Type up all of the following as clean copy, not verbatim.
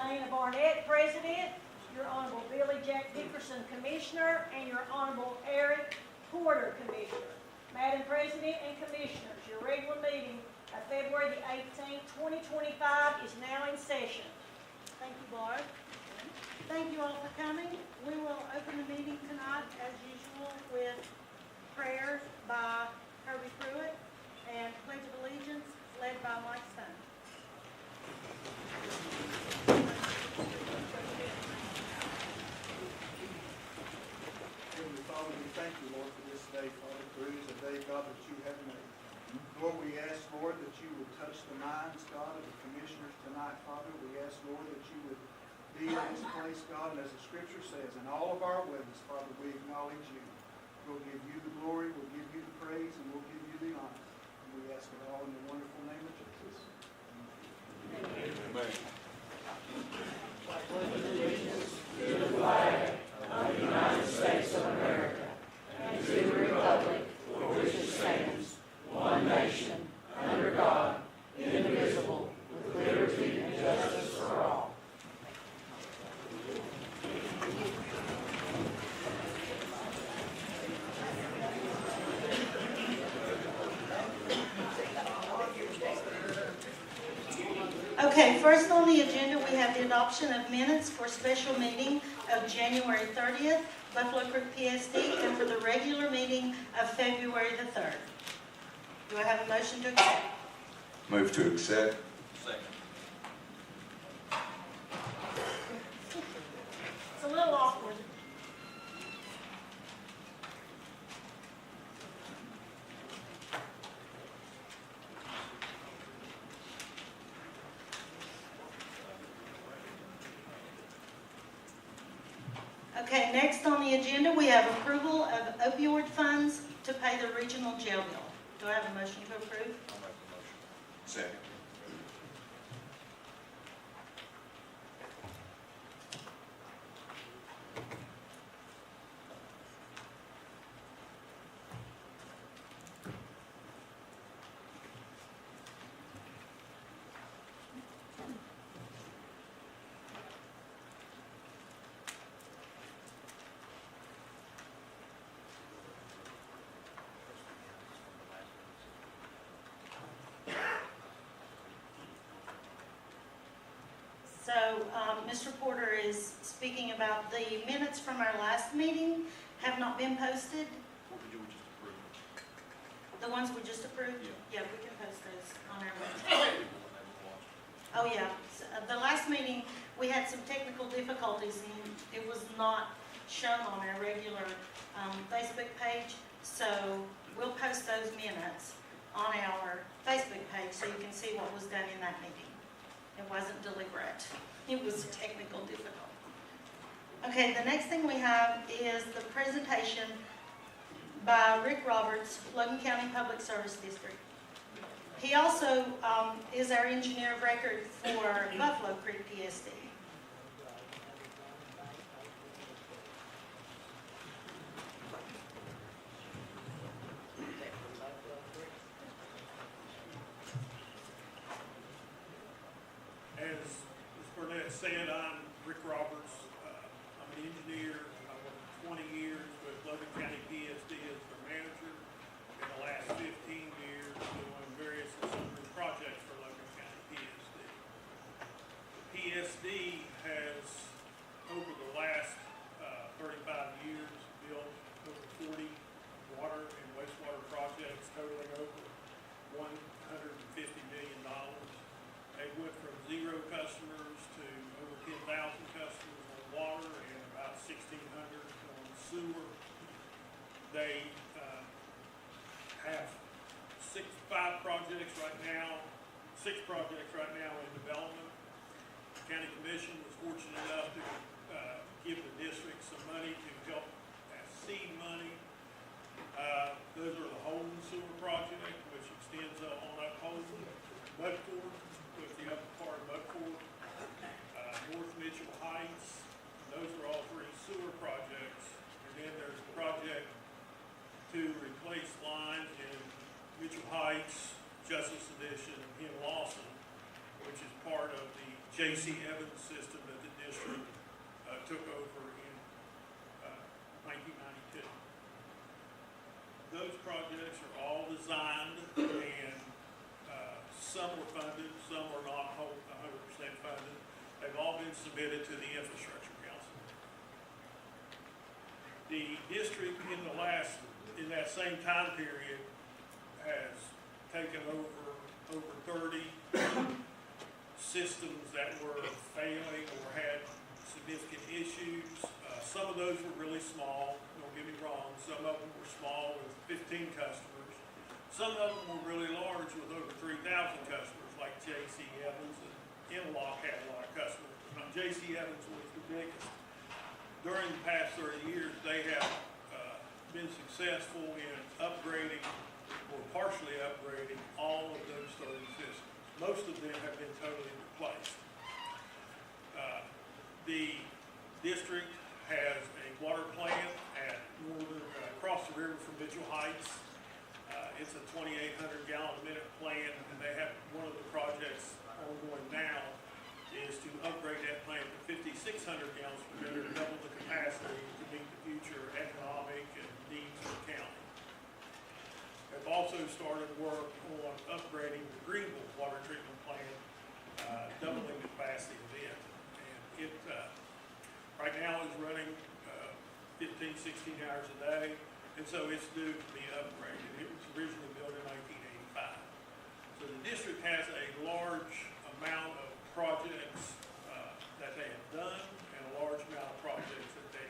Dana Barnett, President, Your Honorable Billy Jack Dickerson, Commissioner, and Your Honorable Eric Porter, Commissioner. Madam President and Commissioners, your regular meeting of February the 18th, 2025 is now in session. Thank you, Barb. Thank you all for coming. We will open the meeting tonight, as usual, with prayers by Kirby Pruitt and Pledge of Allegiance led by Mike Stone. Heavenly Father, we thank you, Lord, for this day, Father, for it is a day, God, that you have made. Lord, we ask, Lord, that you would touch the minds, God, of the commissioners tonight, Father. We ask, Lord, that you would be in this place, God, and as the Scripture says, in all of our ways, Father, we acknowledge you. We'll give you the glory, we'll give you the praise, and we'll give you the honor. And we ask it all in the wonderful name of Jesus. Amen. I pledge allegiance to the flag of the United States of America and to the republic for which it stands, one nation, under God, indivisible, with liberty and justice for all. Okay, first on the agenda, we have the adoption of minutes for special meeting of January 30th, Buffalo Creek PSD, and for the regular meeting of February the 3rd. Do I have a motion to accept? Move to accept. Second. It's a little awkward. Okay, next on the agenda, we have approval of opioid funds to pay the regional jail bill. Do I have a motion to approve? I'll make the motion. Second. So, Mr. Porter is speaking about the minutes from our last meeting have not been posted. What would you just approve? The ones we just approved? Yeah. Yeah, we can post those on our website. Oh, yeah. So, the last meeting, we had some technical difficulties and it was not shown on our regular Facebook page. So we'll post those minutes on our Facebook page so you can see what was done in that meeting. It wasn't deliberate. It was technical difficulty. Okay, the next thing we have is the presentation by Rick Roberts, Logan County Public Service District. He also is our engineer of record for Buffalo Creek PSD. As Ms. Burnett said, I'm Rick Roberts. I'm an engineer. I worked 20 years with Logan County PSD as their manager. In the last 15 years, doing various and sundry projects for Logan County PSD. The PSD has, over the last 35 years, built over 40 water and wastewater projects totaling over $150 million. They went from 0 customers to over 10,000 customers on water and about 1,600 on sewer. They have 6 projects right now in development. The County Commission was fortunate enough to give the district some money to help as seed money. Those are the Holden Sewer Project, which extends on up Holden, Mudford, with the upper part of Mudford, North Mitchell Heights. Those are all 3 sewer projects. And then there's a project to replace lines in Mitchell Heights, Justice Edition, and Lawson. which is part of the J.C. Evans system that the district took over in 1992. Those projects are all designed, and some were funded, some were not 100% funded. They've all been submitted to the Infrastructure Council. The district in that same time period has taken over 30 systems that were failing or had significant issues. Some of those were really small, don't get me wrong. Some of them were small with 15 customers. Some of them were really large with over 3,000 customers, like J.C. Evans, and Interlock had a lot of customers. J.C. Evans was the biggest. During the past 30 years, they have been successful in upgrading or partially upgrading all of those 30 systems. Most of them have been totally replaced. The district has a water plant at across the river from Mitchell Heights. It's a 2,800 gallon a minute plant, and they have one of the projects ongoing now is to upgrade that plant to 5,600 gallons per minute, to double the capacity to meet the future economic and needs of the county. They've also started work on upgrading the Greenville water treatment plant, doubling the capacity of it. And it right now is running 15, 16 hours a day, and so it's due to be upgraded. It was originally built in 1985. So the district has a large amount of projects that they have done, and a large amount of projects that they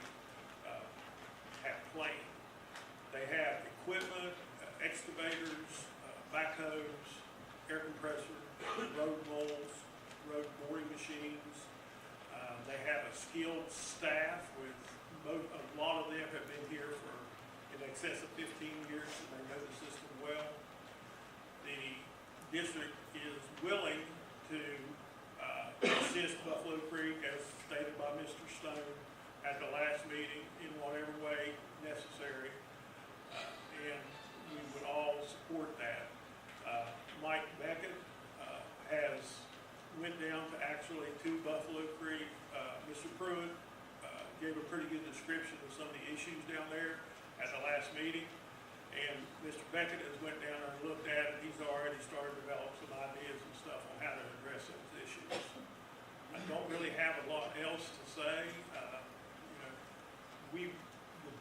have planned. They have equipment, excavators, backhoes, air compressors, road moles, road boring machines. They have a skilled staff with a lot of them have been here for in excess of 15 years, and they know the system well. The district is willing to assist Buffalo Creek, as stated by Mr. Stone at the last meeting, in whatever way necessary, and we would all support that. Mike Beckett has went down to actually to Buffalo Creek. Mr. Pruitt gave a pretty good description of some of the issues down there at the last meeting, and Mr. Beckett has went down there and looked at it. He's already started to develop some ideas and stuff on how to address those issues. I don't really have a lot else to say. The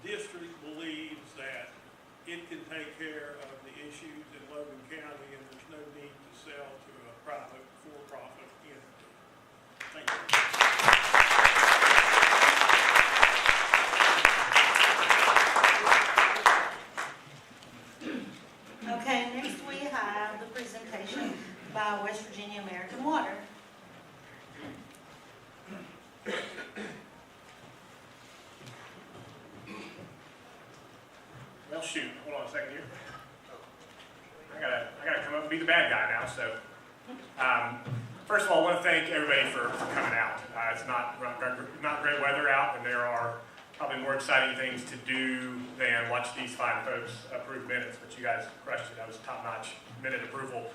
district believes that it can take care of the issues in Logan County, and there's no need to sell to a private, for-profit entity. Thank you. Okay, next we have the presentation by West Virginia American Water. Well, shoot, hold on a second here. I gotta come up and be the bad guy now. So, first of all, I want to thank everybody for coming out. It's not great weather out, and there are probably more exciting things to do than watch these fine folks approve minutes. But you guys crushed it. That was top-notch minute approval.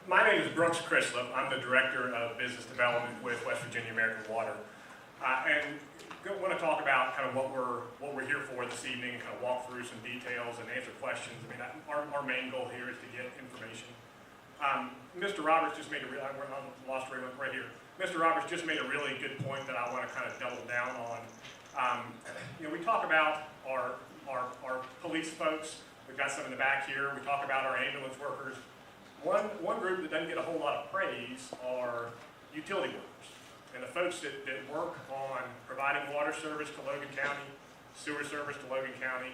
My name is Brooks Crislip. I'm the Director of Business Development with West Virginia American Water, and I want to talk about kind of what we're here for this evening, kind of walk through some details and answer questions. I mean, our main goal here is to get information. Mr. Roberts just made right here. Mr. Roberts just made a really good point that I want to kind of double down on. We talk about our police folks. We've got some in the back here. We talk about our ambulance workers. One group that doesn't get a whole lot of praise are utility workers, and the folks that work on providing water service to Logan County, sewer service to Logan County.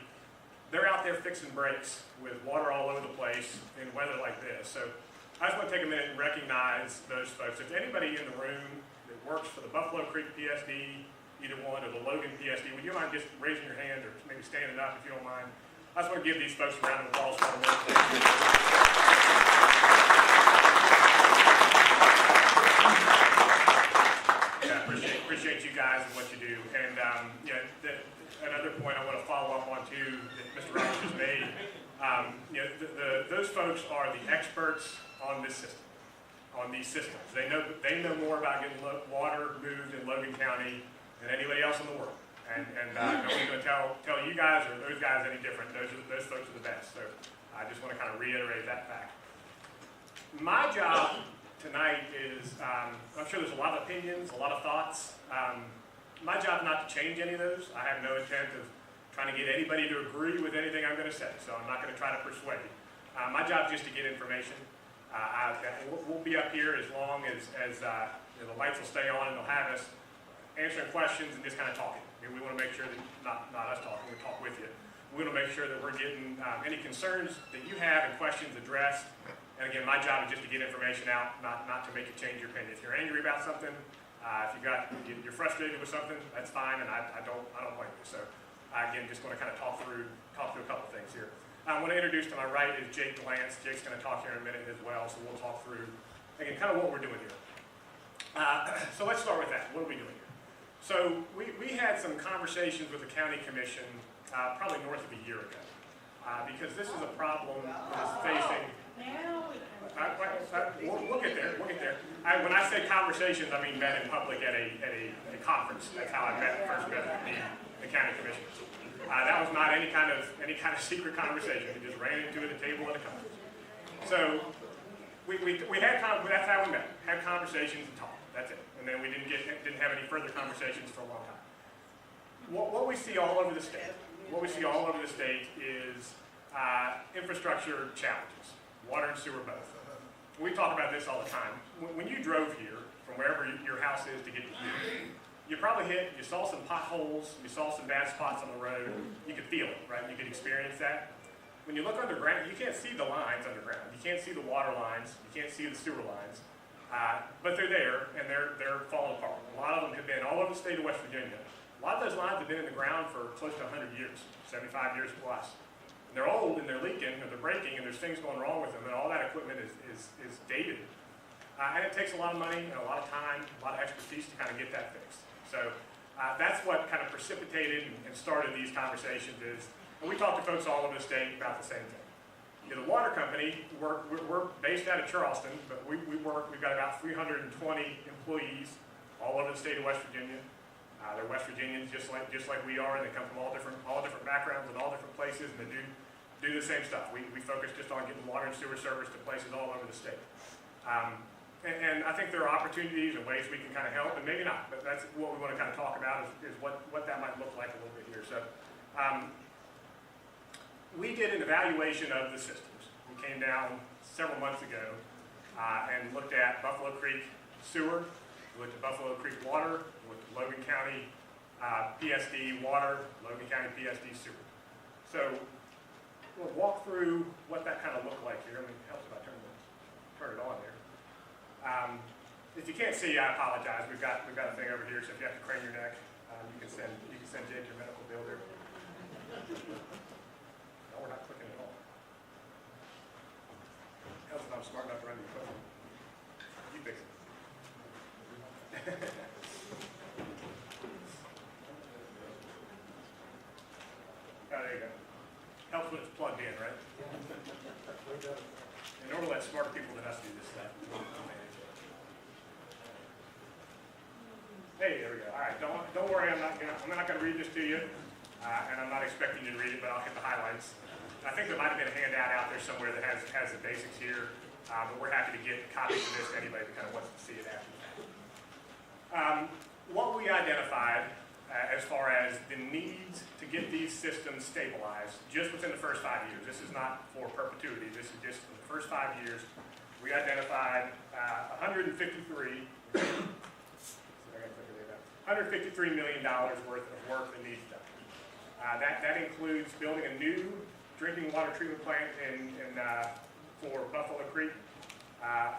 They're out there fixing breaks with water all over the place in weather like this. So I just want to take a minute and recognize those folks. If anybody in the room that works for the Buffalo Creek PSD, either one, or the Logan PSD, would you mind just raising your hand or maybe standing up if you don't mind? I just want to give these folks a round of applause for their work. Yeah, appreciate you guys and what you do. And another point I want to follow up on too that Mr. Roberts just made. Those folks are the experts on this system. on these systems. They know more about getting water moved in Logan County than anybody else in the world. And no one's going to tell you guys or those guys any different. Those folks are the best. So I just want to kind of reiterate that fact. My job tonight is, I'm sure there's a lot of opinions, a lot of thoughts. My job is not to change any of those. I have no intent of trying to get anybody to agree with anything I'm going to say, so I'm not going to try to persuade. My job is just to get information. We'll be up here as long as the lights will stay on and they'll have us answering questions and just kind of talking. We want to make sure that, not us talking, we talk with you. We want to make sure that we're getting any concerns that you have and questions addressed. And again, my job is just to get information out, not to make you change your opinion. If you're angry about something, if you're frustrated with something, that's fine, and I don't blame you. So again, just want to kind of talk through a couple things here. I want to introduce to my right is Jake Glantz. Jake's going to talk here in a minute as well, so we'll talk through again kind of what we're doing here. So let's start with that. What are we doing here? So we had some conversations with the county commission probably north of a year ago because this is a problem that is facing. We'll get there. We'll get there. When I say conversations, I mean met in public at a conference. That's how I first met the county commissioners. That was not any kind of secret conversation. We just ran into it at a table at a conference. So we had that's how we met. Had conversations and talked. That's it. And then we didn't have any further conversations for a long time. What we see all over the state, is infrastructure challenges, water and sewer both. We talk about this all the time. When you drove here from wherever your house is to get to here, you probably you saw some potholes, you saw some bad spots on the road. You could feel it, right? You could experience that. When you look underground, you can't see the lines underground. You can't see the water lines. You can't see the sewer lines. But they're there, and they're falling apart. A lot of them have been all over the state of West Virginia. A lot of those lines have been in the ground for close to 100 years, 75 years plus. And they're old, and they're leaking, and they're breaking, and there's things going wrong with them, and all that equipment is dated. And it takes a lot of money, and a lot of time, a lot of expertise to kind of get that fixed. So that's what kind of precipitated and started these conversations and we talk to folks all over the state about the same thing. You know, the water company, we're based out of Charleston, but we've got about 320 employees all over the state of West Virginia. They're West Virginians just like we are, and they come from all different backgrounds and all different places, and they do the same stuff. We focus just on getting water and sewer service to places all over the state. And I think there are opportunities and ways we can kind of help, and maybe not, but that's what we want to kind of talk about is what that might look like a little bit here. So we did an evaluation of the systems. We came down several months ago and looked at Buffalo Creek Sewer, we looked at Buffalo Creek Water, we looked at Logan County PSD Water, Logan County PSD Sewer. So we'll walk through what that kind of looked like here. I mean, it helps if I turn it on there. If you can't see, I apologize. We've got a thing over here, so if you have to crane your neck, you can send Jake your medical bill there. No, we're not clicking at all. Hell's if I'm smart enough to run the equipment. You fix it. Oh, there you go. Helps when it's plugged in, right? And normally let smarter people than us do this stuff. Hey, there we go. All right, don't worry. I'm not gonna read this to you, and I'm not expecting you to read it, but I'll hit the highlights. I think there might have been a handout out there somewhere that has the basics here, but we're happy to get copies of this to anybody that kind of wants to see it after that. What we identified as far as the needs to get these systems stabilized, just within the first 5 years. This is not for perpetuity. This is just in the first 5 years. We identified $153 million worth of work that needs done. That includes building a new drinking water treatment plant for Buffalo Creek.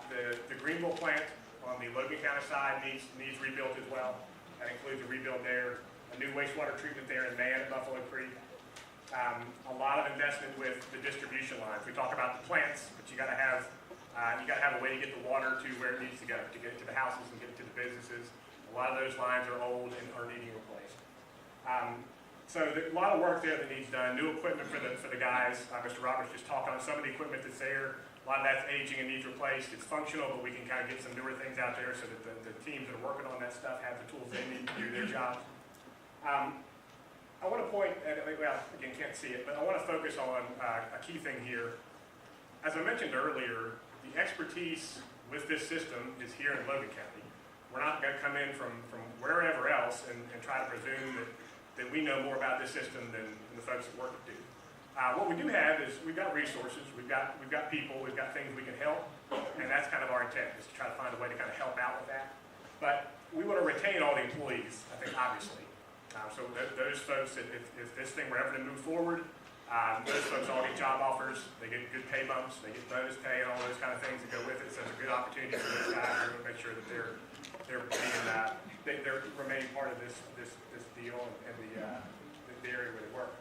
The Greenville plant on the Logan County side needs rebuilt as well. That includes a rebuild there, a new wastewater treatment there in Man at Buffalo Creek. A lot of investment with the distribution lines. We talk about the plants, but you got to have a way to get the water to where it needs to go, to get it to the houses and get it to the businesses. A lot of those lines are old and are needing replaced. So a lot of work there that needs done, new equipment for the guys. Mr. Roberts just talked on some of the equipment that's there. A lot of that's aging and needs replaced. It's functional, but we can kind of get some newer things out there so that the teams that are working on that stuff have the tools they need to do their jobs. I want to point, well, again, can't see it, but I want to focus on a key thing here. As I mentioned earlier, the expertise with this system is here in Logan County. We're not going to come in from wherever else and try to presume that we know more about this system than the folks that work it do. What we do have is we've got resources, we've got people, we've got things we can help, and that's kind of our intent, is to try to find a way to kind of help out with that. But we want to retain all the employees, I think, obviously. So those folks, if this thing were ever to move forward, those folks all get job offers, they get good pay bumps, they get bonus pay and all those kind of things that go with it. So it's a good opportunity for those guys to make sure that they're remaining part of this deal and the area where they work.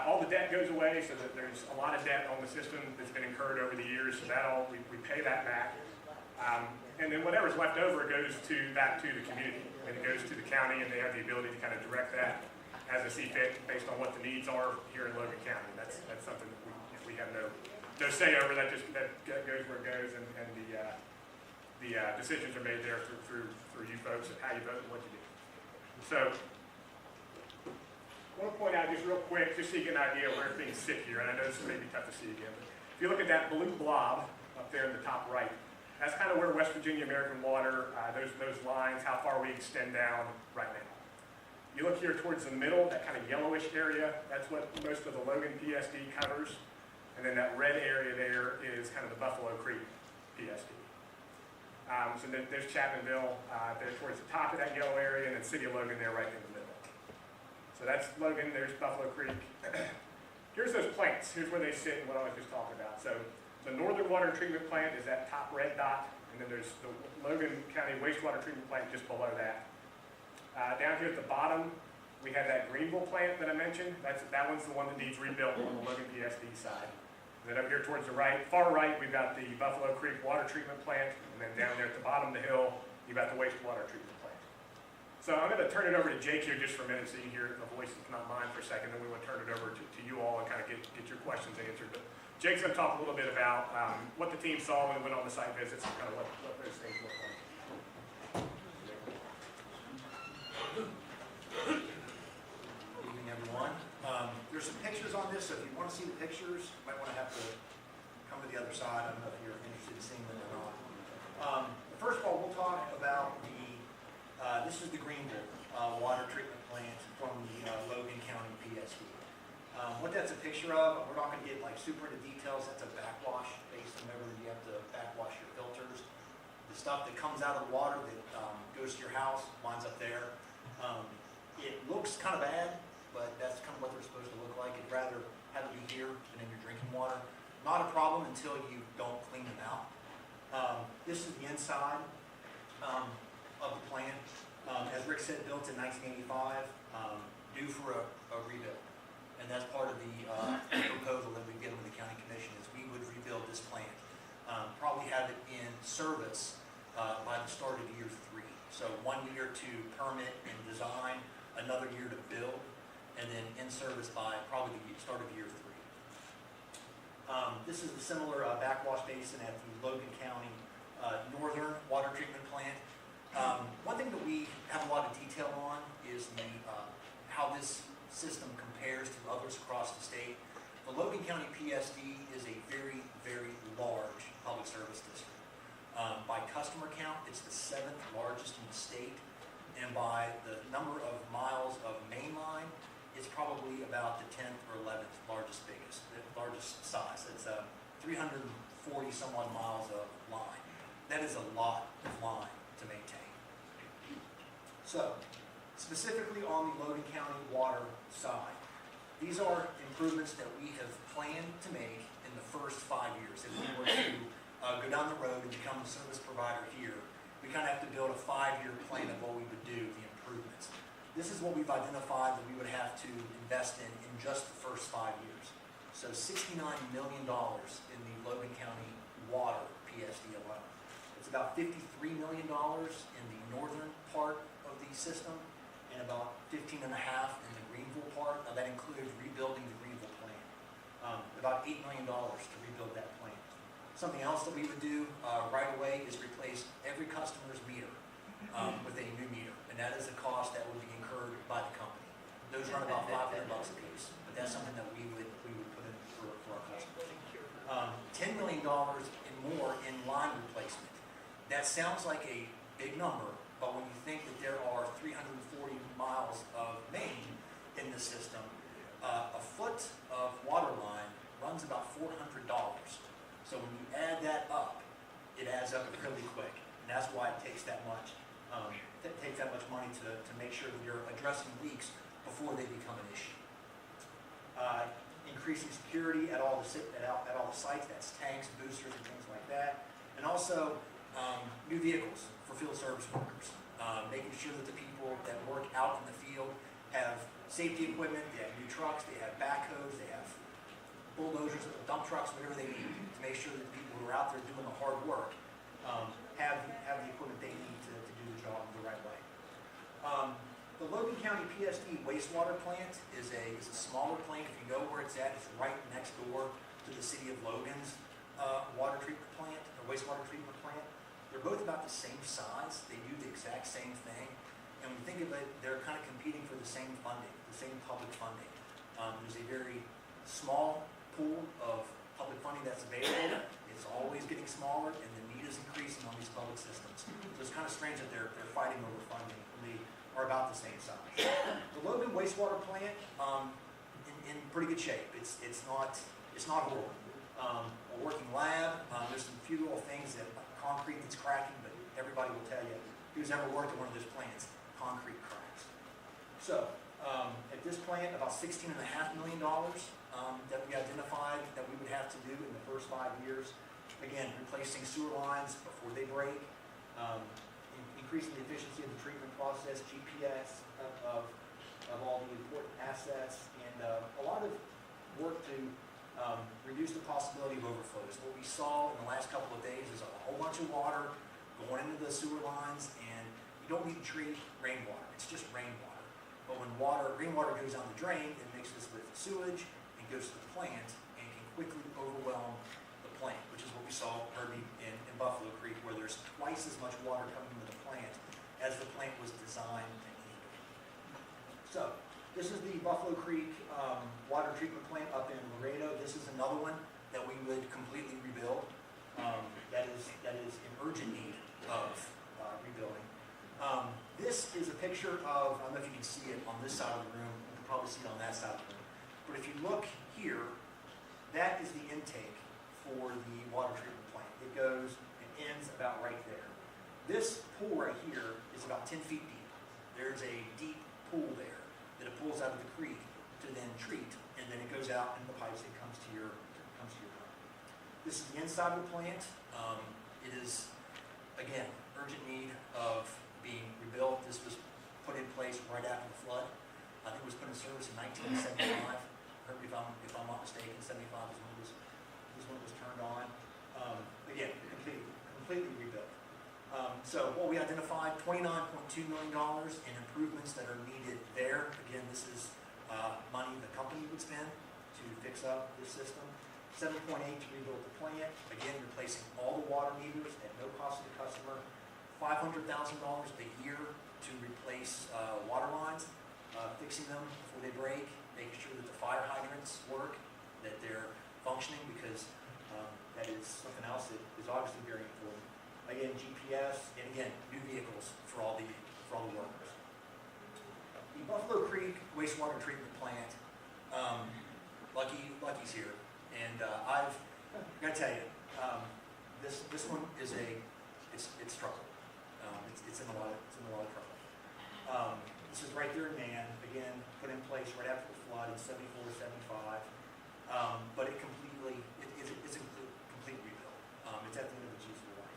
All the debt goes away, so that there's a lot of debt on the system that's been incurred over the years, so that all, we pay that back. And then whatever's left over goes back to the community, and it goes to the county, and they have the ability to kind of direct that as they see fit based on what the needs are here in Logan County. That's something that we have no say over. That goes where it goes, and the decisions are made there through you folks and how you vote and what you do. So I want to point out just real quick, just so you get an idea of where things sit here, and I know this may be tough to see again, but if you look at that blue blob up there in the top right, that's kind of where West Virginia American Water, those lines, how far we extend down right now. You look here towards the middle, that kind of yellowish area, that's what most of the Logan PSD covers, and then that red area there is kind of the Buffalo Creek PSD. So then there's Chapmanville there towards the top of that yellow area, and then City of Logan there right in the middle. So that's Logan, there's Buffalo Creek. Here's those plants. Here's where they sit and what I was just talking about. So the Northern Water Treatment Plant is that top red dot, and then there's the Logan County Wastewater Treatment Plant just below that. Down here at the bottom, we have that Greenville plant that I mentioned. That one's the one that needs rebuilt on the Logan PSD side. And then up here towards the right, far right, we've got the Buffalo Creek Water Treatment Plant, and then down there at the bottom of the hill, you've got the wastewater treatment plant. So I'm going to turn it over to Jake here just for a minute so you can hear a voice that's not mine for a second, then we want to turn it over to you all and kind of get your questions answered. But Jake's going to talk a little bit about what the team saw when we went on the site visits and kind of what those things look like. Good evening, everyone. There's some pictures on this, so if you want to see the pictures, you might want to have to come to the other side. I don't know if you're interested in seeing them or not. First of all, we'll talk about this is the Greenville water treatment plant from the Logan County PSD. What that's a picture of, we're not going to get like super into details. That's a backwash basin. Remember, you have to backwash your filters. The stuff that comes out of the water that goes to your house winds up there. It looks kind of bad, but that's kind of what they're supposed to look like. You'd rather have it be here than in your drinking water. Not a problem until you don't clean them out. This is the inside of the plant. As Rick said, built in 1985, due for a rebuild. And that's part of the proposal that we've given to the county commission is we would rebuild this plant. Probably have it in service by the start of year 3. So 1 year to permit and design, another year to build, and then in service by probably the start of year 3. This is a similar backwash basin at the Logan County Northern Water Treatment Plant. One thing that we have a lot of detail on is how this system compares to others across the state. The Logan County PSD is a very, very large public service district. By customer count, it's the 7th largest in the state, and by the number of miles of main line, it's probably about the 10th or 11th largest size. It's 340 some odd miles of line. That is a lot of line to maintain. So, specifically on the Logan County water side, these are improvements that we have planned to make in the first 5 years. If we were to go down the road and become a service provider here, we kind of have to build a 5-year plan of what we would do, the improvements. This is what we've identified that we would have to invest in just the first 5 years. So $69 million in the Logan County water PSD alone. It's about $53 million in the northern part of the system and about $15.5 in the Greenville part. That includes rebuilding the Greenville plant. About $8 million to rebuild that plant. Something else that we would do right away is replace every customer's meter with a new meter, and that is a cost that would be incurred by the company. Those run about $500 a piece, but that's something that we would put in for our customers. $10 million and more in line replacement. That sounds like a big number, but when you think that there are 340 miles of main in the system, a foot of water line runs about $400. So when you add that up, it adds up really quick, and that's why it takes that much. Money to make sure that you're addressing leaks before they become an issue. Increasing security at all the sites, that's tanks, boosters, and things like that, and also new vehicles for field service workers. Making sure that the people that work out in the field have safety equipment, they have new trucks, they have backhoes, they have bulldozers, dump trucks, whatever they need to make sure that the people who are out there doing the hard work have the equipment they need to do the job the right way. The Logan County PSD wastewater plant is a smaller plant. If you go where it's at, it's right next door to the city of Logan's water treatment plant, or wastewater treatment plant. They're both about the same size. They do the exact same thing. And when you think of it, they're kind of competing for the same funding, the same public funding. There's a very small pool of public funding that's available. It's always getting smaller, and the need is increasing on these public systems. So it's kind of strange that they're fighting over funding when they are about the same size. The Logan wastewater plant, in pretty good shape. It's not horrible. A working lab. There's some few little things that concrete that's cracking, but everybody will tell you who's ever worked at one of those plants, concrete cracks. So at this plant, about $16.5 million that we identified that we would have to do in the first 5 years. Again, replacing sewer lines before they break, increasing the efficiency of the treatment process, GPS of all the important assets, and a lot of work to reduce the possibility of overflows. What we saw in the last couple of days is a whole bunch of water going into the sewer lines, and you don't need to treat rainwater. It's just rainwater. But when rainwater goes down the drain, it mixes with sewage and goes to the plant and can quickly overwhelm the plant, which is what we saw in Buffalo Creek, where there's twice as much water coming into the plant as the plant was designed to handle. So this is the Buffalo Creek water treatment plant up in Laredo. This is another one that we would completely rebuild. That is in urgent need of rebuilding. This is a picture of, I don't know if you can see it on this side of the room, you can probably see it on that side of the room. But if you look here, that is the intake for the water treatment plant. It goes and ends about right there. This pool right here is about 10 feet deep. There's a deep pool there that it pulls out of the creek to then treat, and then it goes out in the pipes and comes to your home. This is the inside of the plant. It is, again, urgent need of being rebuilt. This was put in place right after the flood. I think it was put in service in 1975. If I'm not mistaken, 75 is when it was turned on. Again, completely rebuilt. So what we identified, $29.2 million in improvements that are needed there. Again, this is money the company would spend to fix up this system. 7.8 to rebuild the plant. Again, replacing all the water meters at no cost to the customer. $500,000 a year to replace water lines, fixing them before they break, making sure that the fire hydrants work, that they're functioning, because that is something else that is obviously very important. Again, GPS, and again, new vehicles for all the workers. The Buffalo Creek wastewater treatment plant, Lucky's here, and I've got to tell you, this one is it's trouble. It's in a lot of trouble. This is right there in Man, again, put in place right after the flood in 74, 75, but it's a complete rebuild. It's at the end of its useful life.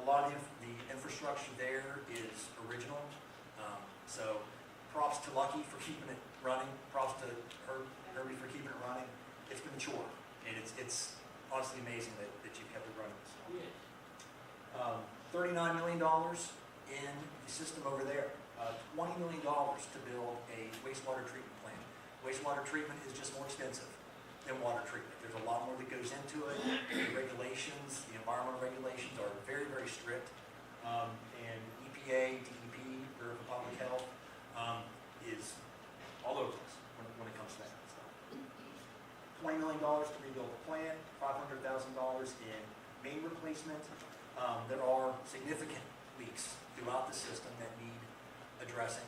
A lot of the infrastructure there is original, so props to Lucky for keeping it running, props to Herbie for keeping it running. It's been a chore, and it's honestly amazing that you kept it running this long. $39 million in the system over there. $20 million to build a wastewater treatment plant. Wastewater treatment is just more expensive than water treatment. There's a lot more that goes into it. The regulations, the environmental regulations are very, very strict. And EPA, DEP, Bureau of Public Health, is all over us when it comes to that stuff. $20 million to rebuild the plant, $500,000 in main replacement. There are significant leaks throughout the system that need addressing.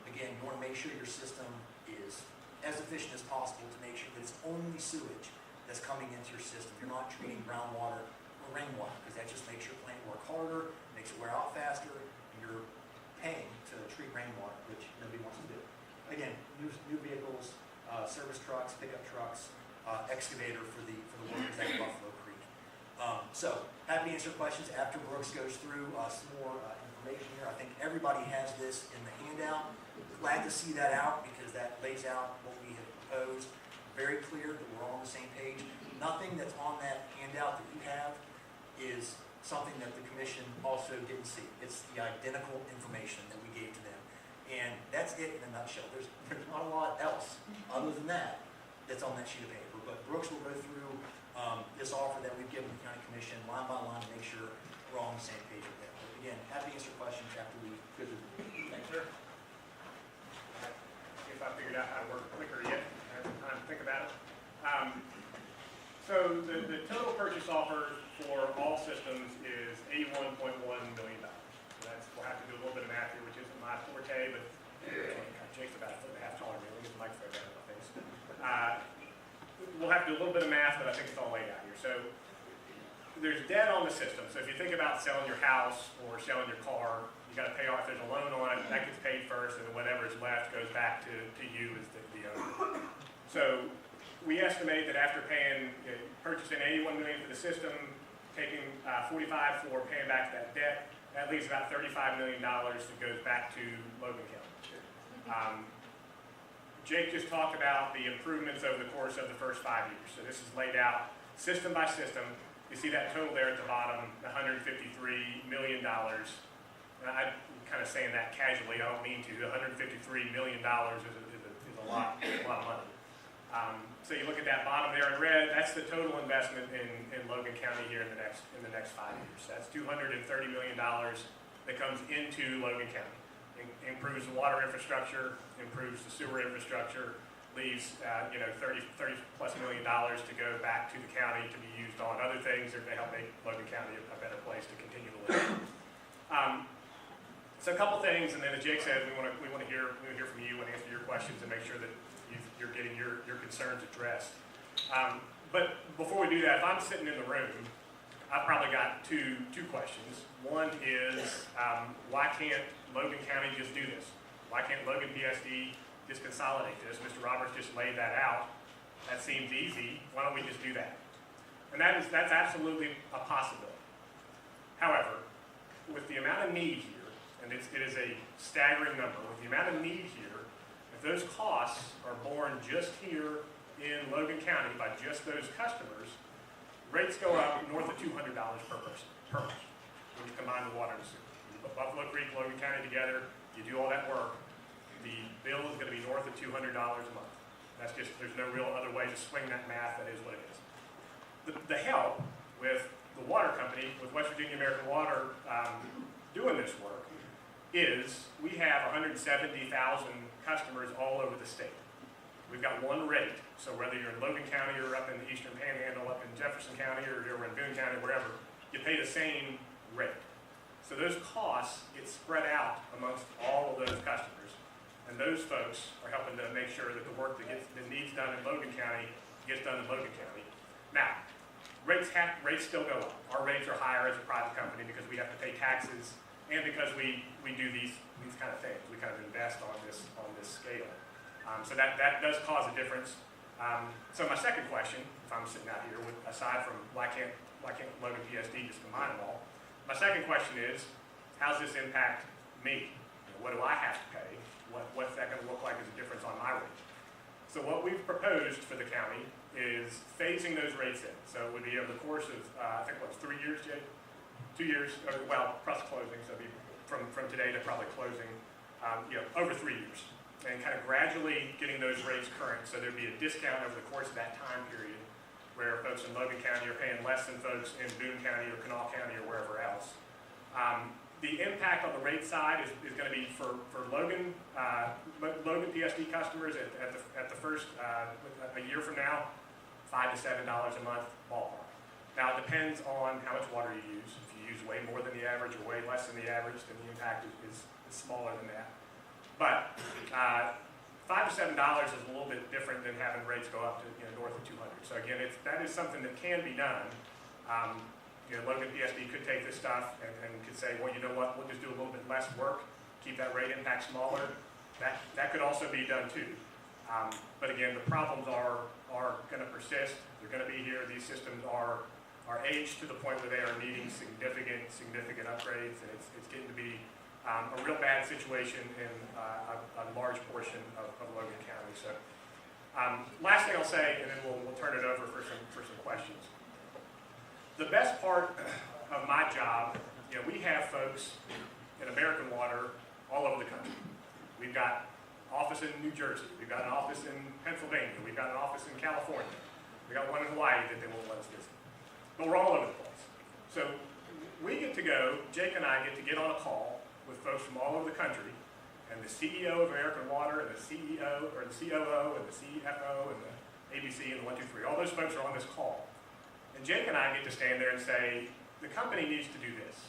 Again, you want to make sure your system is as efficient as possible to make sure that it's only sewage that's coming into your system. You're not treating groundwater or rainwater, because that just makes your plant work harder, makes it wear out faster, and you're paying to treat rainwater, which nobody wants to do. Again, new vehicles, service trucks, pickup trucks, excavator for the workers at Buffalo Creek. So, happy to answer questions after Brooks goes through some more information here. I think everybody has this in the handout. Glad to see that out, because that lays out what we have proposed. Very clear that we're all on the same page. Nothing that's on that handout that you have is something that the commission also didn't see. It's the identical information that we gave to them. And that's it in a nutshell. There's not a lot else other than that that's on that sheet of paper. But Brooks will go through this offer that we've given the county commission line by line to make sure we're all on the same page with that. But again, happy to answer questions after we go through. Thanks, sir. If I figured out how to work the clicker yet, I have some time to think about it. So the total purchase offer for all systems is $81.1 million. So we'll have to do a little bit of math here, which isn't my forte, but Jake's about a foot and a half taller than me. Let me get the microphone down in my face. We'll have to do a little bit of math, but I think it's all laid out here. So there's debt on the system. So if you think about selling your house or selling your car, you got to pay off. There's a loan on it, that gets paid first, and then whatever is left goes back to you as the owner. So we estimate that after purchasing $81 million for the system, taking $45 for paying back that debt, that leaves about $35 million that goes back to Logan County. Jake just talked about the improvements over the course of the first 5 years. So this is laid out system by system. You see that total there at the bottom, $153 million. I'm kind of saying that casually. I don't mean to. $153 million is a lot of money. So you look at that bottom there in red. That's the total investment in Logan County here in the next 5 years. That's $230 million that comes into Logan County. Improves the water infrastructure, improves the sewer infrastructure, leaves $30+ million to go back to the county to be used on other things or to help make Logan County a better place to continue to live. So a couple things, and then as Jake said, we want to hear from you and answer your questions and make sure that you're getting your concerns addressed. But before we do that, if I'm sitting in the room, I've probably got two questions. One is, why can't Logan County just do this? Why can't Logan PSD just consolidate this? Mr. Roberts just laid that out. That seems easy. Why don't we just do that? And that's absolutely a possibility. However, with the amount of need here, and it is a staggering number, with the amount of need here, if those costs are borne just here in Logan County by just those customers, rates go up north of $200 per person, per month, when you combine the water and sewer. You put Buffalo Creek, Logan County together, you do all that work, the bill is going to be north of $200 a month. That's just, there's no real other way to swing that math. That is what it is. The help with the water company, with West Virginia American Water doing this work, is we have 170,000 customers all over the state. We've got one rate, so whether you're in Logan County or up in the Eastern Panhandle, up in Jefferson County, or you're in Boone County, wherever, you pay the same rate. So those costs get spread out amongst all of those customers, and those folks are helping to make sure that the work that needs done in Logan County gets done in Logan County. Now, rates still go up. Our rates are higher as a private company because we have to pay taxes, and because we do these kind of things. We kind of invest on this scale. So that does cause a difference. So my second question, if I'm sitting out here, aside from why can't Logan PSD just combine them all, my second question is, how's this impact me? What do I have to pay? What's that going to look like as a difference on my rate? So what we've proposed for the county is phasing those rates in. So it would be over the course of, I think, 3 years, Jake? 2 years, plus closing, so it'd be from today to probably closing, over 3 years. and kind of gradually getting those rates current. So there'd be a discount over the course of that time period where folks in Logan County are paying less than folks in Boone County or Kanawha County or wherever else. The impact on the rate side is going to be for Logan PSD customers at the first, a year from now, $5 to $7 a month ballpark. Now it depends on how much water you use. If you use way more than the average or way less than the average, then the impact is smaller than that. But $5 to $7 is a little bit different than having rates go up to north of 200. So again, that is something that can be done. Logan PSD could take this stuff and could say, well, you know what, we'll just do a little bit less work, keep that rate impact smaller. That could also be done too. But again, the problems are going to persist. They're going to be here. These systems are aged to the point where they are needing significant upgrades, and it's getting to be a real bad situation in a large portion of Logan County. So, last thing I'll say, and then we'll turn it over for some questions. The best part of my job, we have folks in American Water all over the country. We've got an office in New Jersey. We've got an office in Pennsylvania. We've got an office in California. We've got one in Hawaii that they won't let us visit. But we're all over the place. So we get to go, Jake and I get to get on a call with folks from all over the country, and the CEO of American Water, and the CEO, or the COO, and the CFO, and the ABC, and the 1, 2, 3, all those folks are on this call. And Jake and I get to stand there and say, the company needs to do this.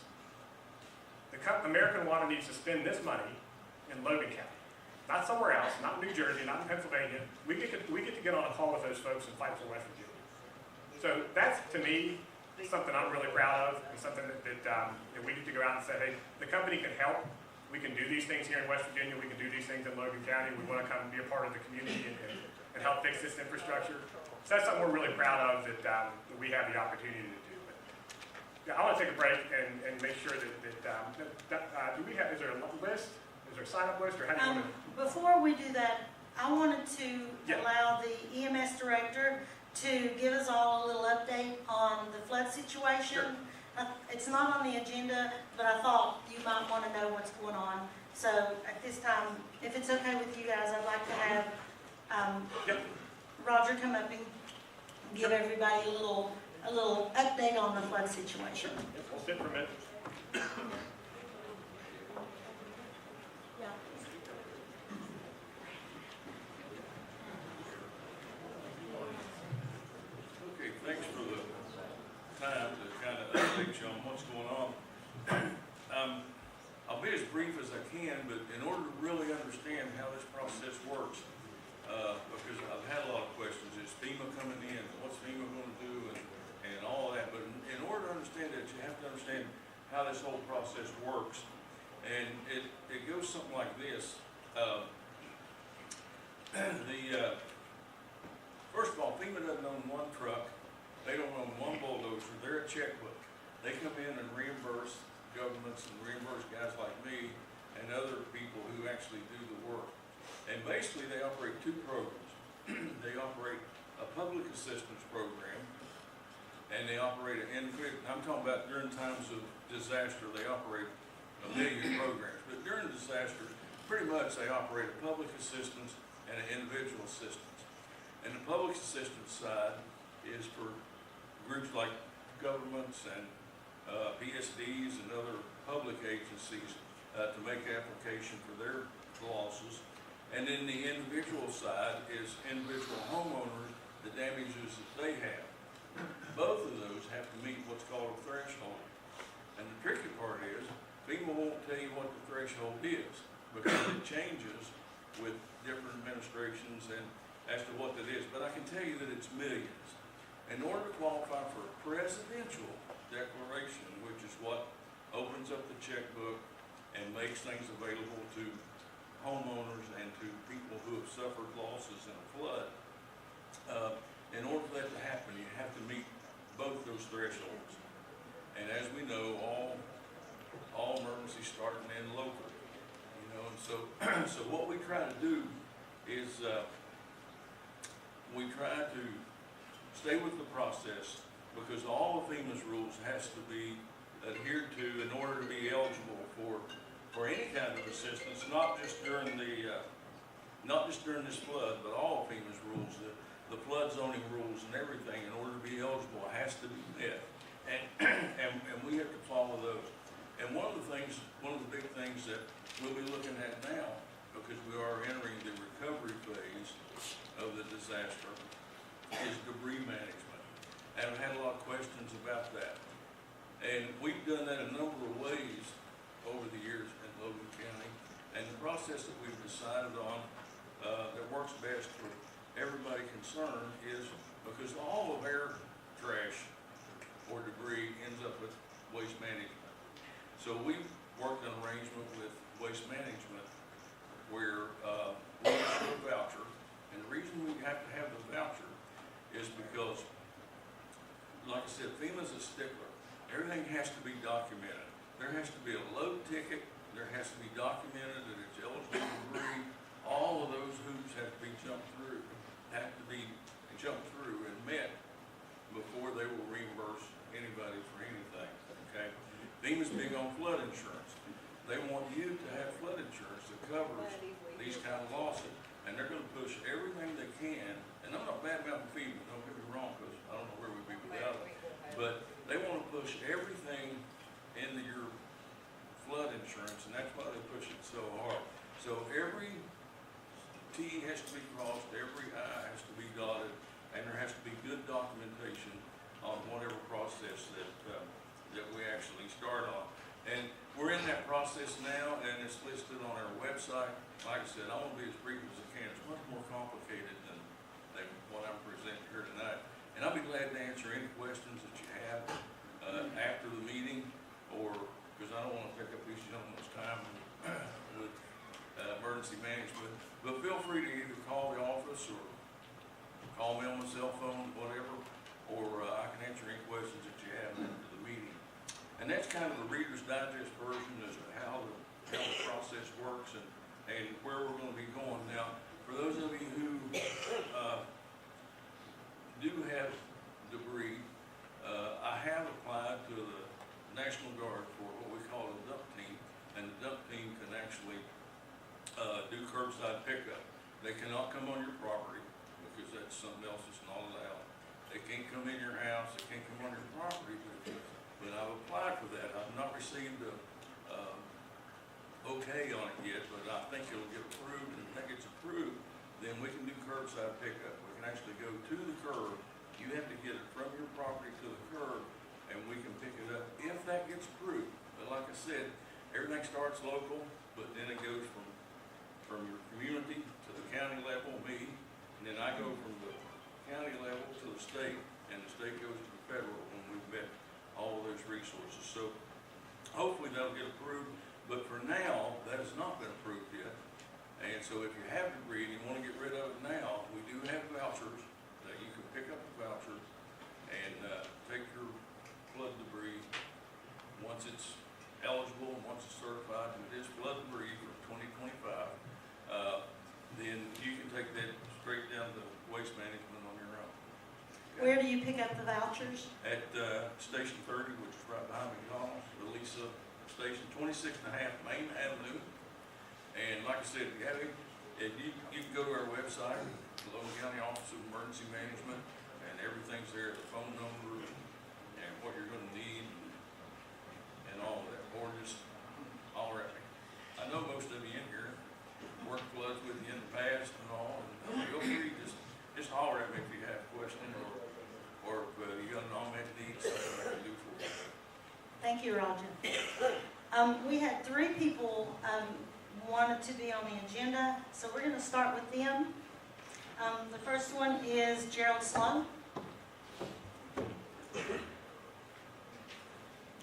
American Water needs to spend this money in Logan County. Not somewhere else, not in New Jersey, not in Pennsylvania. We get to get on a call with those folks and fight for West Virginia. So that's, to me, something I'm really proud of, and something that we get to go out and say, hey, the company can help. We can do these things here in West Virginia. We can do these things in Logan County. We want to come and be a part of the community and help fix this infrastructure. So that's something we're really proud of that we have the opportunity to do. But, I want to take a break and make sure that do we have, is there a list? Is there a sign-up list, or how do you want to? Before we do that, I wanted to allow the EMS director to give us all a little update on the flood situation. Sure. It's not on the agenda, but I thought you might want to know what's going on. So at this time, if it's okay with you guys, I'd like to have Roger come up and give everybody a little update on the flood situation. We'll sit for a minute. Okay, thanks for the time to kind of update you on what's going on. I'll be as brief as I can, but in order to really understand how this process works, because I've had a lot of questions, is FEMA coming in, what's FEMA going to do, and all of that, but in order to understand that, you have to understand how this whole process works, and it goes something like this. First of all, FEMA doesn't own one truck, they don't own one bulldozer, they're a checkbook. They come in and reimburse governments and reimburse guys like me and other people who actually do the work. And basically they operate two programs. They operate a public assistance program, and they operate I'm talking about during times of disaster, they operate a million programs. But during disaster, pretty much they operate a public assistance and an individual assistance. And the public assistance side is for groups like governments and PSDs and other public agencies to make application for their losses. And then the individual side is individual homeowners, the damages that they have. Both of those have to meet what's called a threshold. And the tricky part is, FEMA won't tell you what the threshold is, because it changes with different administrations and as to what that is. But I can tell you that it's millions. In order to qualify for a presidential declaration, which is what opens up the checkbook and makes things available to homeowners and to people who have suffered losses in a flood, in order for that to happen, you have to meet both those thresholds. And as we know, all emergencies start and end locally, and so what we try to do is we try to stay with the process, because all of FEMA's rules has to be adhered to in order to be eligible for any kind of assistance, not just during the not just during this flood, but all of FEMA's rules, the flood zoning rules and everything, in order to be eligible, has to be met. And we have to follow those. And one of the big things that we'll be looking at now, because we are entering the recovery phase of the disaster, is debris management. And I've had a lot of questions about that. And we've done that a number of ways over the years in Logan County. And the process that we've decided on that works best for everybody concerned is because all of our trash or debris ends up with waste management. So we've worked an arrangement with waste management where we issue a voucher. And the reason we have to have the voucher is because, like I said, FEMA's a stickler. Everything has to be documented. There has to be a load ticket. There has to be documented that it's eligible debris. All of those hoops have to be jumped through and met before they will reimburse anybody for anything, okay? FEMA's big on flood insurance. They want you to have flood insurance that covers these kind of losses. And they're gonna push everything they can, and I'm not bad about FEMA, don't get me wrong, because I don't know where we'd be without it. But they wanna push everything into your flood insurance, and that's why they push it so hard. So every T has to be crossed, every I has to be dotted, and there has to be good documentation on whatever process that we actually start on. And we're in that process now, and it's listed on our website. Like I said, I want to be as brief as I can. It's much more complicated than what I'm presenting here tonight. And I'll be glad to answer any questions that you have after the meeting, or because I don't want to take up these gentlemen's time with emergency management. But feel free to either call the office or call me on my cell phone, whatever, or I can answer any questions that you have after the meeting. And that's kind of the Reader's Digest version as to how the process works and where we're going to be going. Now, for those of you who do have debris, I have applied to the National Guard for what we call a dump team, and the dump team can actually do curbside pickup. They cannot come on your property because that's something else that's not allowed. They can't come in your house, they can't come on your property, but I've applied for that. I've not received a okay on it yet, but I think it'll get approved, and if that gets approved, then we can do curbside pickup. We can actually go to the curb. You have to get it from your property to the curb, and we can pick it up if that gets approved. But like I said, everything starts local, but then it goes from your community to the county level, me, and then I go from the county level to the state, and the state goes to the federal when we've met all of those resources. So hopefully that'll get approved, but for now, that has not been approved yet. And so if you have debris and you want to get rid of it now, we do have vouchers that you can pick up a voucher and take your flood debris once it's eligible and once it's certified, and it is flood debris for 2025, then you can take that straight down to waste management on your own. Okay? Where do you pick up the vouchers? At Station 30, which is right behind McDonald's, the Lisa Station, 26.5 Main Avenue. And like I said, if you can go to our website, the Logan County Office of Emergency Management, and everything's there, the phone number, and what you're going to need, and all of that. Or just holler at me. I know most of you in here worked floods with you in the past and all, and feel free, just holler at me if you have questions, or if you got an unmet need, something I can do for you. Thank you, Roger. We had 3 people wanted to be on the agenda, so we're going to start with them. The first one is Gerald Sloan.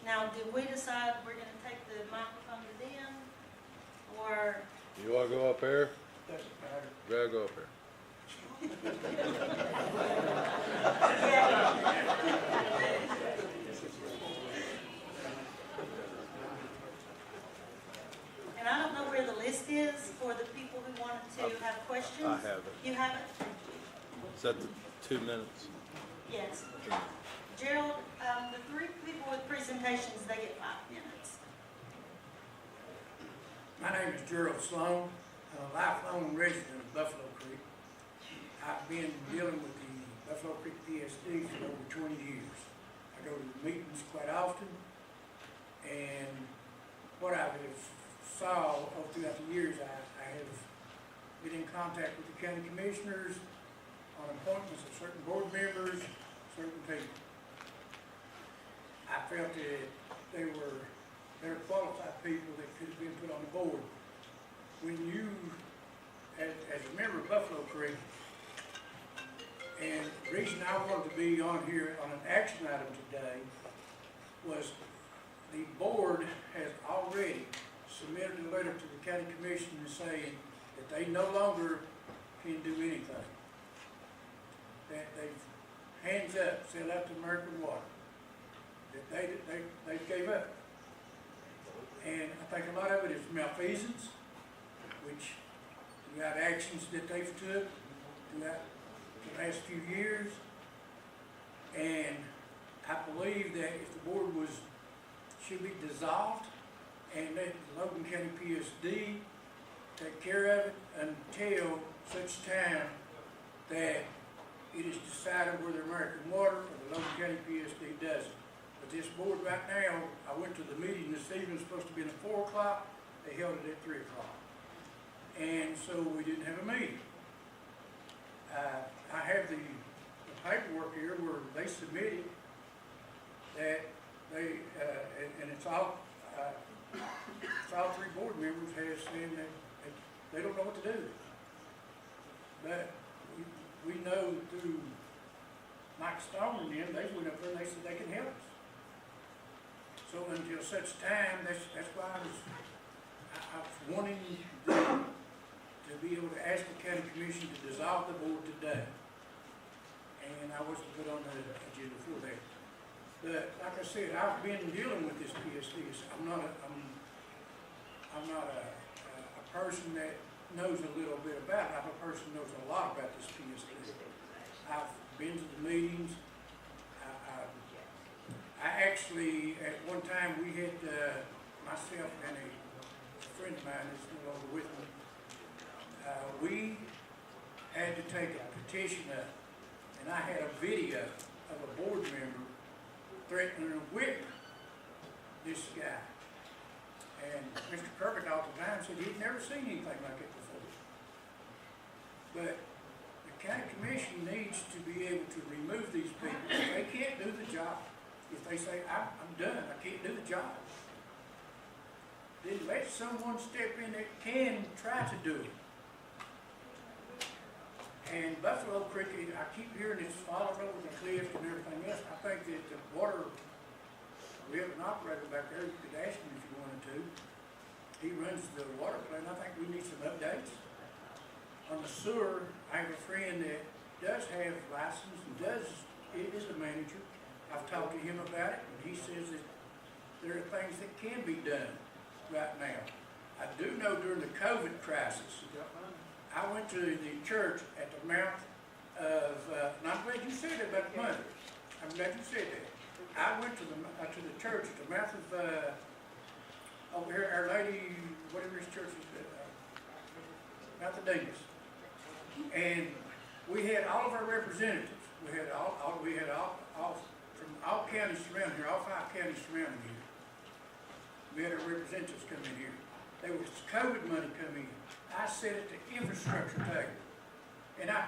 Now, did we decide we're going to take the microphone to them, or? You want to go up there? Greg, go up there. And I don't know where the list is for the people who wanted to have questions. I have it. You have it? Is that the 2 minutes? Yes. Gerald, the 3 people with presentations, they get 5 minutes. My name is Gerald Sloan. I'm a lifelong resident of Buffalo Creek. I've been dealing with the Buffalo Creek PSD for over 20 years. I go to the meetings quite often, and what I have saw all throughout the years, I have been in contact with the county commissioners on appointments of certain board members, certain people. I felt that they were better qualified people that could have been put on the board. When you, as a member of Buffalo Creek, and the reason I wanted to be on here on an action item today was the board has already submitted a letter to the county commission saying that they no longer can do anything. That they've, hands up, sell out to American Water. That they gave up. And I think a lot of it is malfeasance, which throughout actions that they've took throughout the last few years. And I believe that if the board should be dissolved and let the Logan County PSD take care of it until such time that it is decided whether American Water or the Logan County PSD does it. But this board right now, I went to the meeting this evening, it was supposed to be at 4 o'clock, they held it at 3 o'clock. And so we didn't have a meeting. I have the paperwork here where they submitted that they, and it's all three board members have said that they don't know what to do. But we know through Mike Stone and them, they went up there and they said they can help us. So until such time, that's why I was wanting to be able to ask the county commission to dissolve the board today. And I was to put on the agenda for that. But like I said, I've been dealing with this PSD. I'm not a person that knows a little bit about it. I'm a person who knows a lot about this PSD. I've been to the meetings. I actually, at one time, we had, myself and a friend of mine that's no longer with me, we had to take a petition up, and I had a video of a board member threatening to whip this guy. And Mr. Kirby all the time said he'd never seen anything like it before. But the county commission needs to be able to remove these people. They can't do the job. If they say, I'm done, I can't do the job, then let someone step in that can try to do it. And Buffalo Creek, I keep hearing it's falling over the cliff and everything else. I think that the water, we have an operator back there, you could ask him if you wanted to. He runs the water plant. I think we need some updates. On the sewer, I have a friend that does have license and is a manager. I've talked to him about it, and he says that there are things that can be done right now. I do know during the COVID crisis, I went to the church at the mouth of, and I'm glad you said that about the money. I'm glad you said that. I went to the church at the mouth of, over here, Our Lady, whatever his church is, mouth of Davis. And we had all of our representatives. We had all from all counties surrounding here, all 5 counties surrounding here. We had our representatives come in here. There was COVID money come in. I sat at the infrastructure table, and I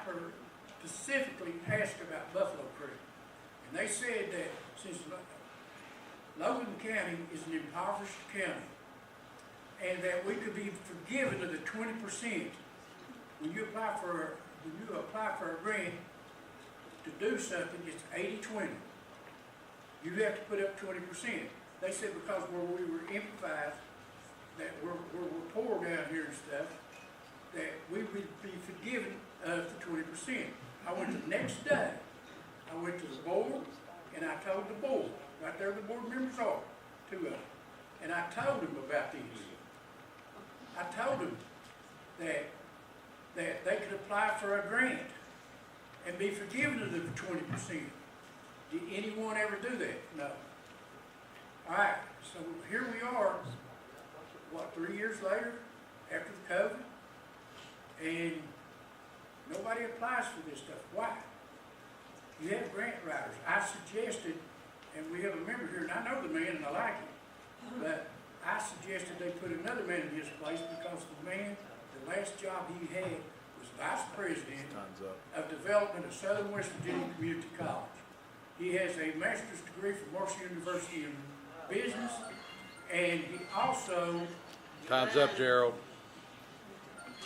specifically asked about Buffalo Creek. And they said that since Logan County is an impoverished county, and that we could be forgiven of the 20% when you apply for a grant to do something. It's 80-20. You have to put up 20%. They said because where we were emphasized that we're poor down here and stuff, that we would be forgiven of the 20%. I went the next day. I went to the board, and I told the board, right there the board members are, 2 of them, and I told them about these. I told them that they could apply for a grant and be forgiven of the 20%. Did anyone ever do that? No. All right, so here we are, what, 3 years later, after the COVID, and nobody applies for this stuff. Why? You have grant writers. I suggested, and we have a member here, and I know the man and I like him, but I suggested they put another man in his place because the man, the last job he had was vice president of development of Southern West Virginia Community College. He has a master's degree from Marshall University in business, and he also, Time's up, Gerald.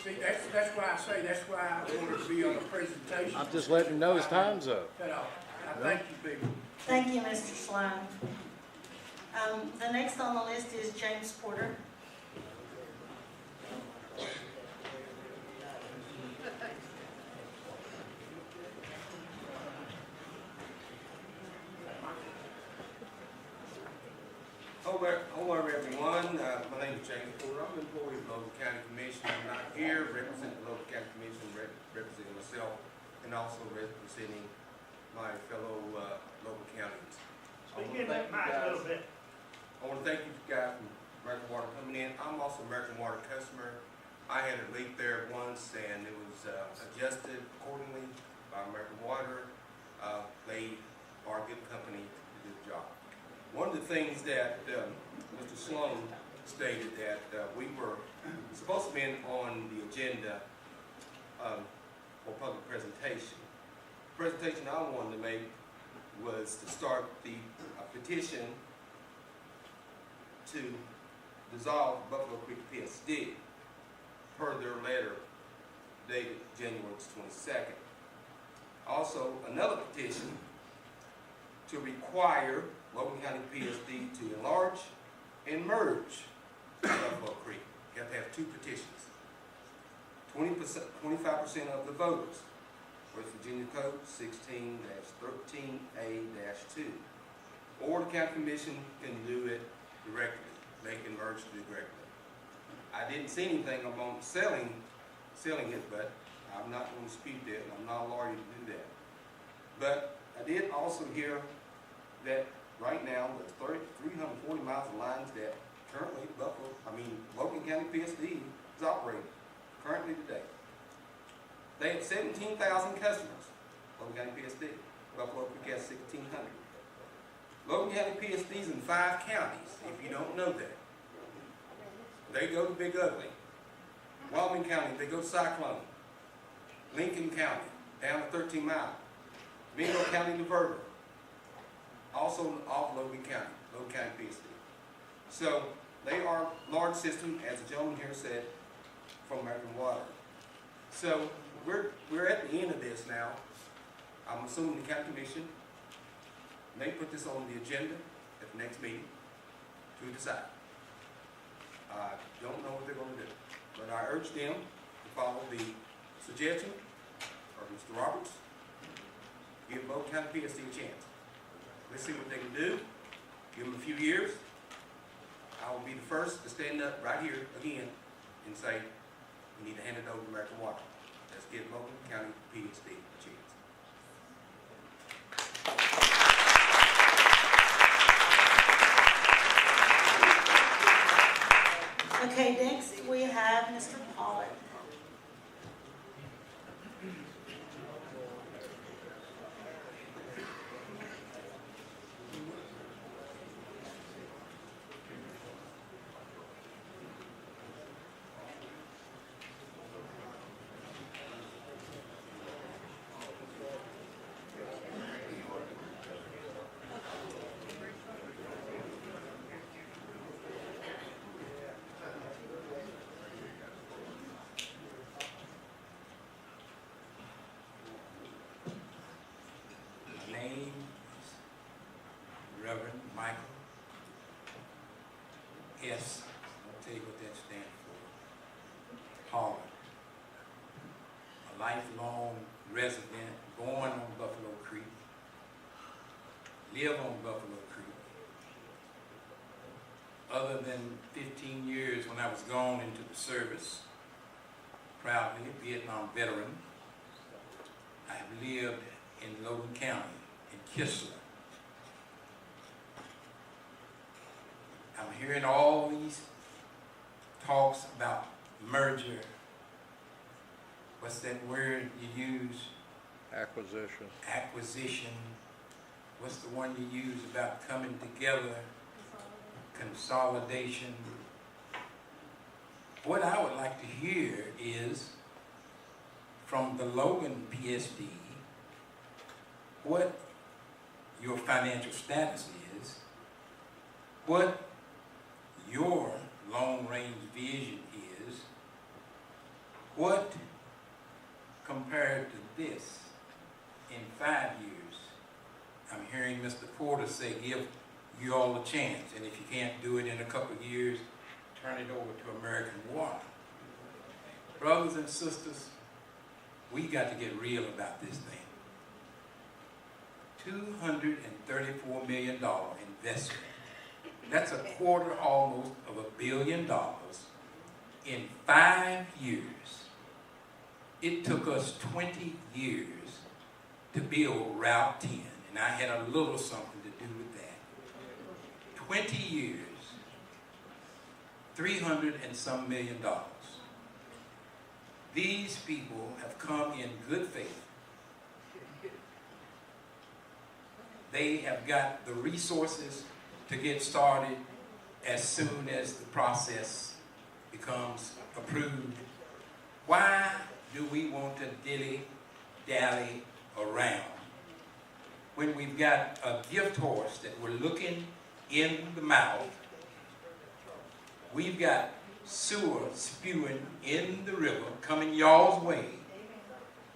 see, that's why I say, that's why I wanted to be on a presentation. I'm just letting him know his time's up. Cut off. I thank you, people. Thank you, Mr. Sloan. The next on the list is James Porter. Hello everyone, my name is James Porter. I'm an employee of Logan County Commission. I'm not here representing the Logan County Commission, representing myself and also representing my fellow local counties. Speak in that mic a little bit. I want to thank you guys from American Water coming in. I'm also an American Water customer. I had a leak there once and it was adjusted accordingly by American Water. They are a good company to do the job. One of the things that Mr. Sloan stated that we were supposed to be on the agenda for public presentation. The presentation I wanted to make was to start the petition to dissolve Buffalo Creek PSD per their letter dated January 22nd. Also, another petition to require Logan County PSD to enlarge and merge Buffalo Creek. You have to have two petitions. 25% of the voters. West Virginia Code 16-13A-2. Or the county commission can do it directly. They can merge directly. I didn't see anything about selling it, but I'm not going to dispute that. I'm not a lawyer to do that. But I did also hear that right now, there's 340 miles of lines that currently Logan County PSD is operating currently today. They have 17,000 customers, Logan County PSD. Buffalo Creek has 1,600. Logan County PSD is in 5 counties, if you don't know that. They go to Big Ugly. Wyoming County, they go to Cyclone. Lincoln County, down to 13 Mile. Mingo County to Verber. Also off Logan County PSD. So they are a large system, as the gentleman here said, from American Water. So we're at the end of this now. I'm assuming the county commission may put this on the agenda at the next meeting to decide. I don't know what they're going to do, but I urge them to follow the suggestion of Mr. Roberts. Give both county PSD a chance. Let's see what they can do. Give them a few years. I will be the first to stand up right here again and say we need to hand it over to American Water. Let's give Logan County PSD a chance. Okay, next we have Mr. Pollard. Reverend Michael S. I'll tell you what that stands for. Pollard. A lifelong resident, born on Buffalo Creek, live on Buffalo Creek. Other than 15 years when I was gone into the service, proudly a Vietnam veteran, I have lived in Logan County, in Kistler. I'm hearing all these talks about merger what's that word you use? Acquisition. Acquisition. What's the one you use about coming together? Consolidation. What I would like to hear is from the Logan PSD what your financial status is, what your long-range vision is, what compared to this in 5 years. I'm hearing Mr. Porter say give you all a chance, and if you can't do it in a couple of years, turn it over to American Water. Brothers and sisters, we got to get real about this thing. $234 million investment. That's a quarter almost of $1 billion in 5 years. It took us 20 years to build Route 10, and I had a little something to do with that. 20 years, 300 and some million dollars. These people have come in good faith. They have got the resources to get started as soon as the process becomes approved. Why do we want to dilly-dally around when we've got a gift horse that we're looking in the mouth? We've got sewer spewing in the river coming y'all's way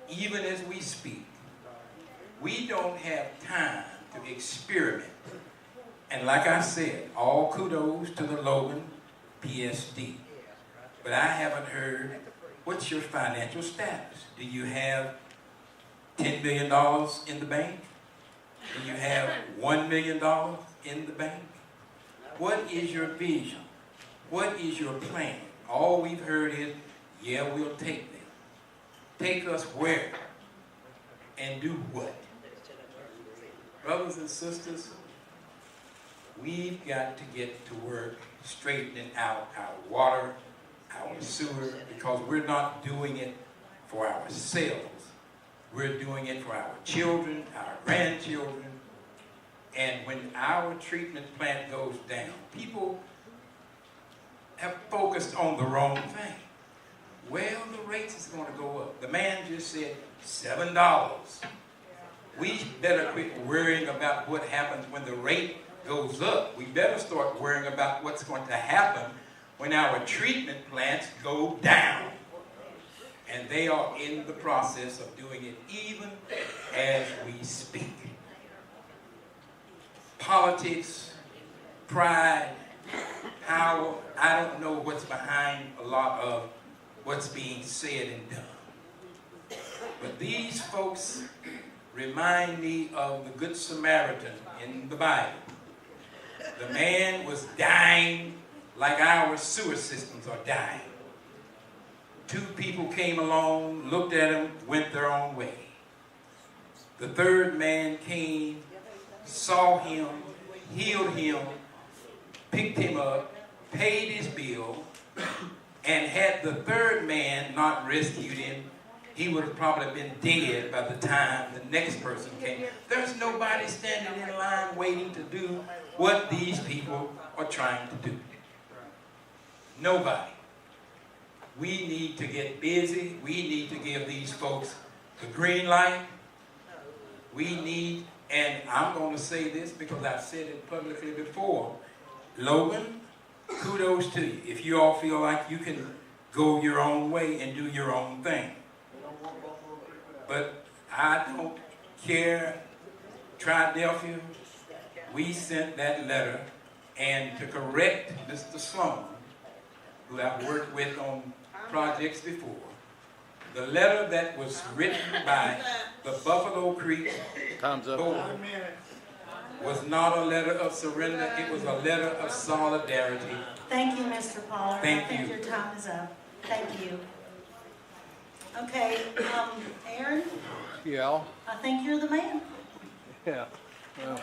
even as we speak. We don't have time to experiment. And like I said, all kudos to the Logan PSD. But I haven't heard, what's your financial status? Do you have $10 million in the bank? Do you have $1 million in the bank? What is your vision? What is your plan? All we've heard is, yeah, we'll take them. Take us where? And do what? Brothers and sisters, we've got to get to work straightening out our water, our sewer, because we're not doing it for ourselves. We're doing it for our children, our grandchildren. And when our treatment plant goes down, people have focused on the wrong thing. Well, the rates is going to go up. The man just said $7. We better quit worrying about what happens when the rate goes up. We better start worrying about what's going to happen when our treatment plants go down. And they are in the process of doing it even as we speak. Politics, pride, power, I don't know what's behind a lot of what's being said and done. But these folks remind me of the Good Samaritan in the Bible. The man was dying like our sewer systems are dying. 2 people came along, looked at him, went their own way. The 3rd man came, saw him, healed him, picked him up, paid his bill, and had the 3rd man not rescued him, he would have probably been dead by the time the next person came. There's nobody standing in line waiting to do what these people are trying to do. Nobody. We need to get busy. We need to give these folks the green light. We need, and I'm going to say this because I've said it publicly before, Logan, kudos to you. If you all feel like you can go your own way and do your own thing. But I don't care. Philadelphia, we sent that letter, and to correct Mr. Sloan, who I've worked with on projects before, the letter that was written by the Buffalo Creek Board was not a letter of surrender, it was a letter of solidarity. Thank you, Mr. Pollard. Thank I think you. your time is up. Thank you. Okay, Aaron, Yeah. I think you're the man. Yeah. Well,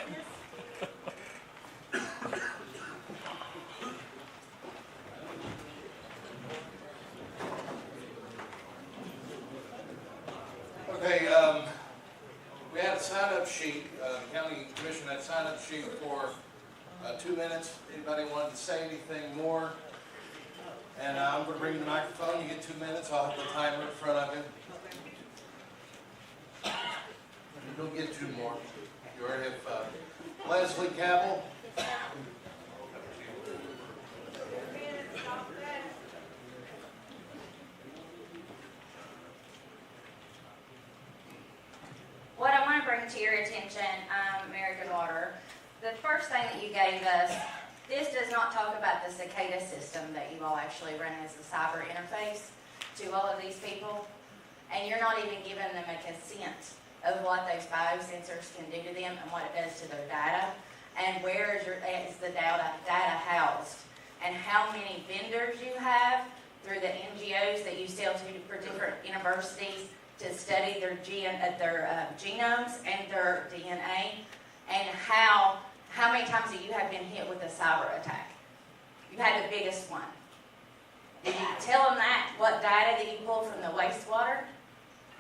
2 minutes. Anybody wanted to say anything more? And I'm going to bring you the microphone. You get 2 minutes. I'll have the timer in front of you. You don't get 2 more. You already have Leslie Cabell. What I want to bring to your attention, American Water, the first thing that you gave us, this does not talk about the cicada system that you all actually run as the cyber interface to all of these people, and you're not even giving them a consent of what those biosensors can do to them and what it does to their data, and where is the data housed, and how many vendors you have through the NGOs that you sell to for different universities to study their genomes and their DNA, and how many times that you have been hit with a cyber attack. You've had the biggest one. Did you tell them that, what data that you pull from the wastewater?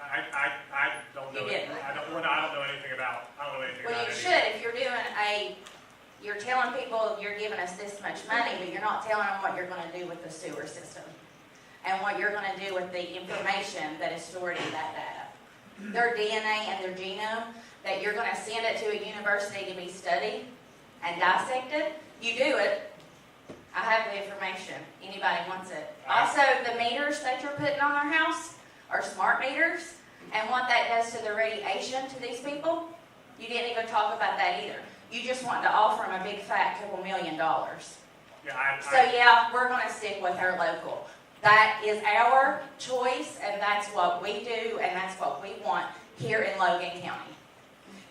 I don't know. You didn't. I don't know anything about. Well, you should. If you're doing you're telling people you're giving us this much money, but you're not telling them what you're going to do with the sewer system and what you're going to do with the information that is stored in that data. Their DNA and their genome, that you're going to send it to a university to be studied and dissected. You do it. I have the information. Anybody wants it. Also, the meters that you're putting on their house are smart meters, and what that does to the radiation to these people, you didn't even talk about that either. You just want to offer them a big fat $2 million. So yeah, we're going to stick with our local. That is our choice, and that's what we do, and that's what we want here in Logan County.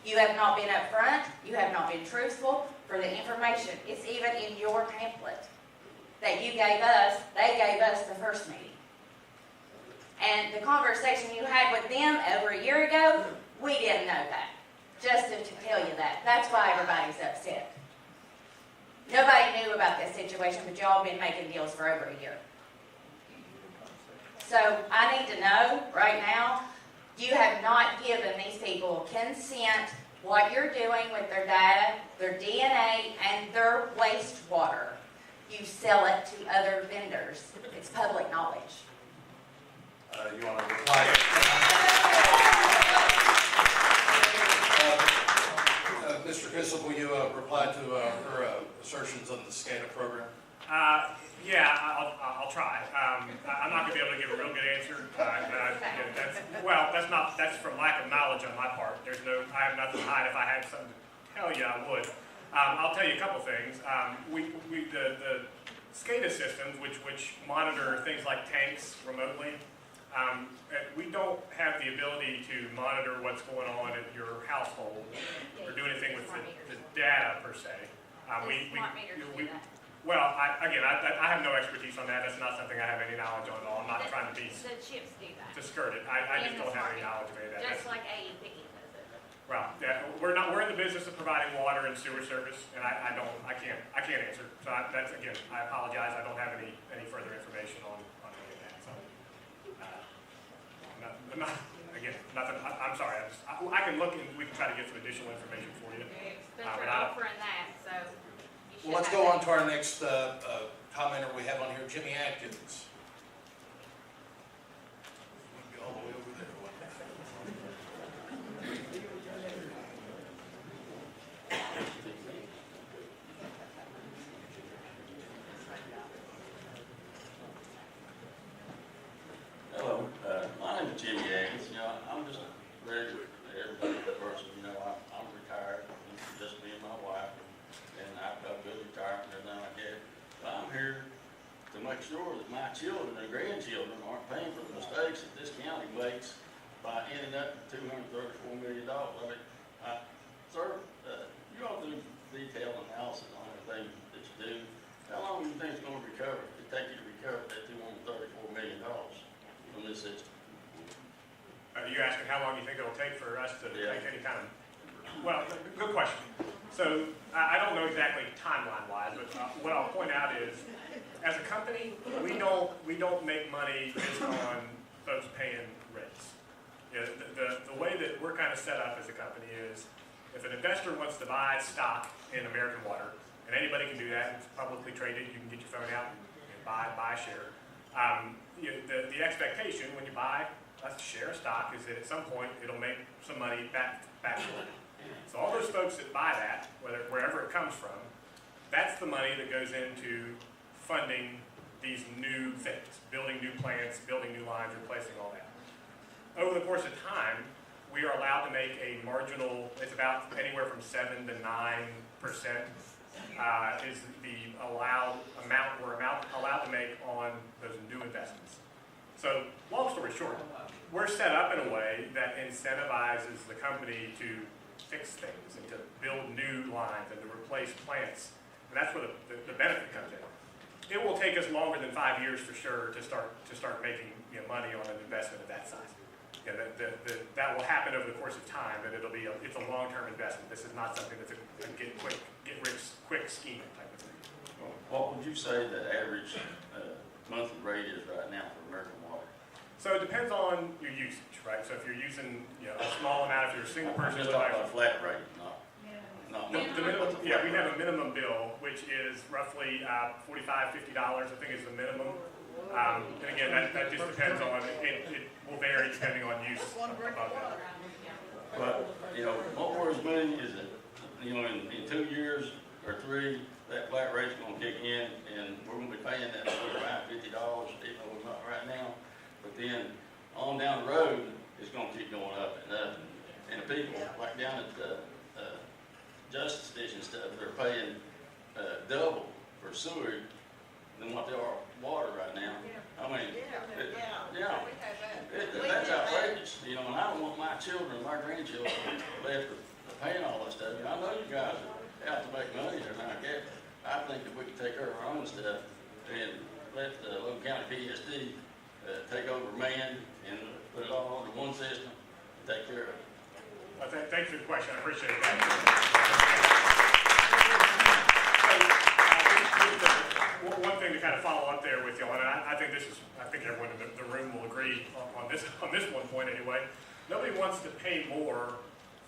You have not been upfront. You have not been truthful for the information. It's even in your pamphlet that you gave us. They gave us the first meeting. And the conversation you had with them over a year ago, we didn't know that. Just to tell you that. That's why everybody's upset. Nobody knew about this situation, but y'all been making deals for over a year. So I need to know right now, you have not given these people consent what you're doing with their data, their DNA, and their wastewater. You sell it to other vendors. It's public knowledge. You want to reply? Mr. Kissel, will you reply to her assertions on the SCADA program? Yeah, I'll try. I'm not going to be able to give a real good answer. That's from lack of knowledge on my part. I have nothing to hide. If I had something to tell you, I would. I'll tell you a couple things. The SCADA systems, which monitor things like tanks remotely, we don't have the ability to monitor what's going on at your household or do anything with the data per se. Well, I have no expertise on that. That's not something I have any knowledge on at all. I'm not trying to be The chips do that. to skirt it. I just don't have any knowledge of any of that. Just like AEP does it. Well, yeah, we're in the business of providing water and sewer service, and I can't answer. So I apologize. I don't have any further information on any of that. So, nothing. I'm sorry. I can look and we can try to get some additional information for you. But you're offering that, so you should Well, let's have go that. on to our next commenter we have on here, Jimmy Atkins. We'll go all the way over there. Hello, my name is Jimmy Atkins. I'm just a regular, everybody person. I'm retired, just me and my wife, and I've got good retirement and everything like that. But I'm here to make sure that my children and grandchildren aren't paying for the mistakes that this county makes by ending up with $234 million. Sir, you all do detailed analysis on everything that you do. How long do you think it's going to recover? It take you to recover that $234 million from this system? You're asking how long you think it'll take for us to make any kind of... Well, good question. So I don't know exactly timeline-wise, but what I'll point out is, as a company, we don't make money based on folks paying rates. The way that we're kind of set up as a company is, if an investor wants to buy stock in American Water, and and anybody can do that. It's publicly traded. You can get your phone out and buy a share. The expectation when you buy a share of stock is that at some point it'll make some money back to you. So all those folks that buy that, wherever it comes from, that's the money that goes into funding these new things, building new plants, building new lines, replacing all that. Over the course of time, we are allowed to make a marginal, it's about anywhere from 7 to 9% is the allowed amount we're allowed to make on those new investments. So long story short, we're set up in a way that incentivizes the company to fix things and to build new lines and to replace plants. And that's where the benefit comes in. It will take us longer than 5 years for sure to start making money on an investment of that size. That will happen over the course of time, but it's a long-term investment. This is not something that's a get rich quick scheme type of thing. What would you say the average monthly rate is right now for American Water? So it depends on your usage, right? So if you're using a small amount, if you're a single person, I'm just talking about a flat rate, not minimum, we have a minimum bill, which is roughly $45, $50, I think is the minimum. And again, that just depends on, it will vary depending on use above that. But, what worries me is that, in 2 years or 3, that flat rate's gonna kick in, and we're gonna be paying that around $50, even though we're not right now. But then, on down the road, it's gonna keep going up and up. And the people, like down at the Justice Station stuff, they're paying double for sewage than what they are water right now. I mean, that's outrageous, and I don't want my children, my grandchildren left paying all this stuff. I know you guys are out to make money or not, I think that we can take care of our own stuff and let the Logan County PSD take over man and put it all under one system and take care of it. Thanks for the question. I appreciate that. One thing to kind of follow up there with y'all, and I think everyone in the room will agree on this one point anyway. Nobody wants to pay more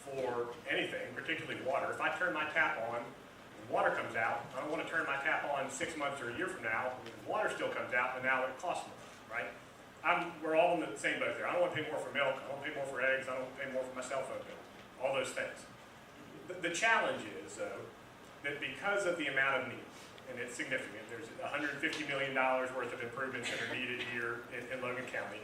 for anything, particularly water. If I turn my tap on, water comes out. I don't want to turn my tap on 6 months or a year from now. Water still comes out, but now it costs more, right? We're all in the same boat there. I don't want to pay more for milk. I don't pay more for eggs. I don't pay more for my cell phone bill. All those things. The challenge is, though, that because of the amount of need, and it's significant, there's $150 million worth of improvements that are needed here in Logan County.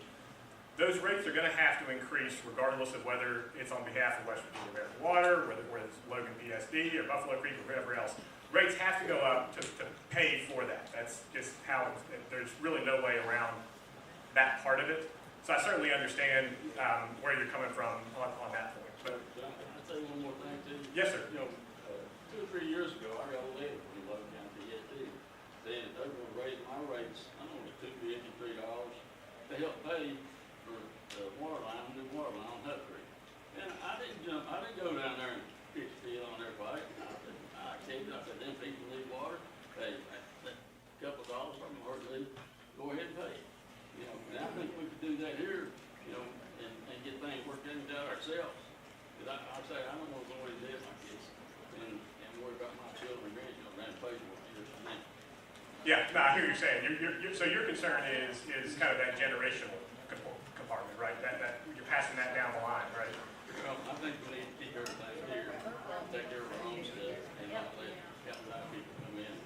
Those rates are going to have to increase regardless of whether it's on behalf of West Virginia American Water, whether it's Logan PSD or Buffalo Creek or whatever else. Rates have to go up to pay for that. That's just how there's really no way around that part of it. So I certainly understand where you're coming from on that point. But I'll tell you one more thing too. Yes, sir. 2 or 3 years ago, I got a letter from Logan County PSD saying that they're going to raise my rates. I know it's $2.53 to help pay for the water line, new water line on Hut Creek. And I didn't go down there and pitch steel on their fight. I accepted. I said, them people need water. Hey, a couple of dollars from them hardly. Go ahead and pay. And I think we could do that here, and get things worked out ourselves. Because I say, I don't want to go in and live like this and worry about my children and grandchildren and pay for it. Yeah, no, I hear you saying. So your concern is kind of that generational compartment, right? That you're passing that down the line, right? Well, I think we need to keep everything here, take care of our own stuff, and not let outside people come in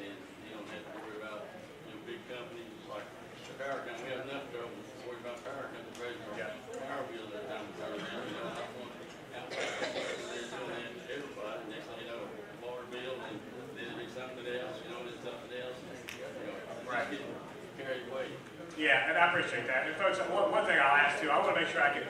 and don't have to worry about big companies like power company. We have enough trouble worry about power companies raising our power bills every time we turn around. I don't want outside companies doing that to everybody. Next thing you know, water bill, and then it'll be something else, then something else. Right. Carried away. Yeah, and I appreciate that. And folks, one thing I'll ask too, I want to make sure I can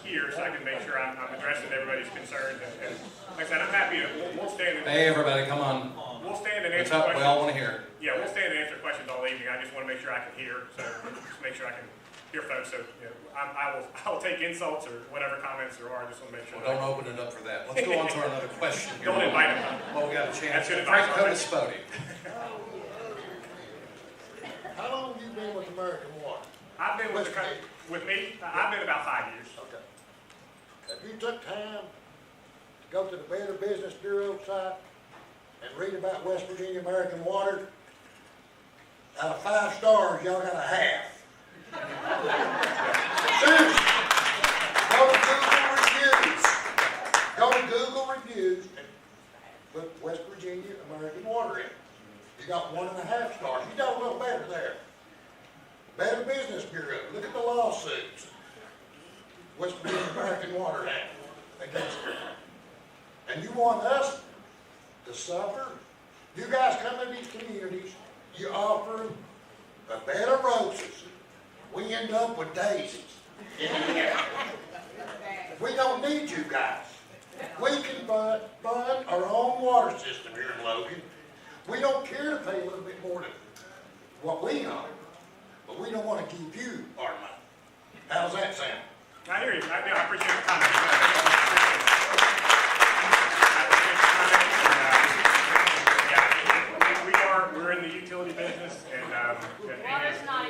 hear, so I can make sure I'm addressing everybody's concerns. And like I said, I'm happy to, we'll stand and Hey, everybody, come on. We'll stand and What's answer up? questions. We all want to hear. Yeah, we'll stand and answer questions all evening. I just want to make sure I can hear, so just make sure I can hear folks. So I'll take insults or whatever comments there are. I just want to make sure. Well, don't open it up for that. Let's go on to another question here. Don't invite them. Well, we got a chance. That's good Frank advice. Codispoti. How long have you been with American Water? I've been with I've been about 5 years. Okay. Have you took time to go to the Better Business Bureau site and read about West Virginia American Water, out of 5 stars, y'all got a half. Seriously. Go to Google reviews and put West Virginia American Water in. You got 1.5 stars. You got a little better there. Better Business Bureau. Look at the lawsuits West Virginia American Water had against it. And you want us to suffer? You guys come to these communities, you offer them a bed of roses. We end up with daisies in the end. We don't need you guys. We can fund our own water system here in Logan. We don't care to pay a little bit more than what we own, but we don't want to give you our money. How's that sound? I hear you. I appreciate the comment. We're in the utility business, and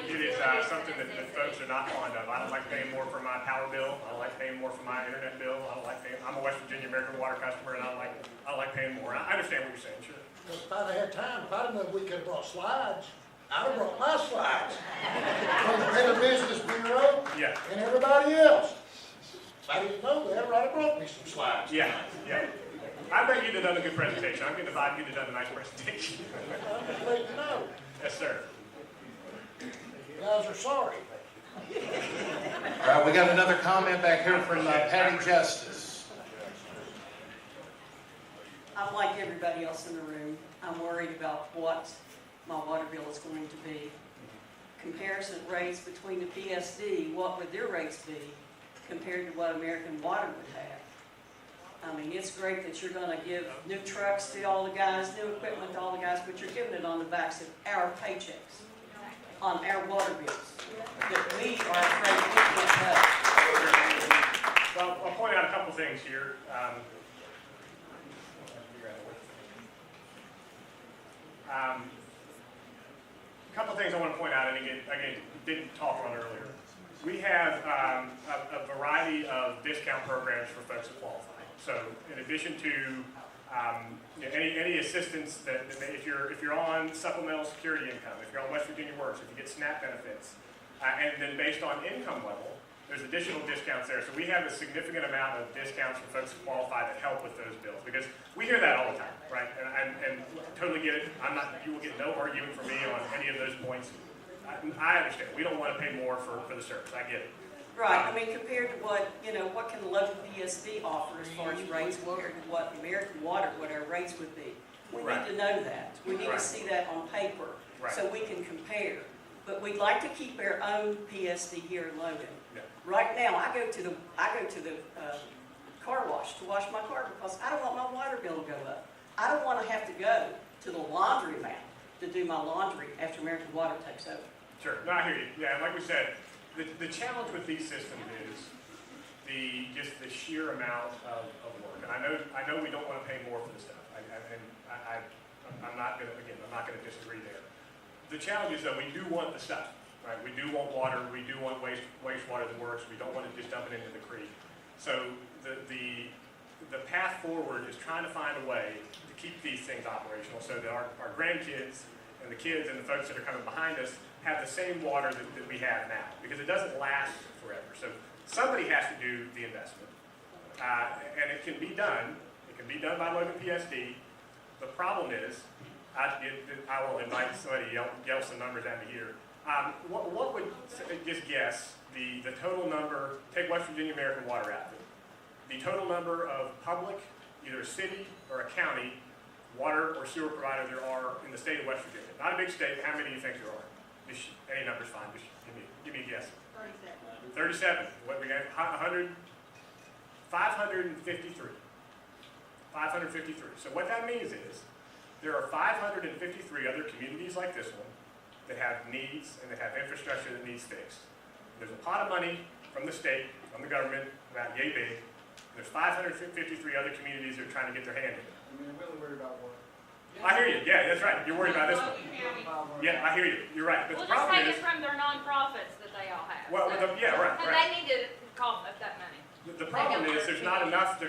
it is something that folks are not fond of. I don't like paying more for my power bill. I don't like paying more for my internet bill. I don't like paying. I'm a West Virginia American Water customer, and I don't like paying more. I understand what you're saying, sure. If I'd had time, if I'd known we could have brought slides, I'd have brought my slides. From the Better Business Bureau and everybody else. If I didn't know that, I'd have brought me some slides. Yeah. I bet you'd have done a good presentation. I'm getting the vibe you'd have done a nice presentation. I'm just letting you know. Yes, sir. You guys are sorry. All right, we got another comment back here from Patty Justice. I'm like everybody else in the room. I'm worried about what my water bill is going to be. Comparison rates between the PSD, what would their rates be compared to what American Water would have? I mean, it's great that you're going to give new trucks to all the guys, new equipment to all the guys, but you're giving it on the backs of our paychecks, on our water bills, that we are afraid we can't pay. Well, I'll point out a couple things here. A couple things I want to point out, and again, didn't talk on earlier. We have a variety of discount programs for folks that qualify. So, in addition to any assistance that if you're on supplemental security income, if you're on West Virginia Works, if you get SNAP benefits, and then based on income level, there's additional discounts there. So we have a significant amount of discounts for folks that qualify that help with those bills, because we hear that all the time, right? And totally get it. You will get no argument from me on any of those points. I understand. We don't want to pay more for the service. I get it. Right. I mean, compared to what can the local PSD offer as far as rates compared to what American Water, what our rates would be. We need to know that. We need to see that on paper so we can compare. But we'd like to keep our own PSD here in Logan. Yeah. Right now, I go to the car wash to wash my car because I don't want my water bill to go up. I don't want to have to go to the laundromat to do my laundry after American Water takes over. Sure. No, I hear you. Yeah, and like we said, the challenge with these systems is just the sheer amount of work. And I know we don't want to pay more for this stuff. I'm not going to disagree there. The challenge is that we do want the stuff, right? We do want water. We do want wastewater that works. We don't want to just dump it into the creek. So the path forward is trying to find a way to keep these things operational so that our grandkids and the kids and the folks that are coming behind us have the same water that we have now, because it doesn't last forever. So somebody has to do the investment, and it can be done. It can be done by Logan PSD. The problem is, I will invite somebody to yell some numbers at me here. What would, just guess, the total number, take West Virginia American Water out of it, the total number of public, either a city or a county, water or sewer provider there are in the state of West Virginia? Not a big state, how many do you think there are? Any number's fine, just give me a guess. 37. What we got? 553. 553. So what that means is there are 553 other communities like this one that have needs and that have infrastructure that needs fixed. There's a pot of money from the state, from the government, about yay big. There's 553 other communities that are trying to get their hand in it. We're really worried about water. I hear you. Yeah, that's right. You're worried about this one. Yeah, I hear you. You're right. But We'll the just problem take is, it from their nonprofits that they all have. well, yeah, right. And they need to cough up that money. The problem is there's not enough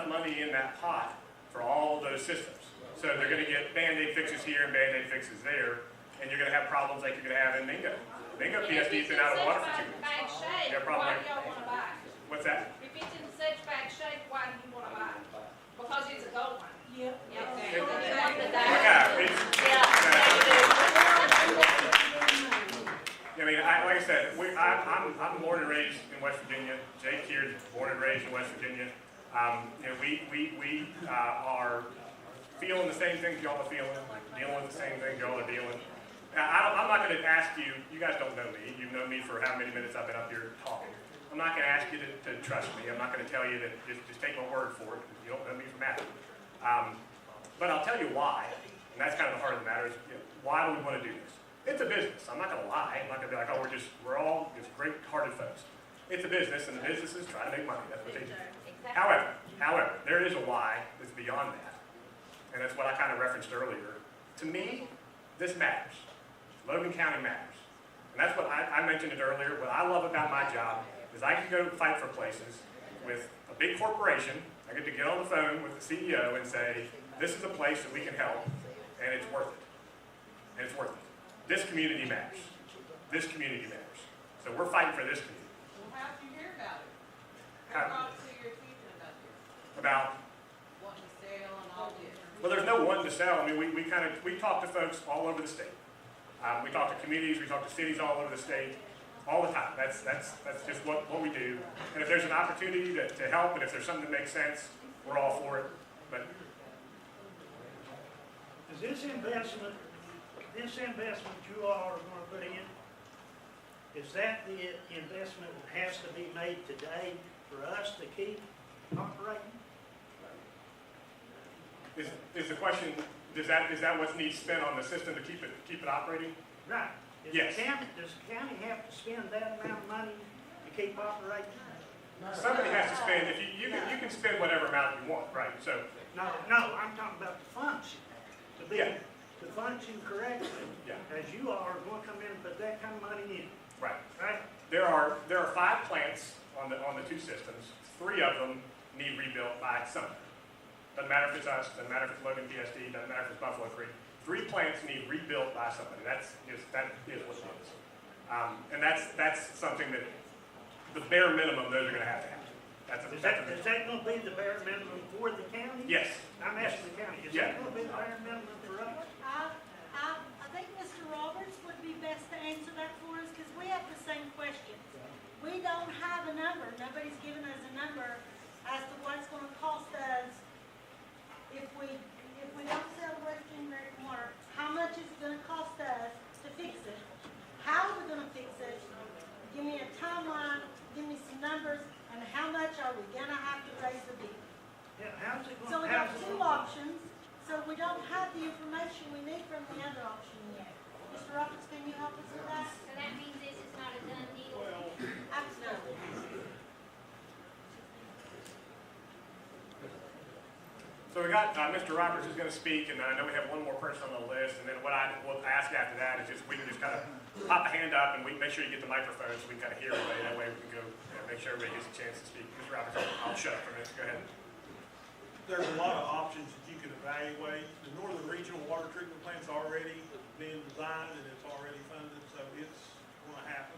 money in that pot for all of those systems. So they're gonna get Band-Aid fixes here and Band-Aid fixes there, and you're gonna have problems like you're gonna have in Mingo. Mingo PSD's been out of water for 2 weeks. Bad shape, Yeah, probably. why do y'all wanna buy it? What's that? If it's in such bad shape, why do you wanna buy it? Because it's a gold one. Yep. Okay. It- Then you want the Yeah, diamond. it's- Yeah. I mean, like I said, I'm born and raised in West Virginia. Jake here's born and raised in West Virginia. You know, we are feeling the same things y'all are feeling, dealing with the same things y'all are dealing. Now, I'm not going to ask you. You guys don't know me. You've known me for how many minutes I've been up here talking. I'm not going to ask you to trust me. I'm not going to tell you that just take my word for it, because you don't know me from Adam. But I'll tell you why, and that's kind of the heart of the matter, is, you know, why do we want to do this? It's a business. I'm not going to lie. I'm not going to be like, oh, we're all just great-hearted folks. It's a business, and the businesses try to make money. That's what they do. However, there is a why that's beyond that, and that's what I kind of referenced earlier. To me, this matters. Logan County matters. And that's what I mentioned it earlier. What I love about my job is I can go fight for places with a big corporation. I get to get on the phone with the CEO and say, this is a place that we can help, and it's worth it. And it's worth it. This community matters. This community matters. So we're fighting for this community. Well, how'd you hear about it? How- What brought it to your attention about this? About, Wanting to sell and all this? well, there's no one to sell. I mean, we talk to folks all over the state. We talk to communities, we talk to cities all over the state, all the time. That's just what we do. And if there's an opportunity to help, and if there's something that makes sense, we're all for it. But Is this investment you all are gonna put in, is that the investment that has to be made today for us to keep operating? is the question, is that what needs spent on the system to keep it operating? Right. Yes. Does the county have to spend that amount of money to keep operating? Somebody has to spend. If you can spend whatever amount you want, right? So No, I'm talking about the function. Yeah. To function correctly. Yeah. As you all are going to come in and put that kind of money in, right. right? There are 5 plants on the 2 systems. 3 of them need rebuilt by summer. Doesn't matter if it's us, doesn't matter if it's Logan PSD, doesn't matter if it's Buffalo Creek. 3 plants need rebuilt by somebody. That is what it is. And that's something that the bare minimum those are going to have. Is that going to be the bare minimum for the county? Yes. I'm asking the county, is Yeah. that going to be the bare minimum for us? I think Mr. Roberts would be best to answer that for us, because we have the same question. We don't have a number, nobody's given us a number as to what it's gonna cost us if we don't sell Western American Water. How much is it gonna cost us to fix it? How are we gonna fix it? Give me a timeline, give me some numbers, and how much are we gonna have to raise the bid? Yeah, how's it So going, we got how's it 2 going? options, so we don't have the information we need from the other option yet. Mr. Roberts, can you help us with that? So that means this is not a done deal? Absolutely. So we got Mr. Roberts is going to speak, and I know we have one more person on the list. And then what I will ask after that is just we can just kind of pop a hand up and we make sure you get the microphone so we can kind of hear everybody. That way we can go make sure everybody gets a chance to speak. Mr. Roberts, I'll shut up for a minute. Go ahead. There's a lot of options that you can evaluate. The Northern Regional Water Treatment Plant's already being designed and it's already funded, so it's gonna happen.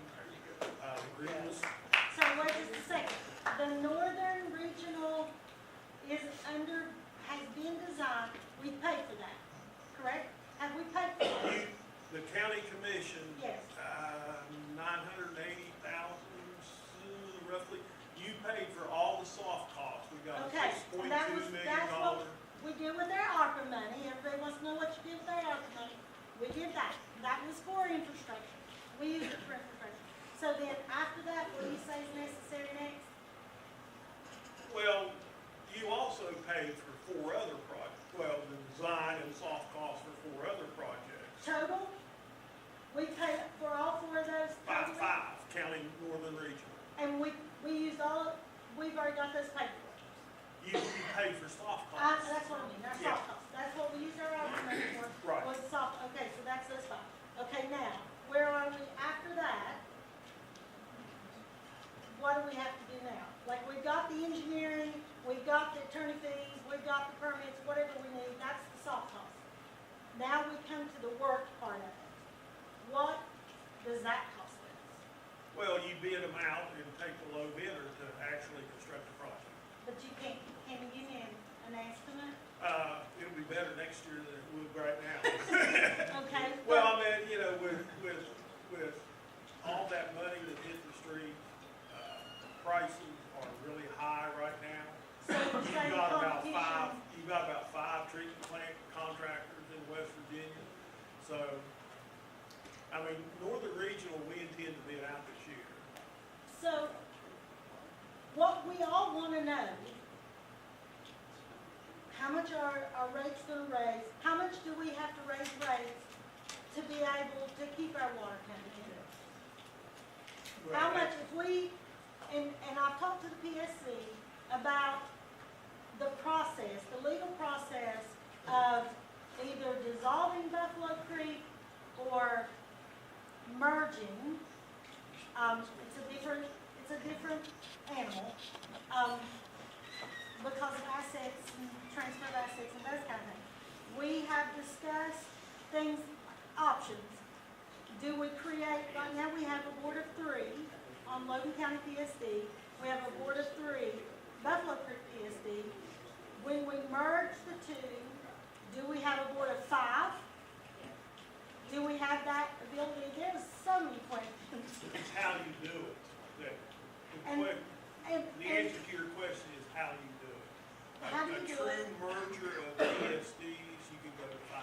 So wait just a second. The Northern Regional has been designed, we paid for that, correct? Have we paid for that? The county commission, Yes. $980,000 roughly. You paid for all the soft costs. We got Okay, $6.2 and that's million. what we did with their ARPA money. Everybody wants to know what you did with their ARPA money. We did that. That was for infrastructure. We used it for infrastructure. So then after that, what do you say is necessary next? Well, you also paid for 4 other projects. Well, the design and soft costs for 4 other projects. Total? We paid for all 4 of those? Five, totally? counting Northern Regional. And we used we've already got those paid for. You paid for soft costs. That's what I mean, that's Yeah. soft costs. That's what we used our ARPA money for. Right. Was soft, okay, so that's those 5. Okay, now, where are we after that? What do we have to do now? Like, we've got the engineering, we've got the attorney fees, we've got the permits, whatever we need, that's the soft cost. Now we come to the work part of it. What does that cost us? Well, you bid them out and take the low bidder to actually construct the project. But you can't you give me an estimate? It'll be better next year than it would right now. Okay. Well, I mean, you know, with all that money that hit the street, prices are really high right now. So you're saying competition? You've got about five treatment plant contractors in West Virginia. So, I mean, Northern Regional, we intend to bid out this year. So, what we all want to know, how much are our rates going to raise? How much do we have to raise rates to be able to keep our water company in it? How much, if we, and I've talked to the PSC about the process, the legal process of either dissolving Buffalo Creek or merging. It's a different animal, because of assets and transfer of assets and those kind of things. We have discussed things, options. Do we create, right now we have a board of 3 on Logan County PSD. We have a board of 3, Buffalo Creek PSD. When we merge the two, do we have a board of 5? Do we have that ability? There's so many questions. It's how you do it. The answer to your question is how you do it. How do you do A it? true merger of PSDs, you can go to 5.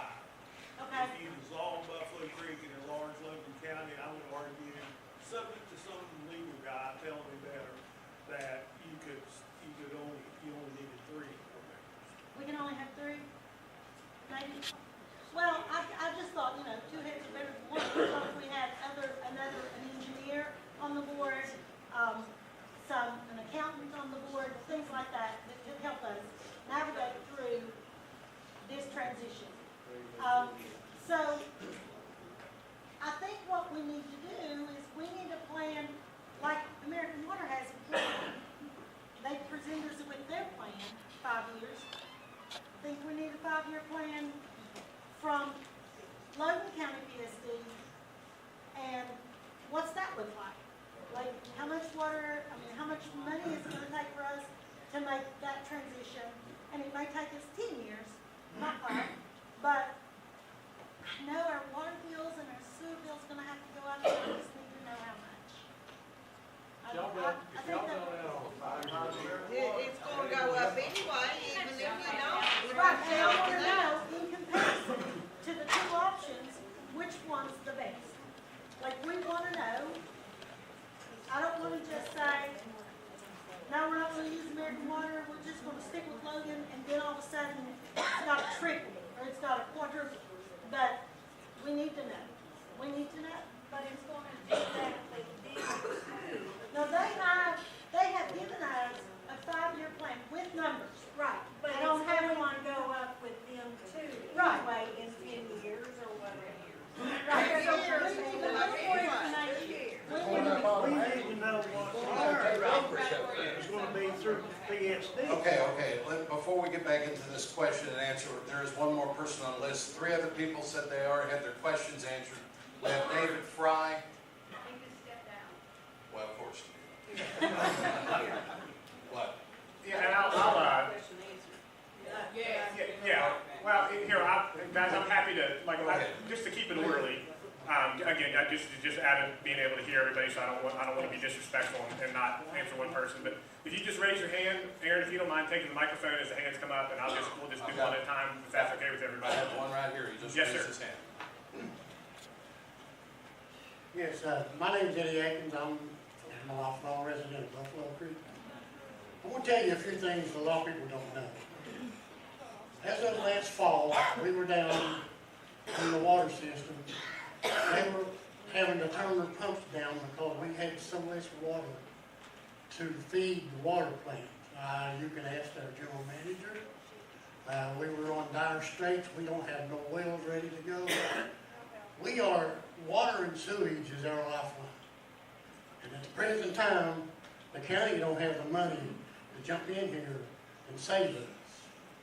Okay. If you dissolve Buffalo Creek and enlarge Logan County, I would argue, subject to some legal guy telling me better, that you only needed 3 members. We can only have 3, maybe? Well, I just thought, 2 heads are better than 1. I thought if we had an engineer on the board, an accountant on the board, things like that could help us navigate through this transition. So, I think what we need to do is we need a plan, like American Water has a plan. They present us with their plan, 5 years. I think we need a 5-year plan from Logan County PSD, and what's that look like? Like, how much water, how much money is it gonna take for us to make that transition? And it may take us 10 years, not 5, but I know our water bills and our sewer bills gonna have to go up, and I just need to know how much. It's gonna go up anyway, even if you don't. Right, and I wanna know, in comparison to the 2 options, which one's the best? Like, we wanna know, I don't wanna just say, no, we're not gonna use American Water, we're just gonna stick with Logan, and then all of a sudden, it's got a triple, or it's got a quadruple, but we need to know. We need to know. But it's gonna do that with these. No, they have given us a 5-year plan with numbers, right? But I don't have it's one. going to go up with them too. Right. Anyway, in 10 years or whatever. Right, so we need to look for information. We need to know It's gonna be through PSD. Okay, before we get back into this question and answer, there is one more person on the list. 3 other people said they already had their questions answered. We have David Fry. You can step down. Well, of course. What? Yeah, and I'll yeah, well, guys, I'm happy to, just to keep it orderly, again, just added being able to hear everybody, so I don't want to be disrespectful and not answer one person, but if you just raise your hand, Aaron, if you don't mind taking the microphone as the hands come up, and we'll just do one at a time, if that's okay with I everybody. have one right here. He just Yes, raised sir. his hand. Yes, my name is Eddie Atkins. I'm a lifelong resident of Buffalo Creek. I want to tell you a few things a lot of people don't know. As of last fall, we were down in the water system. They were having to turn the pumps down because we had so much water to feed the water plant. You can ask our general manager. We were on dire straits. We don't have no wells ready to go. Water and sewage is our lifeline. And at the present time, the county don't have the money to jump in here and save us.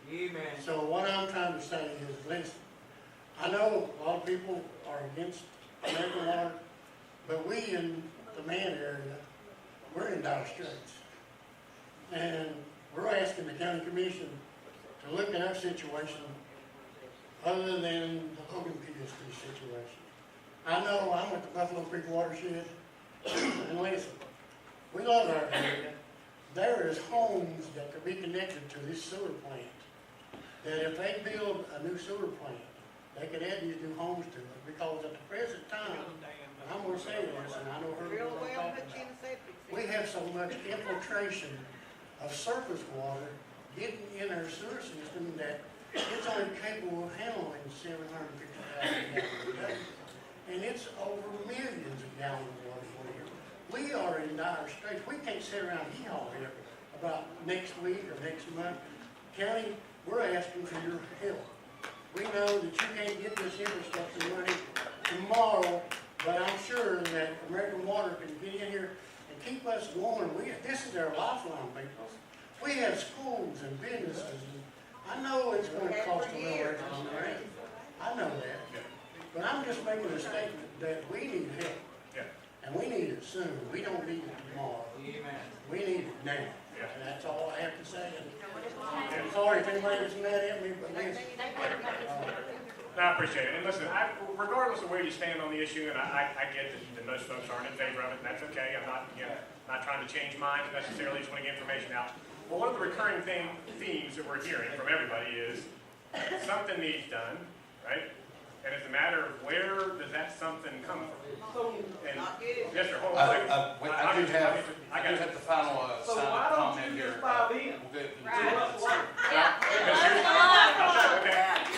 Amen. So what I'm trying to say is, listen, I know a lot of people are against American water, but we in the man area, we're in dire straits. And we're asking the county commission to look at our situation other than the Logan PSD situation. I know I'm with the Buffalo Creek watershed, and listen, we love our area. There is homes that could be connected to this sewer plant, that if they build a new sewer plant, they could add these new homes to it, because at the present time, and I'm gonna say this, and I know everyone's gonna talk about it, we have so much infiltration of surface water getting in our sewer system that it's only capable of handling 750,000 gallons a day. And it's over millions of gallons of water per year. We are in dire straits. We can't sit around and yell here about next week or next month. County, we're asking for your help. We know that you can't get this infrastructure money tomorrow, but I'm sure that American Water can get in here and keep us going. This is our lifeline, people. We have schools and businesses, and I know it's going to cost a little extra money. I know that. But I'm just making a statement that we need help. And we need it soon. We don't need it tomorrow. We need it now. And that's all I have to say. I'm sorry if anybody's mad at me, but listen. No, I appreciate it. And listen, regardless of where you stand on the issue, and I get that most folks aren't in favor of it, and that's okay. I'm not trying to change minds necessarily, just want to get information out. Well, one of the recurring themes that we're hearing from everybody is something needs done, right? And it's a matter of where does that something come from? And, yes, sir. Hold on a second. I do have the final silent comment here. Okay.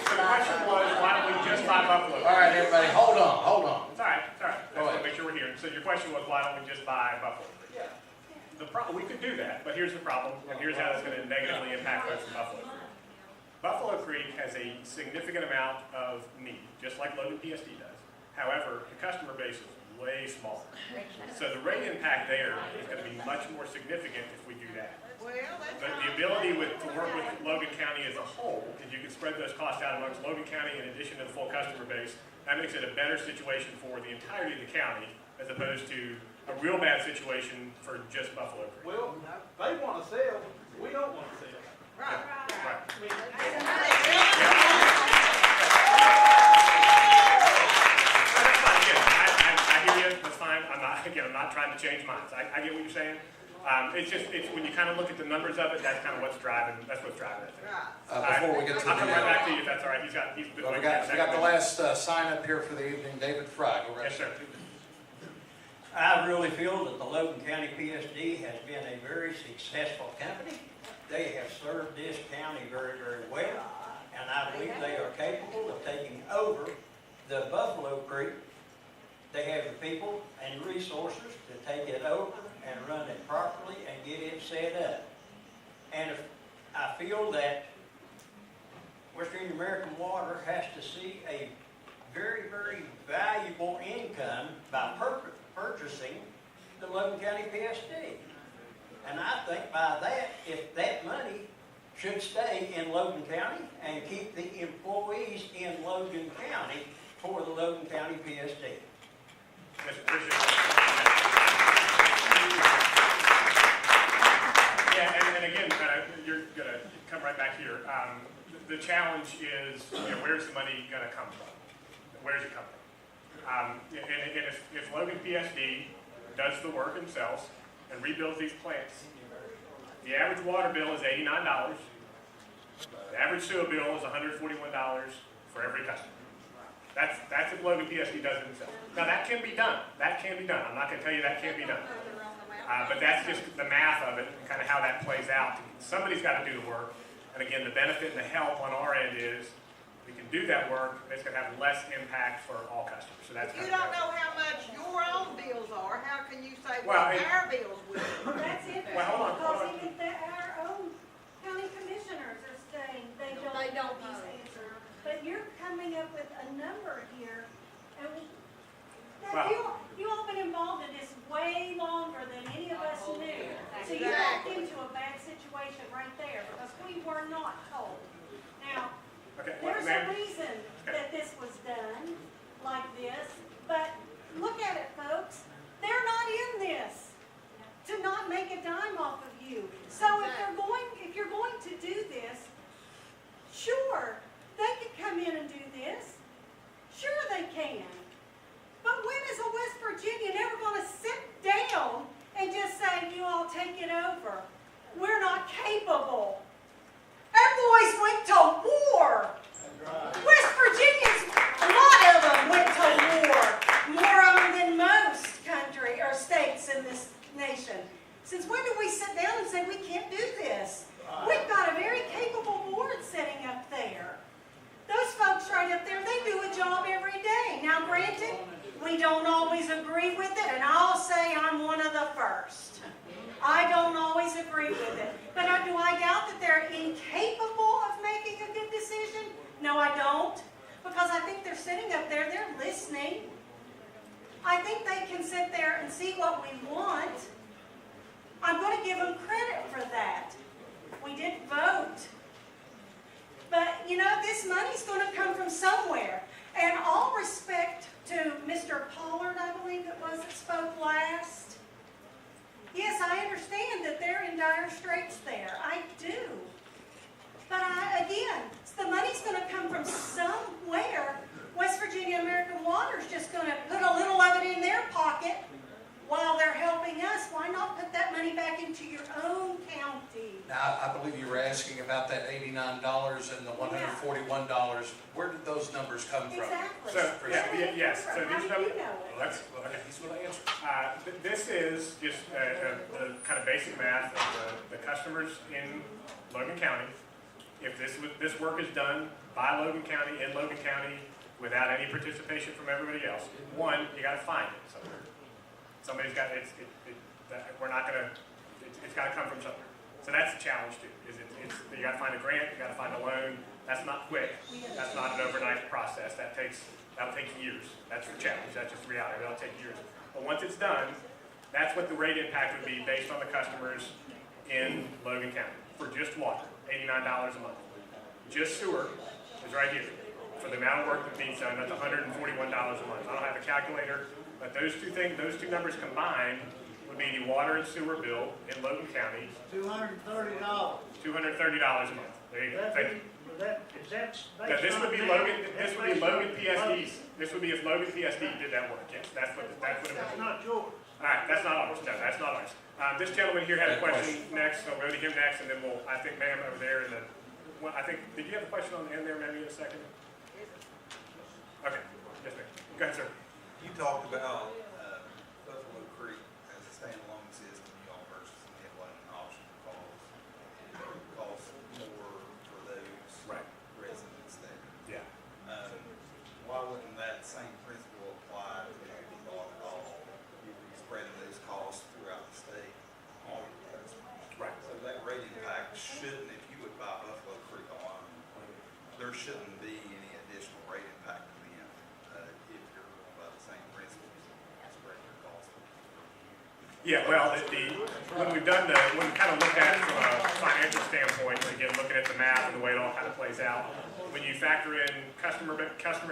So the question was, why don't we just buy Buffalo? All right, everybody, hold on. It's all right. I just want to make sure we're here. So your question was, why don't we just buy Buffalo? We could do that, but here's the problem, and here's how it's going to negatively impact folks from Buffalo. Buffalo Creek has a significant amount of need, just like Logan PSD does. However, the customer base is way smaller. So the rate impact there is going to be much more significant if we do that. But the ability to work with Logan County as a whole, and you can spread those costs out amongst Logan County in addition to the full customer base, that makes it a better situation for the entirety of the county as opposed to a real bad situation for just Buffalo Creek. Well, they want to sell, we don't want to sell. Right. I hear you, that's fine. I'm not trying to change minds. I get what you're saying. It's when you kind of look at the numbers of it, that's kind of what's driving it. Before we get to I'll come right back to you if that's all right. He's been we got the last sign up here for the evening, David Fry. Go right. Yes, sir. I really feel that the Logan County PSD has been a very successful company. They have served this county very, very well, and I believe they are capable of taking over the Buffalo Creek. They have the people and resources to take it over and run it properly and get it set up. And if I feel that Western American Water has to see a very, very valuable income by purchasing the Logan County PSD. And I think by that, if that money should stay in Logan County and keep the employees in Logan County for the Logan County PSD. Yes, appreciate it. Yeah, and again, you're going to come right back here. The challenge is, where's the money going to come from? Where's it come from? And if Logan PSD does the work themselves and rebuilds these plants, the average water bill is $89. The average sewer bill is $141 for every customer. That's if Logan PSD does it themselves. Now that can be done. I'm not going to tell you that can't be done. But that's just the math of it and kind of how that plays out. Somebody's got to do the work. And again, the benefit and the help on our end is we can do that work, but it's going to have less impact for all customers. So that's If you don't know how much your own bills are, how can you say what Well, our bills will be? Well, that's it, Well, hold on. because even our own county commissioners are saying they don't know these answers. But you're coming up with a number here, and you all been involved in this way longer than any of us knew. So you walked into a bad situation right there, because we were not told. Now, there's a reason that this was can. But when is a West Virginia never gonna sit down and just say, you all take it over? We're not capable. Our boys went to war. West Virginians, a lot of them went to war. More of them than most country or states in this nation. Since when do we sit down and say we can't do this? We've got a very capable board sitting up there. Those folks right up there, they do a job every day. Now granted, we don't always agree with it, and I'll say I'm one of the first. I don't always agree with it. But do I doubt that they're incapable of making a good decision? No, I don't. Because I think they're sitting up there, they're listening. I think they can sit there and see what we want. I'm going to give them credit for that. We did vote. But, you know, this money's going to come from somewhere. And all respect to Mr. Pollard, I believe it was that spoke last. Yes, I understand that they're in dire straits there. I do. But again, the money's going to come from somewhere. West Virginia American Water is just going to put a little of it in their pocket while they're helping us. Why not put that money back into your own county? Now, I believe you were asking about that $89 and the $141. Where did those numbers come from? Exactly. So, yes, so How these do numbers, you know it? he's going to answer. This is just the kind of basic math of the customers in Logan County. If this work is done by Logan County, in Logan County, without any participation from everybody else, one, you got to find it somewhere. Somebody's got we're not going to. It's got to come from somewhere. So that's the challenge too. You got to find a grant, you got to find a loan. That's not quick. That's not an overnight process. That'll take years. That's the challenge. That's just the reality. That'll take years. But once it's done, that's what the rate impact would be based on the customers in Logan County for just water. $89 a month. Just sewer is right here. For the amount of work that needs done, that's $141 a month. I don't have a calculator, but those two numbers combined would be the water and sewer bill in Logan County. $230. $230 a month. There you go. Thank you. That's This would be Logan PSD's. This would be if Logan PSD did that work. Yes, that's what it would be. That's not yours. All right, that's not ours. No, that's not ours. This gentleman here had a question next, so I'll go to him next, and then I think ma'am over there, and then, did you have a question on the end there, maybe in a second? Okay, yes ma'am. Go ahead, sir. You talked about Buffalo Creek as a standalone system, you all versus it wasn't an option because it costs more for those residents there. Yeah. Why wouldn't that same principle apply to the bought it all? You'd be spreading those costs throughout the state on the customers. Right. So that rate impact shouldn't, if you would buy Buffalo Creek alone, there shouldn't be any additional rate impact to them if you're going by the same principles and spreading your costs. Yeah, well, when we kind of look at it from a financial standpoint, again, looking at the math and the way it all kind of plays out, when you factor in customer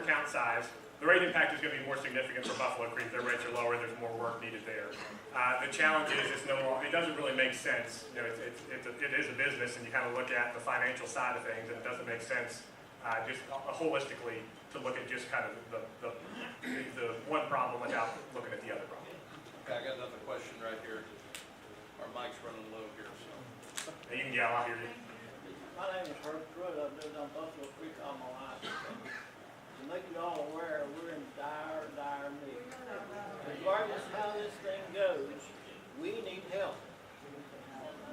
count size, the rate impact is going to be more significant for Buffalo Creek. Their rates are lower. There's more work needed there. The challenge is it doesn't really make sense. You know, it is a business, and you kind of look at the financial side of things, and it doesn't make sense just holistically to look at just kind of the one problem without looking at the other problem. Okay, I got another question right here. Our mic's running low here, so. You can yell, I'll hear you. My name is Herb Pruitt. I've lived on Buffalo Creek all my life. To make you all aware, we're in dire need. Regardless of how this thing goes, we need help.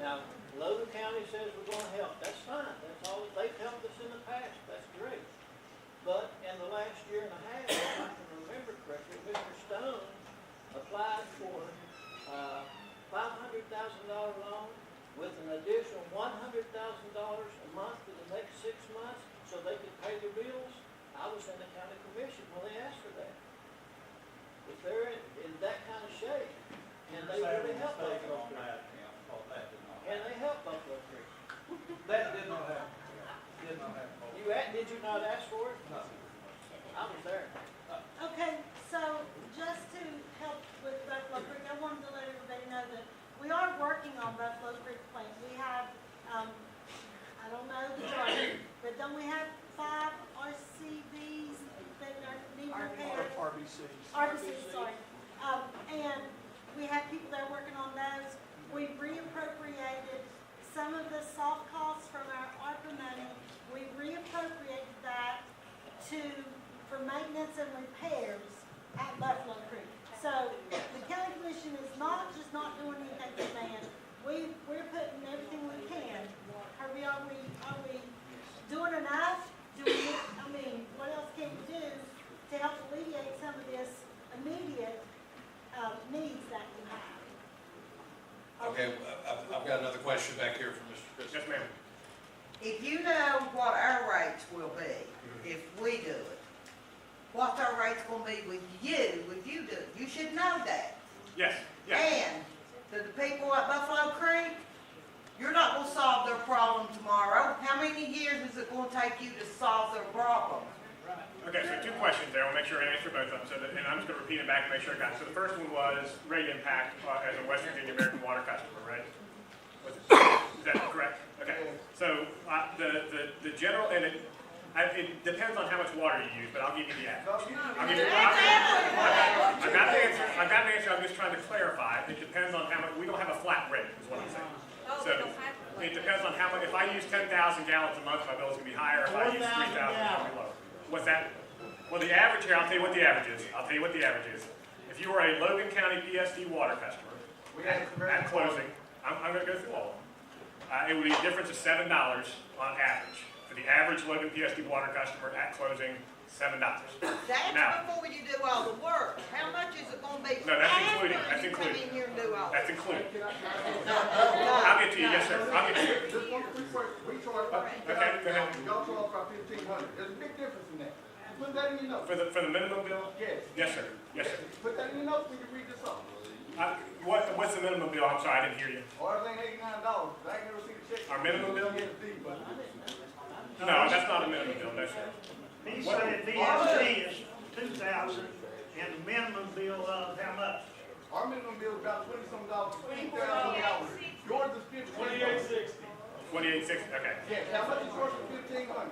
Now, Logan County says we're going to help. That's fine. That's all. They've helped us in the past. That's great. But in the last year and a half, if I can remember correctly, Mr. Stone applied for a $500,000 loan with an additional $100,000 a month for the next 6 months so they could pay their bills. I was in the county commission when they asked for that. If they're in that kind of shape, can they really help Buffalo Creek? Can they help Buffalo Creek? That did not happen RBC, sorry. And we have people that are working on those. We reappropriated some of the soft costs from our ARPA money. We reappropriated that for maintenance and repairs at Buffalo Creek. So the county commission is not just not doing anything for man. We're putting everything we can. Are we doing enough? What else can we do to help alleviate some of this immediate needs that we have? Okay, I've got another question back here from Mr. Chris. Yes, ma'am. If you know what our rates will be, if we do it, what our rates gonna be with you if you do it, you should know that. Yes, yes. And to the people at Buffalo Creek, you're not gonna solve their problem tomorrow. How many years is it gonna take you to solve their problem? Okay, so 2 questions there. I'll make sure I answer both of them. And I'm just going to repeat it back to make sure I got it. So the first one was rate impact as a West Virginia American Water customer, right? Is that correct? Okay. So the general, and it depends on how much water you use, but I'll give you the average. I've got an answer. I'm just trying to clarify. It depends on how much. We don't have a flat rate, is what I'm saying. So it depends on how much. If I use 10,000 gallons a month, my bill is going to be higher. If I use 3,000, it's going to be lower. What's that? Well, the average here, I'll tell you what the average is. If you are a Logan County PSD water customer, at closing, I'm going to go through all of them. It would be a difference of $7 on average. For the average Logan PSD water customer at closing, $7. That's Now, before you do all the work. How much is it gonna be? No, that's including. after you come in here and do all That's that? included. No. I'll get to you, yes, sir. I'll get to you. Just one quick question. We charge about Okay, go ahead. y'all charge about 1,500. There's a big difference in that. Put that in your notes. For the minimum bill? Yes. Yes, sir. Yes, sir. Put that in your notes when you read this off. What's the minimum bill? I'm sorry, I didn't hear you. Ours ain't $89. I ain't never seen a check. Our minimum bill? Get a fee, but No, that's not a minimum bill, no, sir. He said VSD is 2,000 and the minimum bill of how much? our minimum bill is about $20-some, $2,000. Yours is $28.60. 28.60, okay. Yes, how much is yours for $1,500?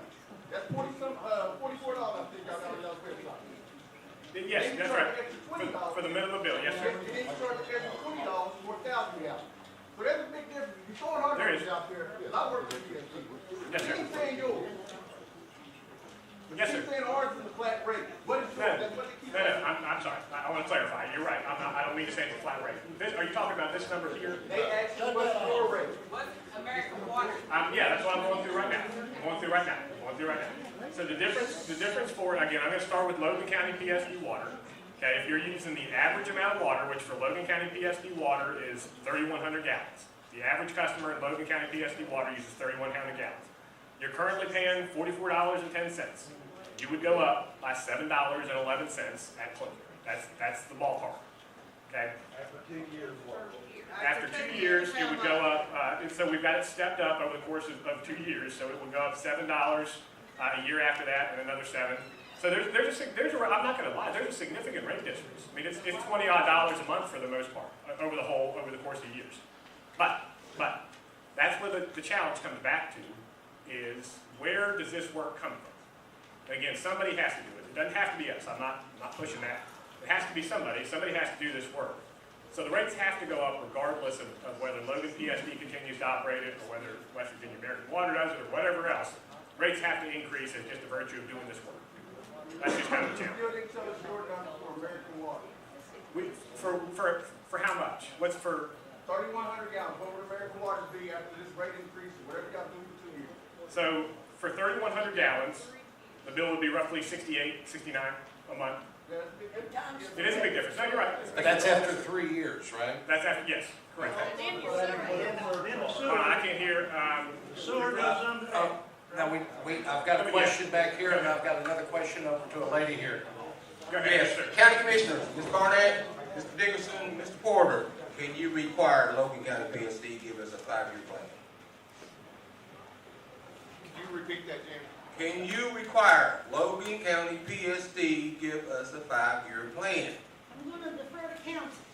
That's $44, I think y'all got on y'all's website. Yes, that's right. For the minimum bill, yes, sir. And then you charge an extra $20 for 1,000 gallons. So there's a big difference. You're throwing hard There is. numbers out there. Yes, I work with PSD. Yes, sir. He's saying yours. Yes, sir. He's saying ours is a flat rate. What is yours? That's what they keep saying. I'm sorry. I want to clarify. You're right. I don't mean to say it's a flat rate. Are you talking about this number here? They asked you what's your rate. American Water. Yeah, that's what I'm going through right now. So the difference for, again, I'm going to start with Logan County PSD water. Okay, if you're using the average amount of water, which for Logan County PSD water is 3,100 gallons. The average customer in Logan County PSD water uses 3,100 gallons. You're currently paying $44.10. You would go up by $7.11 at closing. That's the ballpark. Okay. After 2 years, After 2 years, it would go up, and so we've got it stepped up over the course of 2 years, so it would go up $7 a year after that, and another $7. So I'm not gonna lie, there's a significant rate difference. I mean, it's $20 odd a month for the most part, over the course of years. But, that's where the challenge comes back to, is where does this work come from? Again, somebody has to do it. It doesn't have to be us, I'm not pushing that. It has to be somebody has to do this work. So the rates have to go up regardless of whether Logan PSD continues to operate it, or whether West Virginia American Water does it, or whatever else. Rates have to increase as just a virtue of doing this work. That's just kind of the challenge. Still didn't tell us your number for American Water. For how much? What's for? 3,100 gallons. What would American Water be after this rate increase, or whatever y'all do for 2 years? So for 3,100 gallons, the bill would be roughly $68, $69 a month. It is a big difference. No, you're right. But that's after 3 years, right? That's after, yes, correct. Then the sewer. I can't hear. Sewer goes under that. Now, I've got a question back here, and I've got another question over to a lady here. Go ahead, Yes, sir. County Commissioners, Ms. Barnett, Mr. Dickerson, Mr. Porter, can you require Logan County PSD give us a 5-year plan? Can you repeat that, Jim? Can you require Logan County PSD give us a 5-year plan? I'm going to defer to council.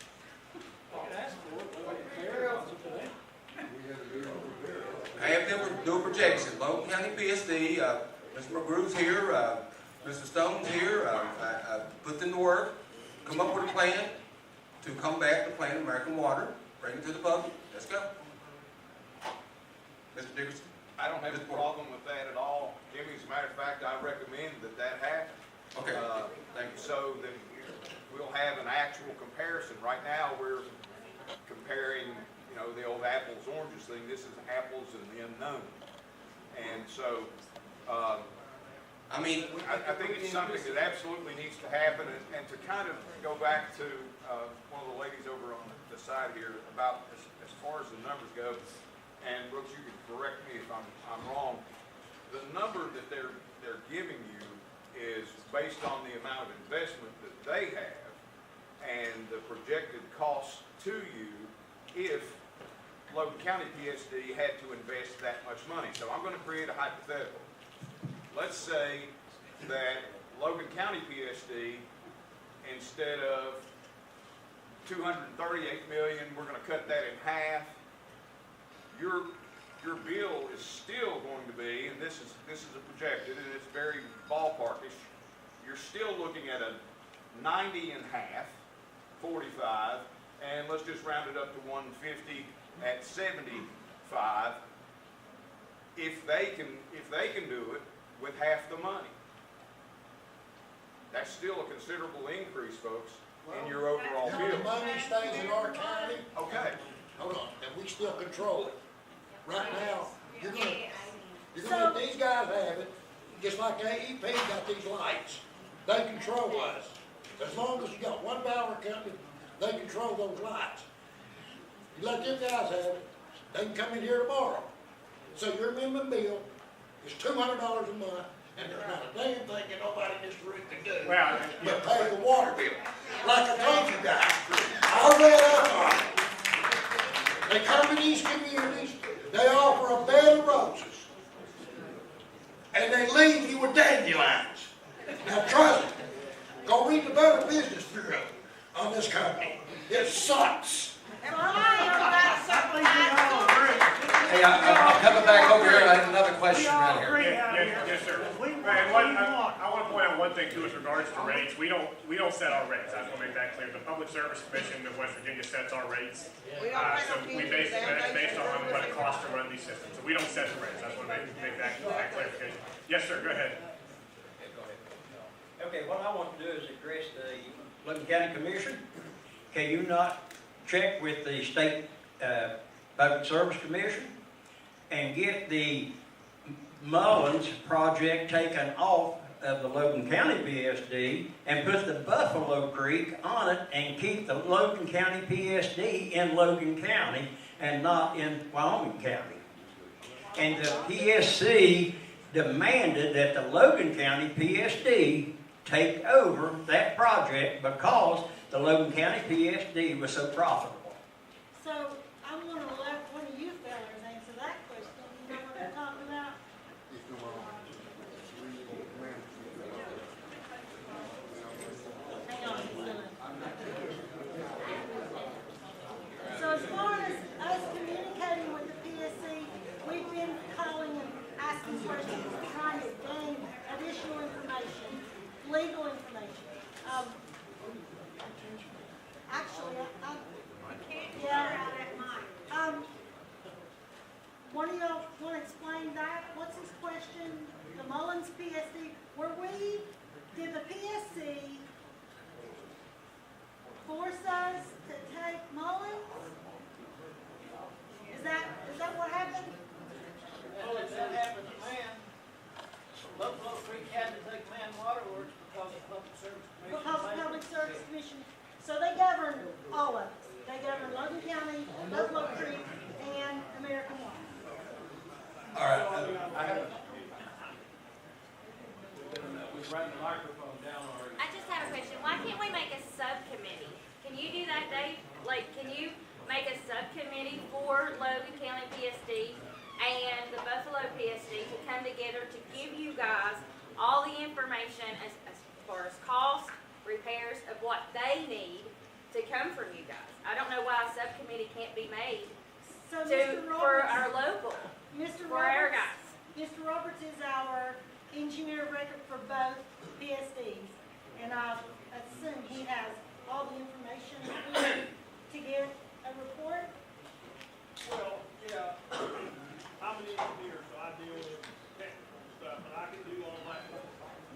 I have them do a projection. Logan County PSD, Mr. McGrew's here, Mr. Stone's here, I put in the work, come up with a plan to combat the Plan American Water, bring it to the public. Let's go. Mr. Dickerson? I don't have a problem with that at all, Jimmy. As a matter of fact, I recommend that happen. Okay, thank you. So that we'll have an actual comparison. Right now, we're comparing, you know, the old apples, oranges thing. This is apples and the unknown. And so, I mean, I think it's something that absolutely needs to happen. And to kind of go back to one of the ladies over on the side here about as far as the numbers go, and Brooks, you can correct me if I'm wrong. The number that they're giving you is based on the amount of investment that they have and the projected cost to you if Logan County PSD had to invest that much money. So I'm going to create a hypothetical. Let's say that Logan County PSD, instead of $238 million, we're going to cut that in half. Your bill is still going to be, and this is a projected, and it's very ballparkish. You're still looking at a 90 and half, 45, and let's just round it up to 150 at 75. If they can do it with half the money, that's still a considerable increase, folks, in your overall If bill. the money stays in our county, Okay. hold on, and we still control it. Right now, you're gonna let these guys have it, just like AEP got these lights. They control us. As long as you got one power company, they control those lights. You let them guys have it, they can come in here tomorrow. So your minimum bill is $200 a month, and there's not a damn thing that nobody in this room can do but pay the water bill. Like I told you guys, I read up on it. They come to these communities, they offer a bed of roses, and they leave you with dandelions. Now trust me, go read the Better Business Bureau on this company. It sucks. Hey, I'm coming back over here, I have another question right here. Yes, sir. And I want to point out one thing too, with regards to rates. We don't set our rates. I just want to make that clear. The Public Service Commission of West Virginia sets our rates. So we base it based on what it costs to run these systems. So we don't set the rates. I just want to make that clarification. Yes, sir. Go ahead. Okay, what I want to do is address the Logan County Commission. Can you not check with the State Public Service Commission and get the Mullins project taken off of the Logan County PSD and put the Buffalo Creek on it and keep the Logan County PSD in Logan County and not in Wyoming County? And the PSC demanded that the Logan County PSD take over that project because the Logan County PSD was so profitable. So I'm going to let one of you fellas answer that question. You know what I'm talking about? Hang on, so as far as us communicating with the PSC, we've been calling and asking questions, trying to gain additional information, legal information. Actually, one of y'all want to explain that? What's his question? The Mullins PSD, did the PSC force us to take Mullins? Is that what happened? Well, if that happened to man, Buffalo Creek had to take man waterworks because of Public Service Commission. Because of Public Service Commission. So they govern all of us. They govern Logan County, Buffalo Creek, and American Water. All right. We've run the microphone down already. I just have a question. Why can't we make a subcommittee? Can you do that, Dave? Like, can you make a subcommittee for Logan County PSD and the Buffalo PSD to come together to give you guys all the information as far as cost, repairs of what they need to come from you guys? I don't know why a subcommittee can't be made So for our local, Mr. for our Roberts, guys. Mr. Roberts is our engineer of record for both PSDs. And I assume he has all the information to give a report. Well, yeah, I'm an engineer, so I deal with technical stuff, and I can do all that.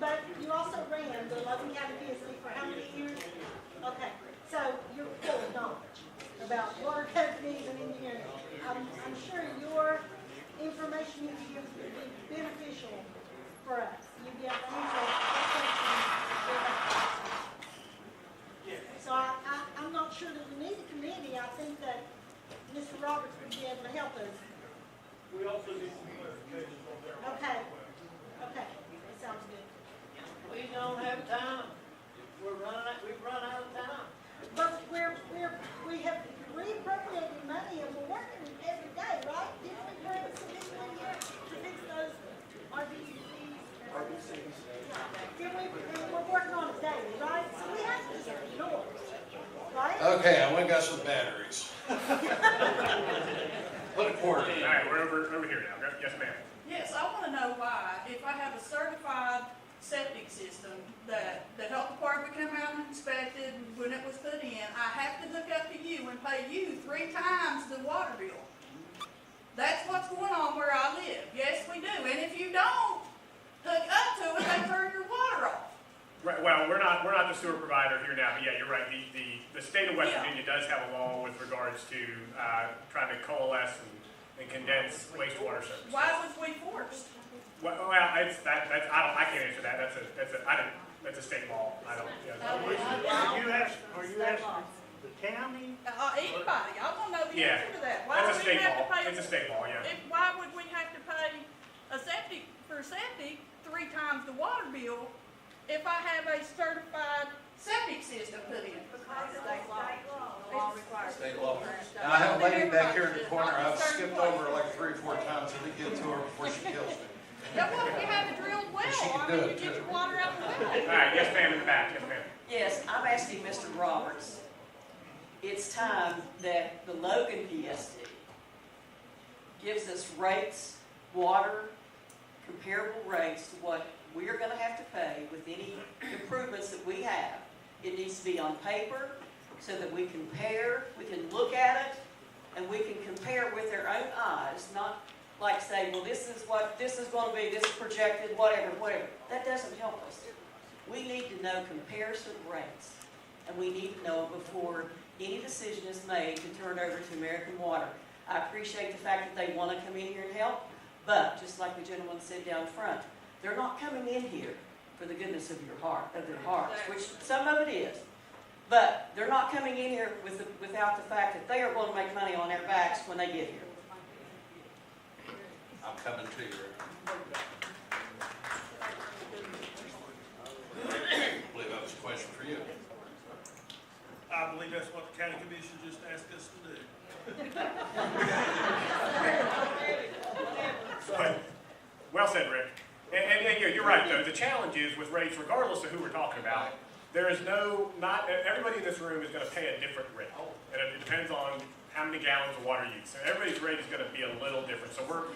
But you also ran the Logan County PSD for how many years? Okay, so you're full of knowledge about water companies and engineering. I'm sure your information you give will be beneficial for us. You get so I'm not sure that we need a committee. I think that Mr. Roberts would be able to help us. We also need some clarification on their. Okay, okay, that sounds good. We don't have time. We've run out of time. But we have reappropriated money and we're working every day, right? Didn't we bring some additional here to fix those RBCs? Didn't we, and we're working on it daily, right? So we have to just ignore it, right? Okay, I went and got some batteries. Put a quarter in. All right, we're over here now. Yes, ma'am. Yes, I want to know why, if I have a certified septic system that the health department come out and inspected when it was put in, I have to hook up to you and pay you 3 times the water bill. That's what's going on where I live. Yes, we do. And if you don't hook up to it, they turn your water off. Right, well, we're not the sewer provider here now, but yeah, you're right. The state of West Virginia does have a law with regards to trying to coalesce and condense wastewater services. Why was we forced? Well, I can't answer that. That's a state law. I don't. Are you asking the county? Anybody. I want to know the Yeah. answer to that. That's a would we state have law. to pay? It's a state law, yeah. Why would we have to pay a septic 3 times the water bill if I have a certified septic system put in? State law. Now, I have a lady back here in the corner, I've skipped over like 3 or 4 times to get to her before she kills me. Now, what if you have a drilled well? She can I do mean, it, you get too. your water out the well. All right, yes, ma'am, in the back. Yes, ma'am. Yes, I'm asking Mr. Roberts, it's time that the Logan PSD gives us rates, water, comparable rates to what we are gonna have to pay with any improvements that we have. It needs to be on paper so that we can look at it, and we can compare with our own eyes, not like say, well, this is what this is gonna be, this is projected, whatever. That doesn't help us. We need to know comparison rates, and we need to know before any decision is made to turn over to American Water. I appreciate the fact that they want to come in here and help, but just like the gentleman said down front, they're not coming in here for the goodness of their hearts, which some of it is. But they're not coming in here without the fact that they are going to make money on their backs when they get here. I'm coming to you. I believe that was a question for you. I believe that's what the county commission just asked us to do. Well said, Rick. And you're right, though. The challenge is with rates, regardless of who we're talking about, there is not everybody in this room is going to pay a different rate. And it depends on how many gallons of water you use. So everybody's rate is going to be a little different. So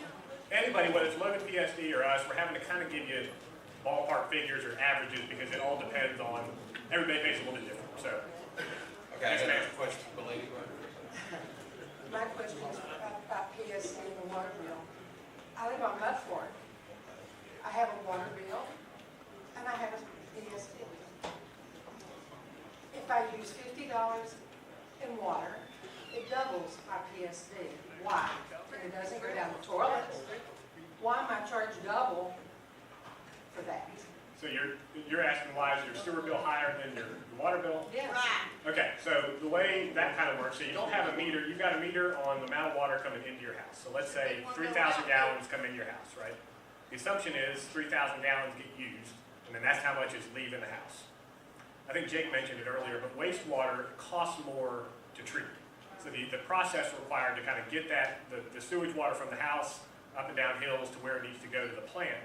anybody, whether it's Logan PSD or us, we're having to kind of give you ballpark figures or averages because it all depends on, everybody pays a little bit different. So, Okay, I have a question for the lady. My question is about PSD and the water bill. I live on Mudford. I have a water bill and I have a PSD. If I use $50 in water, it doubles my PSD. Why? And it doesn't go down the toilet. Why am I charged double for that? So you're asking why is your sewer bill higher than your water bill? Yes. Okay, so the way that kind of works, so you don't have a meter, you've got a meter on the amount of water coming into your house. So let's say 3,000 gallons come into your house, right? The assumption is 3,000 gallons get used, and then that's how much is leaving the house. I think Jake mentioned it earlier, but wastewater costs more to treat. So the process required to kind of get the sewage water from the house up and down hills to where it needs to go to the plant,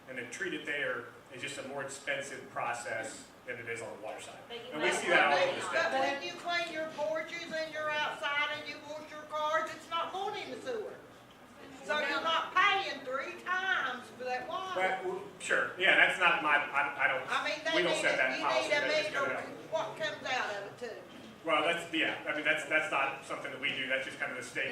and then treat it there is just a more expensive process than it is on the water side. And we see that all over the state. But when you clean your porches and you're outside and you wash your cars, it's not going in the sewer. So you're not paying 3 times for that water. water. Well, sure, yeah, that's not my, I don't, I mean, we don't set that you policy, need a that's just meter, gonna happen. what comes out of it too. Well, that's, yeah, I mean, that's not something that we do, that's just kind of the state,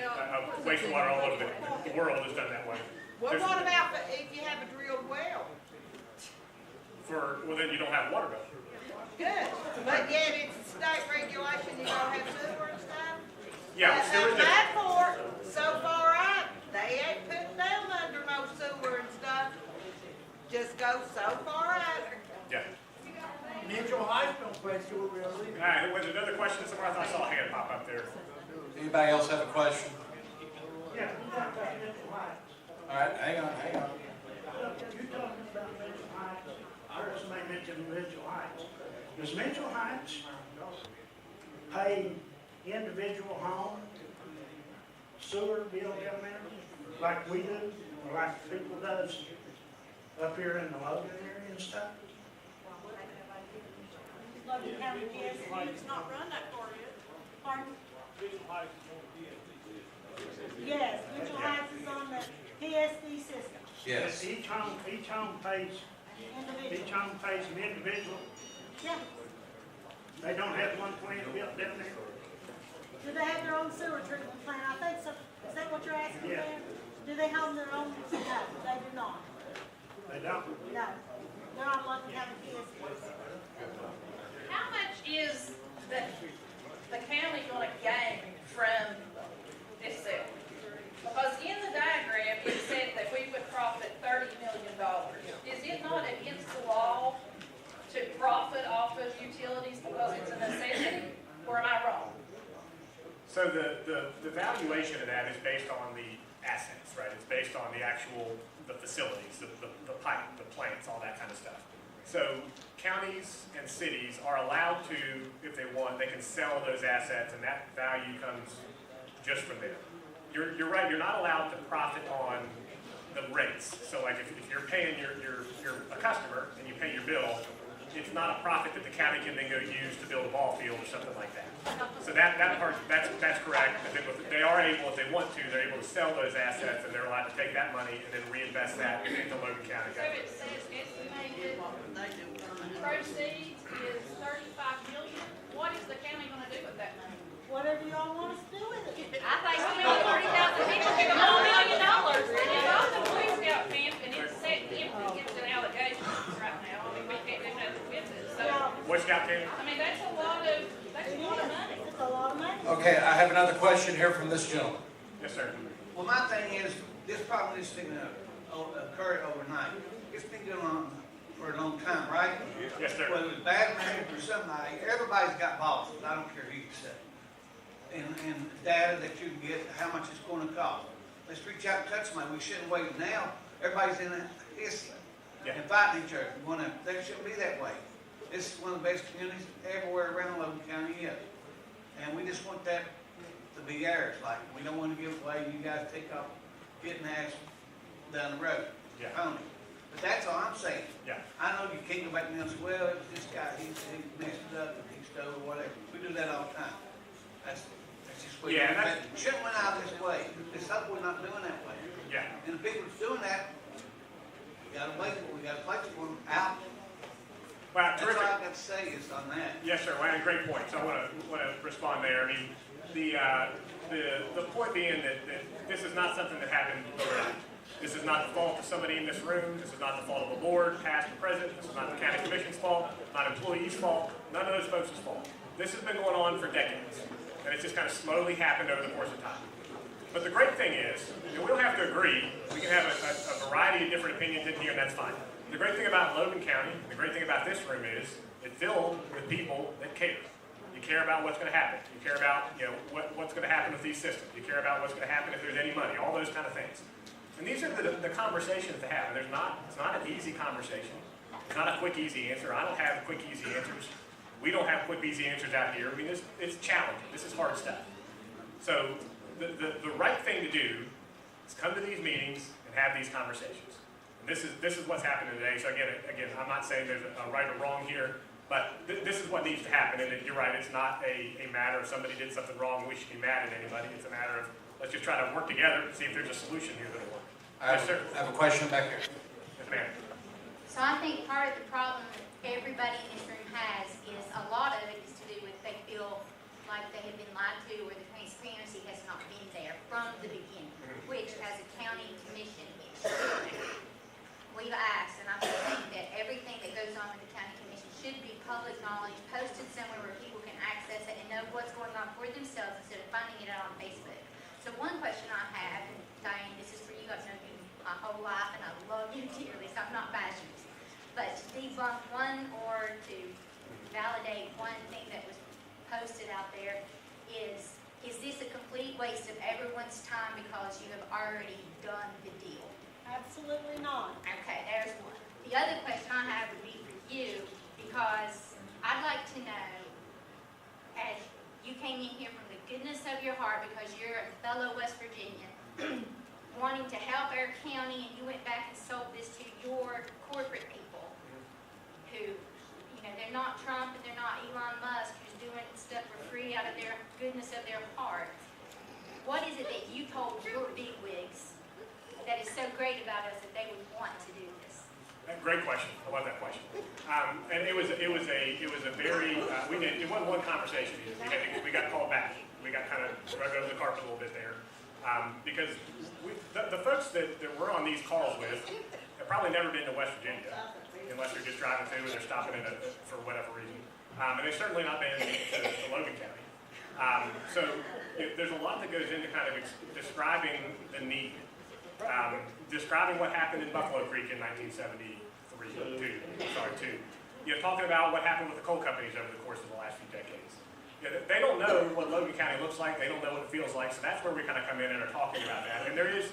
wastewater all over the world has done that way. Well, There's- what about if you have a drilled well? well, then you don't have water bill. Good, but yet it's a state regulation, you don't have sewer and stuff? Yeah, sewer's different. That for, so far out, they ain't putting them under no sewer and stuff. Just go so far out. Yeah. Mitchell Heights don't pay sewer bill either. All right, was there another question somewhere? I thought I saw a hand pop up there. Anybody else have a question? Yeah, you talked about Mitchell Heights. All right, hang on. You're talking about Mitchell Heights. I heard somebody mention Mitchell Heights. Does Mitchell Heights pay individual home sewer bill down there like we do, or like people does up here in the Logan area and stuff? Logan County PSD. It's not run that far yet. Pardon? Yes, Mitchell Heights is on the PSD system. Yes. Each home pays, Individual. each home pays an individual. Yeah. They don't have one plant built down there? Do they have their own sewer treatment plant? I think so. Is that what you're asking Yeah. there? Do they have their own? No, they do not. They don't? No. They're on Logan County PSD. How much is the county gonna gain from this sale? Because in the diagram, it said that we would profit $30 million. Is it not against the law to profit off of utilities because it's a necessity, or am I wrong? So the valuation of that is based on the assets, right? It's based on the actual, the facilities, the pipe, the plants, all that kind of stuff. So counties and cities are allowed to, if they want, they can sell those assets and that value comes just from there. You're right, you're not allowed to profit on the rates. So like if you're paying you're a customer and you pay your bill, it's not a profit that the county can then go use to build a ball field or something like that. So that part, that's correct. But they are able, if they want to, they're able to sell those assets and they're allowed to take that money and then reinvest that into Logan County. So it says estimated proceeds is $35 million. What is the county gonna do with that money? Whatever y'all want us to do with it. I think we know 40,000 people give them $1 million. And it's on the Boy Scout camp and it's set empty, it's an allegation right now. I mean, we can't do nothing with it, so. Boy Scout camp? I mean, that's a lot of money. It's a lot of money. Okay, I have another question here from this gentleman. Yes, sir. Well, my thing is, this problem is going to occur overnight. It's been going on for a long time, right? Yes, sir. Whether it's bad management or somebody, everybody's got bosses. I don't care who you say. And data that you can get, how much it's going to cost. Let's reach out and touch somebody. We shouldn't wait now. Everybody's in a history and fighting each other. They shouldn't be that way. This is one of the best communities everywhere around Logan County yet. And we just want that to be ours. Like, we don't want to give away, you guys take off getting ass down the road. Yeah. Only. But that's all I'm saying. Yeah. I know you can't go back and say, well, this guy, he messed it up, he stole or whatever. We do that all the time. That's just what Yeah, we shouldn't went out this way. Let's hope we're not doing that way. Yeah. And the people that's doing that, we gotta wait, we gotta fight for them out. Well, That's all terrific. I've got to say is on that. Yes, sir. Well, great point. So I want to respond there. I mean, the point being that this is not something that happened overnight. This is not the fault of somebody in this room. This is not the fault of the board, past or present. This is not the county commission's fault, not employees' fault, none of those folks' fault. This has been going on for decades, and it's just kind of slowly happened over the course of time. But the great thing is, and we don't have to agree. We can have a variety of different opinions in here, and that's fine. The great thing about Logan County, the great thing about this room is, it's filled with people that care. You care about what's going to happen. You care about, what's going to happen with these systems. You care about what's going to happen if there's any money, all those kind of things. And these are the conversations to have. And it's not an easy conversation. It's not a quick, easy answer. I don't have quick, easy answers. We don't have quick, easy answers out here. I mean, it's challenging. This is hard stuff. So the right thing to do is come to these meetings and have these conversations. And this is what's happening today. So again, I'm not saying there's a right or wrong here, but this is what needs to happen. And you're right, it's not a matter of somebody did something wrong, we should be mad at anybody. It's a matter of let's just try to work together and see if there's a solution here that'll work. Yes, sir. I have a question back here. Yes, Ma'am. So I think part of the problem that everybody in this room has is a lot of it is to do with they feel like they have been lied to or the transparency has not been there from the beginning, which as a county commission we've asked, and I think that everything that goes on with the county commission should be public knowledge, posted somewhere where people can access it and know what's going on for themselves instead of finding it out on Facebook. So one question I have, and Diane, this is for you, I've known you my whole life and I love you dearly, so I'm not bashing you. But to debunk one or to validate one thing that was posted out there, is this a complete waste of everyone's time because you have already done the deal? Absolutely not. Okay, there's one. The other question I have would be for you, because I'd like to know, as you came in here from the goodness of your heart because you're a fellow West Virginian, wanting to help our county, and you went back and sold this to your corporate people who, you know, they're not Trump and they're not Elon Musk who's doing stuff for free out of their goodness of their heart. What is it that you told your bigwigs that is so great about us that they would want to do this? Great question. I love that question. And it was a very it wasn't one conversation. We got called back. We got kind of drug over the carpet a little bit there because the folks that we're on these calls with have probably never been to West Virginia unless they're just driving through and they're stopping in for whatever reason. And they've certainly not been to Logan County. So there's a lot that goes into kind of describing the need. Describing what happened in Buffalo Creek in 1972. You know, talking about what happened with the coal companies over the course of the last few decades. You know, they don't know what Logan County looks like. They don't know what it feels like. So that's where we kind of come in and are talking about that. And there is,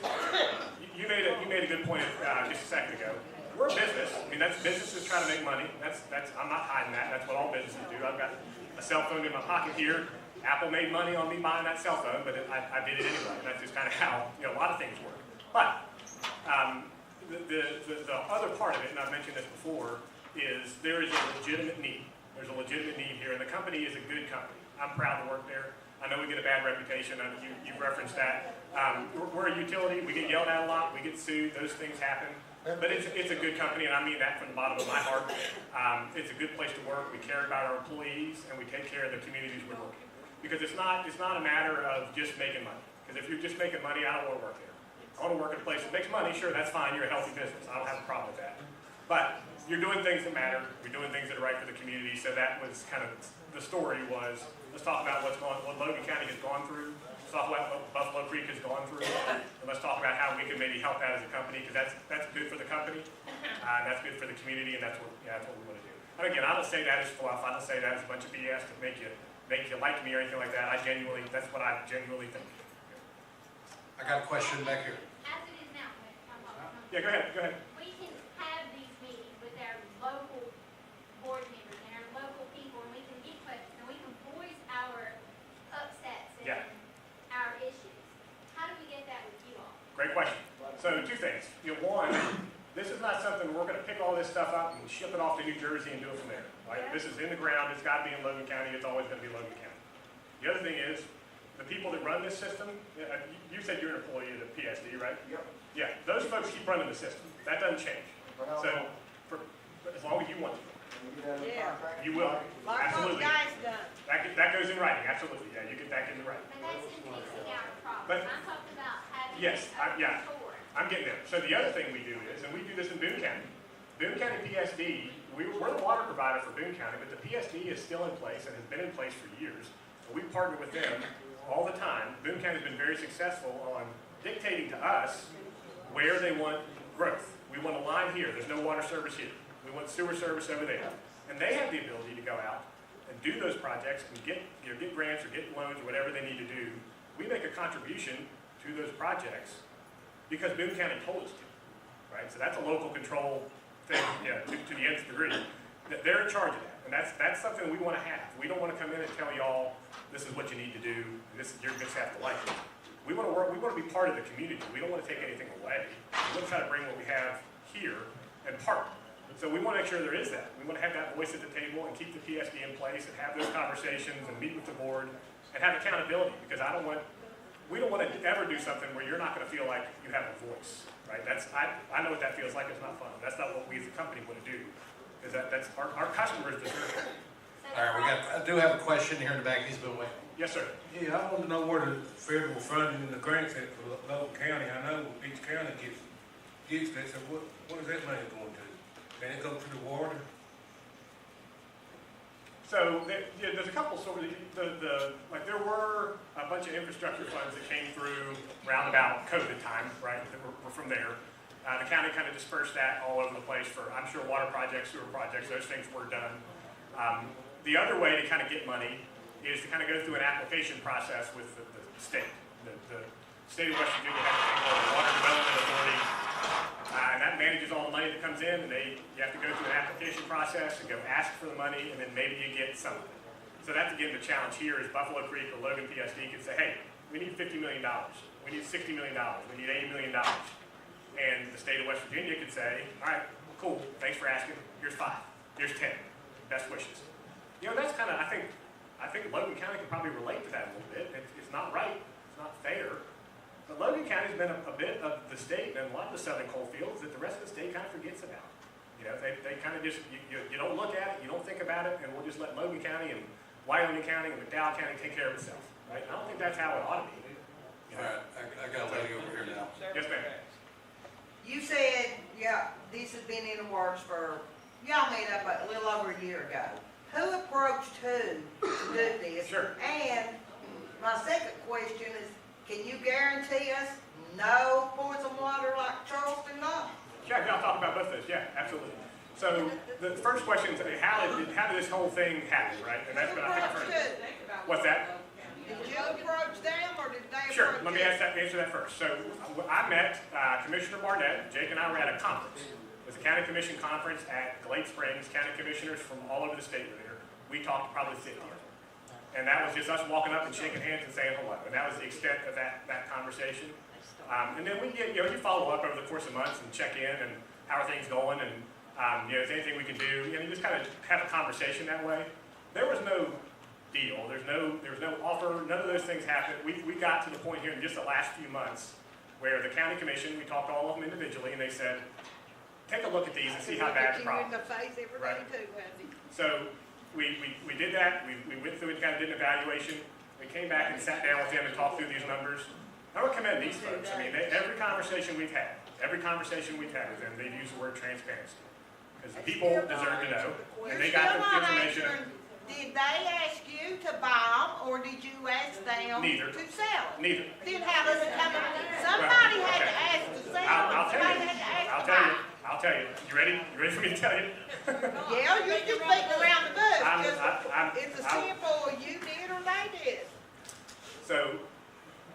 you made a good point just a second ago. We're a business. I mean, that's businesses try to make money. That's I'm not hiding that. That's what all businesses do. I've got a cell phone in my pocket here. Apple made money on me buying that cell phone, but I did it anyway. And that's just kind of how a lot of things work. But the other part of it, and I've mentioned this before, is there is a legitimate need. There's a legitimate need here, and the company is a good company. I'm proud to work there. I know we get a bad reputation. You referenced that. We're a utility. We get yelled at a lot. We get sued. Those things happen. But it's a good company, and I mean that from the bottom of my heart. It's a good place to work. We care about our employees, and we take care of the communities we're working. Because it's not a matter of just making money. Because if you're just making money, I don't want to work there. I want to work at a place that makes money. Sure, that's fine. You're a healthy business. I don't have a problem with that. But you're doing things that matter. You're doing things that are right for the community. So that was kind of the story was, let's talk about what Logan County has gone through. Let's talk about what Buffalo Creek has gone through. And let's talk about how we can maybe help that as a company, because that's good for the company. That's good for the community, and that's what we want to do. And again, I don't say that as fluff. I don't say that as a bunch of BS to make you like me or anything like that. That's what I genuinely think. I got a question back here. As it is now, Yeah, go ahead. We can have these meetings with our local board members and our local people, and we can get questions, and we can voice our upsets and our issues. How do we get that with you all? Great question. So two things. One, this is not something we're going to pick all this stuff up and ship it off to New Jersey and do it from there. Right? This is in the ground. It's got to be in Logan County. It's always going to be Logan County. The other thing is, the people that run this system, you said you're an employee of the PSD, right? Yep. Yeah, those folks keep running the system. That doesn't change. So, as long as you want to. Yeah. You will. Like Absolutely. those guys done. That goes in writing. Absolutely. Yeah, you get that in writing. But that's in fixing our problem. But, I'm talking about having yes, it I'm getting there. So the other thing we do is, and we do this in Boone County. Boone County PSD, we're the water provider for Boone County, but the PSD is still in place and has been in place for years. We partner with them all the time. Boone County has been very successful on dictating to us where they want growth. We want a line here. There's no water service here. We want sewer service over there. And they have the ability to go out and do those projects and get grants or get loans or whatever they need to do. We make a contribution to those projects because Boone County told us to, right? So that's a local control thing, to the nth degree. They're in charge of that. And that's something we want to have. We don't want to come in and tell y'all, this is what you need to do, you're going to have to like it. We want to work, we want to be part of the community. We don't want to take anything away. We want to try to bring what we have here and partner. So we want to make sure there is that. We want to have that voice at the table and keep the PSD in place and have those conversations and meet with the board and have accountability, because I don't want we don't want to ever do something where you're not going to feel like you have a voice, right? I know what that feels like. It's not fun. That's not what we as a company want to do, because that's our customers deserve it. All right, I do have a question here in the back. He's been waiting. Yes, sir. Yeah, I want to know where the federal funding and the grants at for Logan County. I know each county gets that, so what is that money going to? Can it go to the water? So there's a couple sort of, like there were a bunch of infrastructure funds that came through around about COVID time, right, that were from there. The county kind of dispersed that all over the place for, I'm sure, water projects, sewer projects, those things were done. The other way to kind of get money is to kind of go through an application process with the state. The state of West Virginia has a thing called the Water Development Authority, and that manages all the money that comes in, and you have to go through an application process and go ask for the money, and then maybe you get some of it. So that's, again, the challenge here is Buffalo Creek or Logan PSD could say, hey, we need $50 million, we need $60 million, we need $80 million. And the state of West Virginia could say, all right, cool, thanks for asking, here's 5, here's 10, best wishes. You know, that's kind of, I think Logan County can probably relate to that a little bit. It's not right, it's not fair. But Logan County's been a bit of the state and a lot of the southern coal fields that the rest of the state kind of forgets about. You know, they kind of just, you don't look at it, you don't think about it, and we'll just let Logan County and Wyoming County and McDowell County take care of itself, right? I don't think that's how it ought to be. You know? All right, I got a lady over here now. Yes, ma'am. You said, yeah, this has been in the works for, y'all made up a little over a year ago. Who approached who to do this? Sure. And my second question is, can you guarantee us no poison water like Charleston not? Yeah, I'll talk about both those. Yeah, absolutely. So the first question is, how did this whole thing happen, right? And that's what I think first. What's that? Did you approach them or did they approach Sure, let me you? answer that first. So I met Commissioner Barnett. Jake and I were at a conference. It was a county commission conference at Glade Springs. County commissioners from all over the state were there. We talked to probably 50 of them. And that was just us walking up and shaking hands and saying hello. And that was the extent of that conversation. And then we get, you follow up over the course of months and check in and how are things going and, is there anything we can do? You just kind of have a conversation that way. There was no deal. There was no offer. None of those things happened. We got to the point here in just the last few months where the county commission, we talked to all of them individually, and they said, take a look at these and see how bad the problem is. Right. So we did that. We went through and kind of did an evaluation. We came back and sat down with them and talked through these numbers. I would commend these folks. I mean, every conversation we've had with them, they've used the word transparency. Because the people deserve to know, and they got the information. Did they ask you to buy them, or did you ask them Neither. to sell them? Neither. Then how does it come up? Somebody had to ask to sell them, I'll tell somebody you. had to ask I'll to tell buy you. I'll tell you. You ready? You ready for me to tell you? Yeah, you just beating around the bush. It's a I'm- simple, you did or they did. So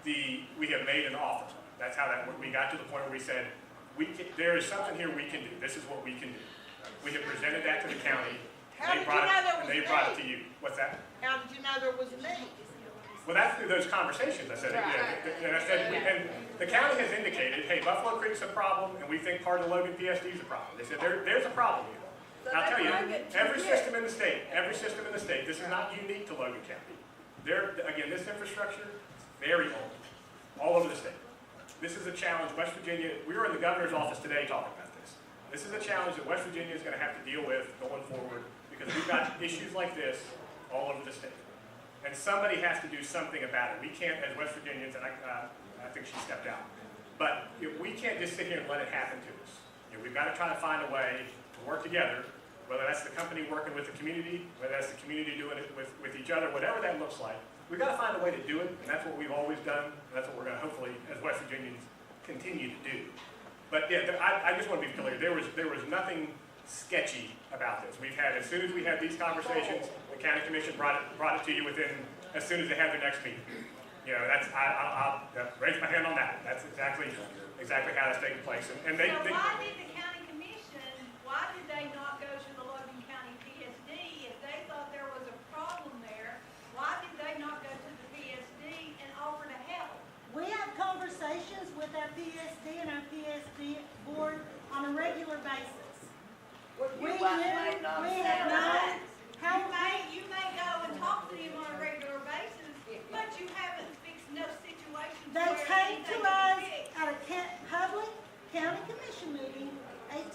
we have made an offer. That's how we got to the point where we said, there is something here we can do. This is what we can do. We have presented that to the county. How did you know there was They brought it to you. What's that? How did you know there was need? Well, that's through those conversations. I said, and I said, and the county has indicated, hey, Buffalo Creek's a problem, and we think part of the Logan PSD is a problem. They said, there's a problem here. And I'll tell you, every system in the state, this is not unique to Logan County. Again, this infrastructure is very old, all over the state. This is a challenge. West Virginia, we were in the governor's office today talking about this. This is a challenge that West Virginia is going to have to deal with going forward because we've got issues like this all over the state. And somebody has to do something about it. We can't, as West Virginians, and I think she stepped out, but we can't just sit here and let it happen to us. We've got to try to find a way to work together, whether that's the company working with the community, whether that's the community doing it with each other, whatever that looks like. We've got to find a way to do it, and that's what we've always done, and that's what we're going to hopefully, as West Virginians, continue to do. But yeah, I just want to be clear. There was nothing sketchy about this. As soon as we had these conversations, the county commission brought it to you as soon as they had their next meeting. I'll raise my hand on that. That's exactly how that's taking place. And why did the county commission? Why did they not go to the Logan County PSD if they thought there was a problem there? Why did they not go to the PSD and offer to help? We have conversations with our PSD and our PSD board on a regular basis. You may go and talk to them on a regular basis, but you haven't fixed no situation County Commission meeting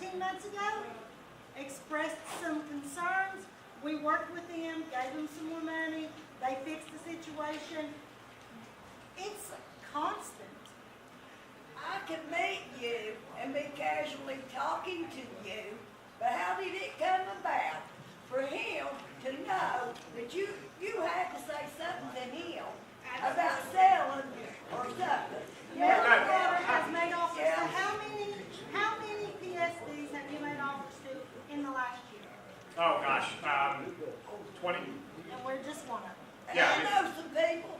18 months ago, expressed some concerns. We worked with them, gave them some more money, they fixed the situation. It's constant. I could meet you and be casually talking to you, but how did it come about for him to know that you had to say something to him about selling or something? American Water has made offers to how many PSDs have you made offers to in the last year? Oh, gosh, 20? And we're just one of them. And I know some people,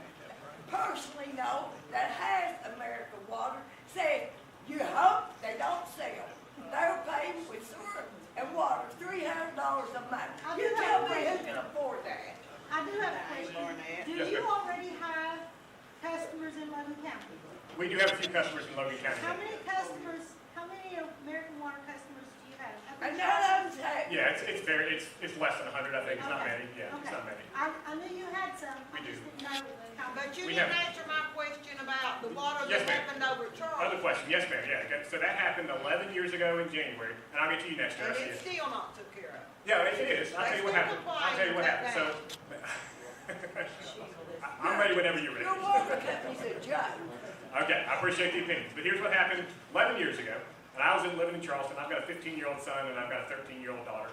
personally know, that has American Water, said, you hope they don't sell. They're paying with sewer and water, $300 a month. You tell me who can afford that. I do have a question. Do you already have customers in Logan County? We do have a few customers in Logan County. How many American Water customers do you have? And none of them say. Yeah, it's less than 100, I think. It's not many. Yeah, it's not many. I knew you had some. I We just do. didn't know how But many. you We didn't have- answer my question about the water Yes, that ma'am. happened over at Charles. Other question, yes, ma'am, yeah. So that happened 11 years ago in January, and I'll get to you next year. And I see it's it. still not took care of. Yeah, it is. I'll tell you what happened. I'll tell you what happened. So, I'm ready whenever you're ready. Your water company's a joke. Okay, I appreciate the opinions, but here's what happened 11 years ago, and I was living in Charleston. I've got a 15-year-old son, and I've got a 13-year-old daughter.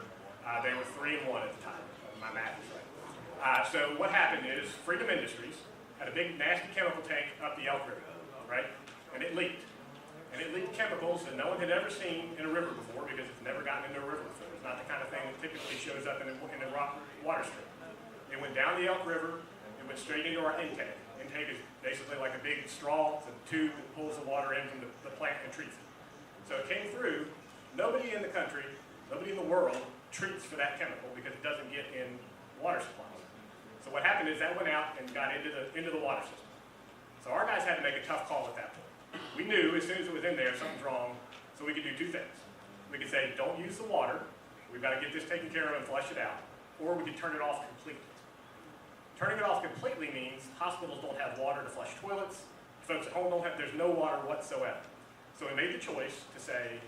They were 3 and 1 at the time. My math is right. So what happened is Freedom Industries had a big nasty chemical tank up the Elk River, right? And it leaked. And it leaked chemicals that no one had ever seen in a river before because it's never gotten into a river before. It's not the kind of thing that typically shows up in a rock water stream. It went down the Elk River. It went straight into our intake. Intake is basically like a big straw. It's a tube that pulls the water in from the plant and treats it. So it came through. Nobody in the country, nobody in the world treats for that chemical because it doesn't get in water supplies. So what happened is that went out and got into the water system. So our guys had to make a tough call at that point. We knew as soon as it was in there, something's wrong, so we could do 2 things. We could say, don't use the water, we've got to get this taken care of and flush it out, or we could turn it off completely. Turning it off completely means hospitals don't have water to flush toilets, folks at home there's no water whatsoever. So we made the choice to say,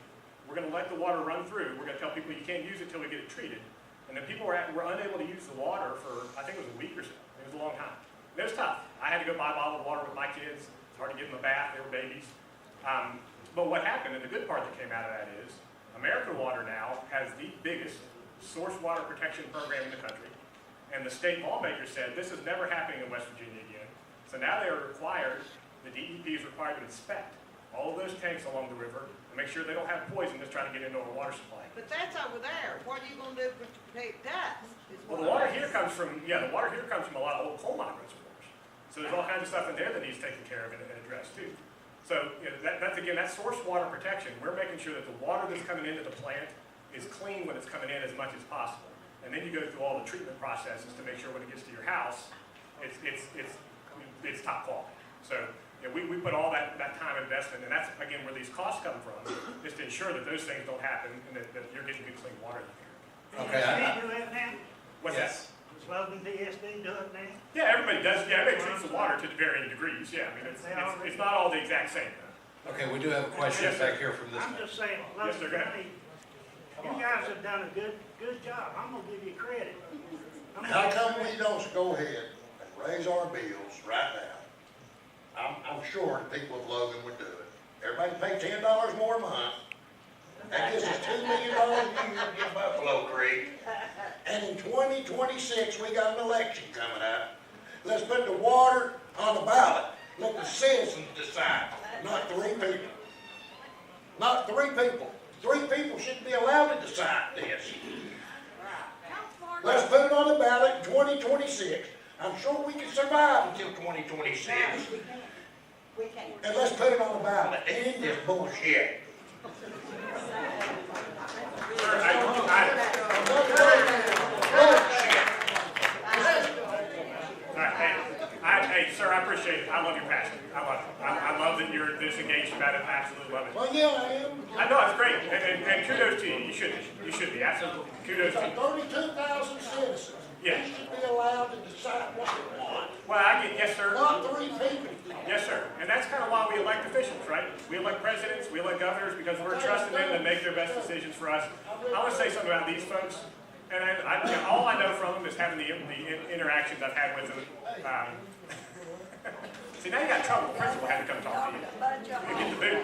we're going to let the water run through, we're going to tell people you can't use it until we get it treated, and then people were unable to use the water for, I think it was a week or so. It was a long time. It was tough. I had to go buy a bottle of water with my kids. It's hard to give them a bath, they were babies. But what happened, and the good part that came out of that is, American Water now has the biggest source water protection program in the country. And the state lawmakers said, this is never happening in West Virginia again. So now they are required, the DEP is required to inspect all of those tanks along the river and make sure they don't have poison that's trying to get into our water supply. But that's over there. What are you gonna do to protect us? Well, the water here comes from, a lot of old coal mine reservoirs. So there's all kinds of stuff in there that needs taken care of and addressed too. So that's source water protection. We're making sure that the water that's coming into the plant is clean when it's coming in as much as possible. And then you go through all the treatment processes to make sure when it gets to your house, it's top quality. So we put all that time investment, and that's again where these costs come from, is to ensure that those things don't happen and that you're getting good clean water. Okay. Do that now? What's that? Does Logan PSD do it now? Yeah, everybody does. Yeah, everybody treats the water to varying degrees. Yeah, I mean, it's not all the exact same. Okay, we do have a question back here from this I'm man. just saying, Yes, sir, Logan go ahead. County, you guys have done a good job. I'm gonna give you credit. How come we don't go ahead and raise our bills right now? I'm sure the people of Logan would do it. Everybody pay $10 more a month. That gives us $2 million a year in Buffalo Creek. And in 2026, we got an election coming up. Let's put the water on the ballot. Let the citizens decide, not 3 people. Not 3 people. 3 people shouldn't be allowed to decide this. Let's put it on the ballot in 2026. I'm sure we can survive until 2026. We can't. And let's put it on the ballot. End this bullshit. Hey, sir, I appreciate it. I love your passion. I love it. I love that you're this engaged about it. I absolutely love it. Well, yeah, I am. I know, it's great. And kudos to you. You should be. You should be. Absolutely. Kudos to you. 32,000 citizens. Yeah. They should be allowed to decide what they want. Well, yes, sir. Not 3 people. Yes, sir. And that's kind of why we elect officials, right? We elect presidents, we elect governors, because we're trusting them to make their best decisions for us. I want to say something about these folks, and all I know from them is having the interactions I've had with them. See, now you got trouble. The principal had to come talk to you. You get the boot.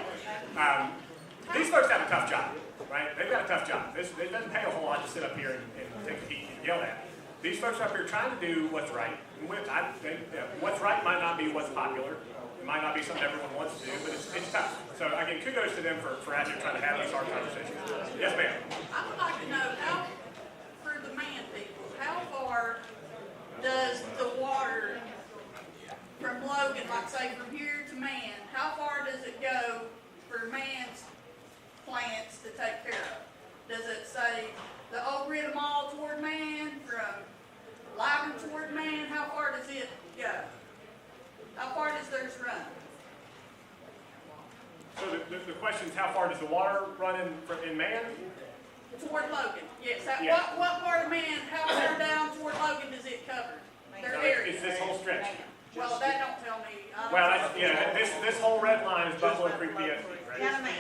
These folks have a tough job, right? They've got a tough job. It doesn't pay a whole lot to sit up here and take the heat and yell at. These folks are up here trying to do what's right. And what's right might not be what's popular. It might not be something everyone wants to do, but it's tough. So again, kudos to them for actually trying to have these hard conversations. Yes, ma'am. I would like to know how, for the man people, how far does the water from Logan, like say from here to Man, how far does it go for Man's plants to take care of? Does it say the old Rid Mall toward Man, from Library toward Man? How far does it go? How far does theirs run? So the question is, how far does the water run in Man? Toward Logan, yes. Yeah. What part of Man, how far down toward Logan does it cover? Their area? It's this whole stretch. Well, that don't tell me. Well, this whole red line is Buffalo Creek PSD, right? Got a man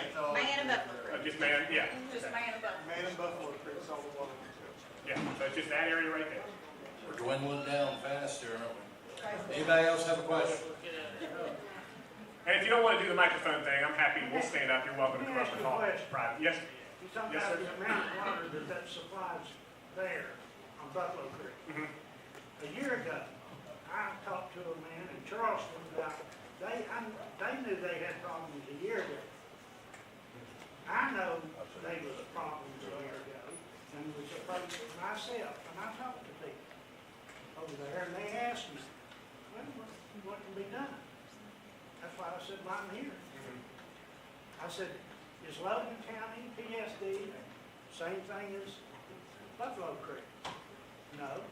and Buffalo. Just Man, yeah. Just Man and Buffalo. Man and Buffalo Creek, all the water. Yeah, so it's just that area right there. We're dwindling down fast here, aren't we? Anybody else have a question? And if you don't want to do the microphone thing, I'm happy. We'll stand up. You're welcome to come up and talk. Private. Yes. You talking Yes, about sir. the amount of water that supplies there on Buffalo Creek. A year ago, I talked to a man in Charleston about, they knew they had problems a year ago. I know they was problems a year ago, and was approached myself, and I talked to people over there, and they asked me, well, what can be done? That's why I said, well, I'm here. I said, is Logan County PSD same thing as Buffalo Creek? No,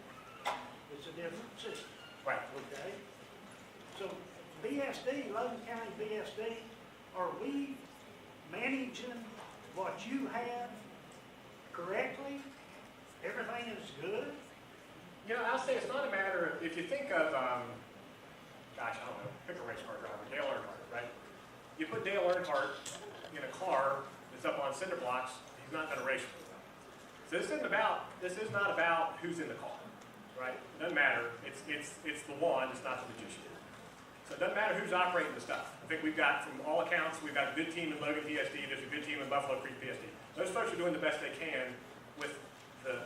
it's a different system. Right. Okay? So BSD, Logan County BSD, are we managing what you have correctly? Everything is good? You know, I'll say it's not a matter of, if you think of, gosh, I don't know, pick a race car driver, Dale Earnhardt, right? You put Dale Earnhardt in a car that's up on cinder blocks, he's not going to race with them. So this is not about who's in the car, right? It doesn't matter. It's the one, it's not the magician. So it doesn't matter who's operating the stuff. I think we've got, from all accounts, we've got a good team in Logan PSD, there's a good team in Buffalo Creek PSD. Those folks are doing the best they can with the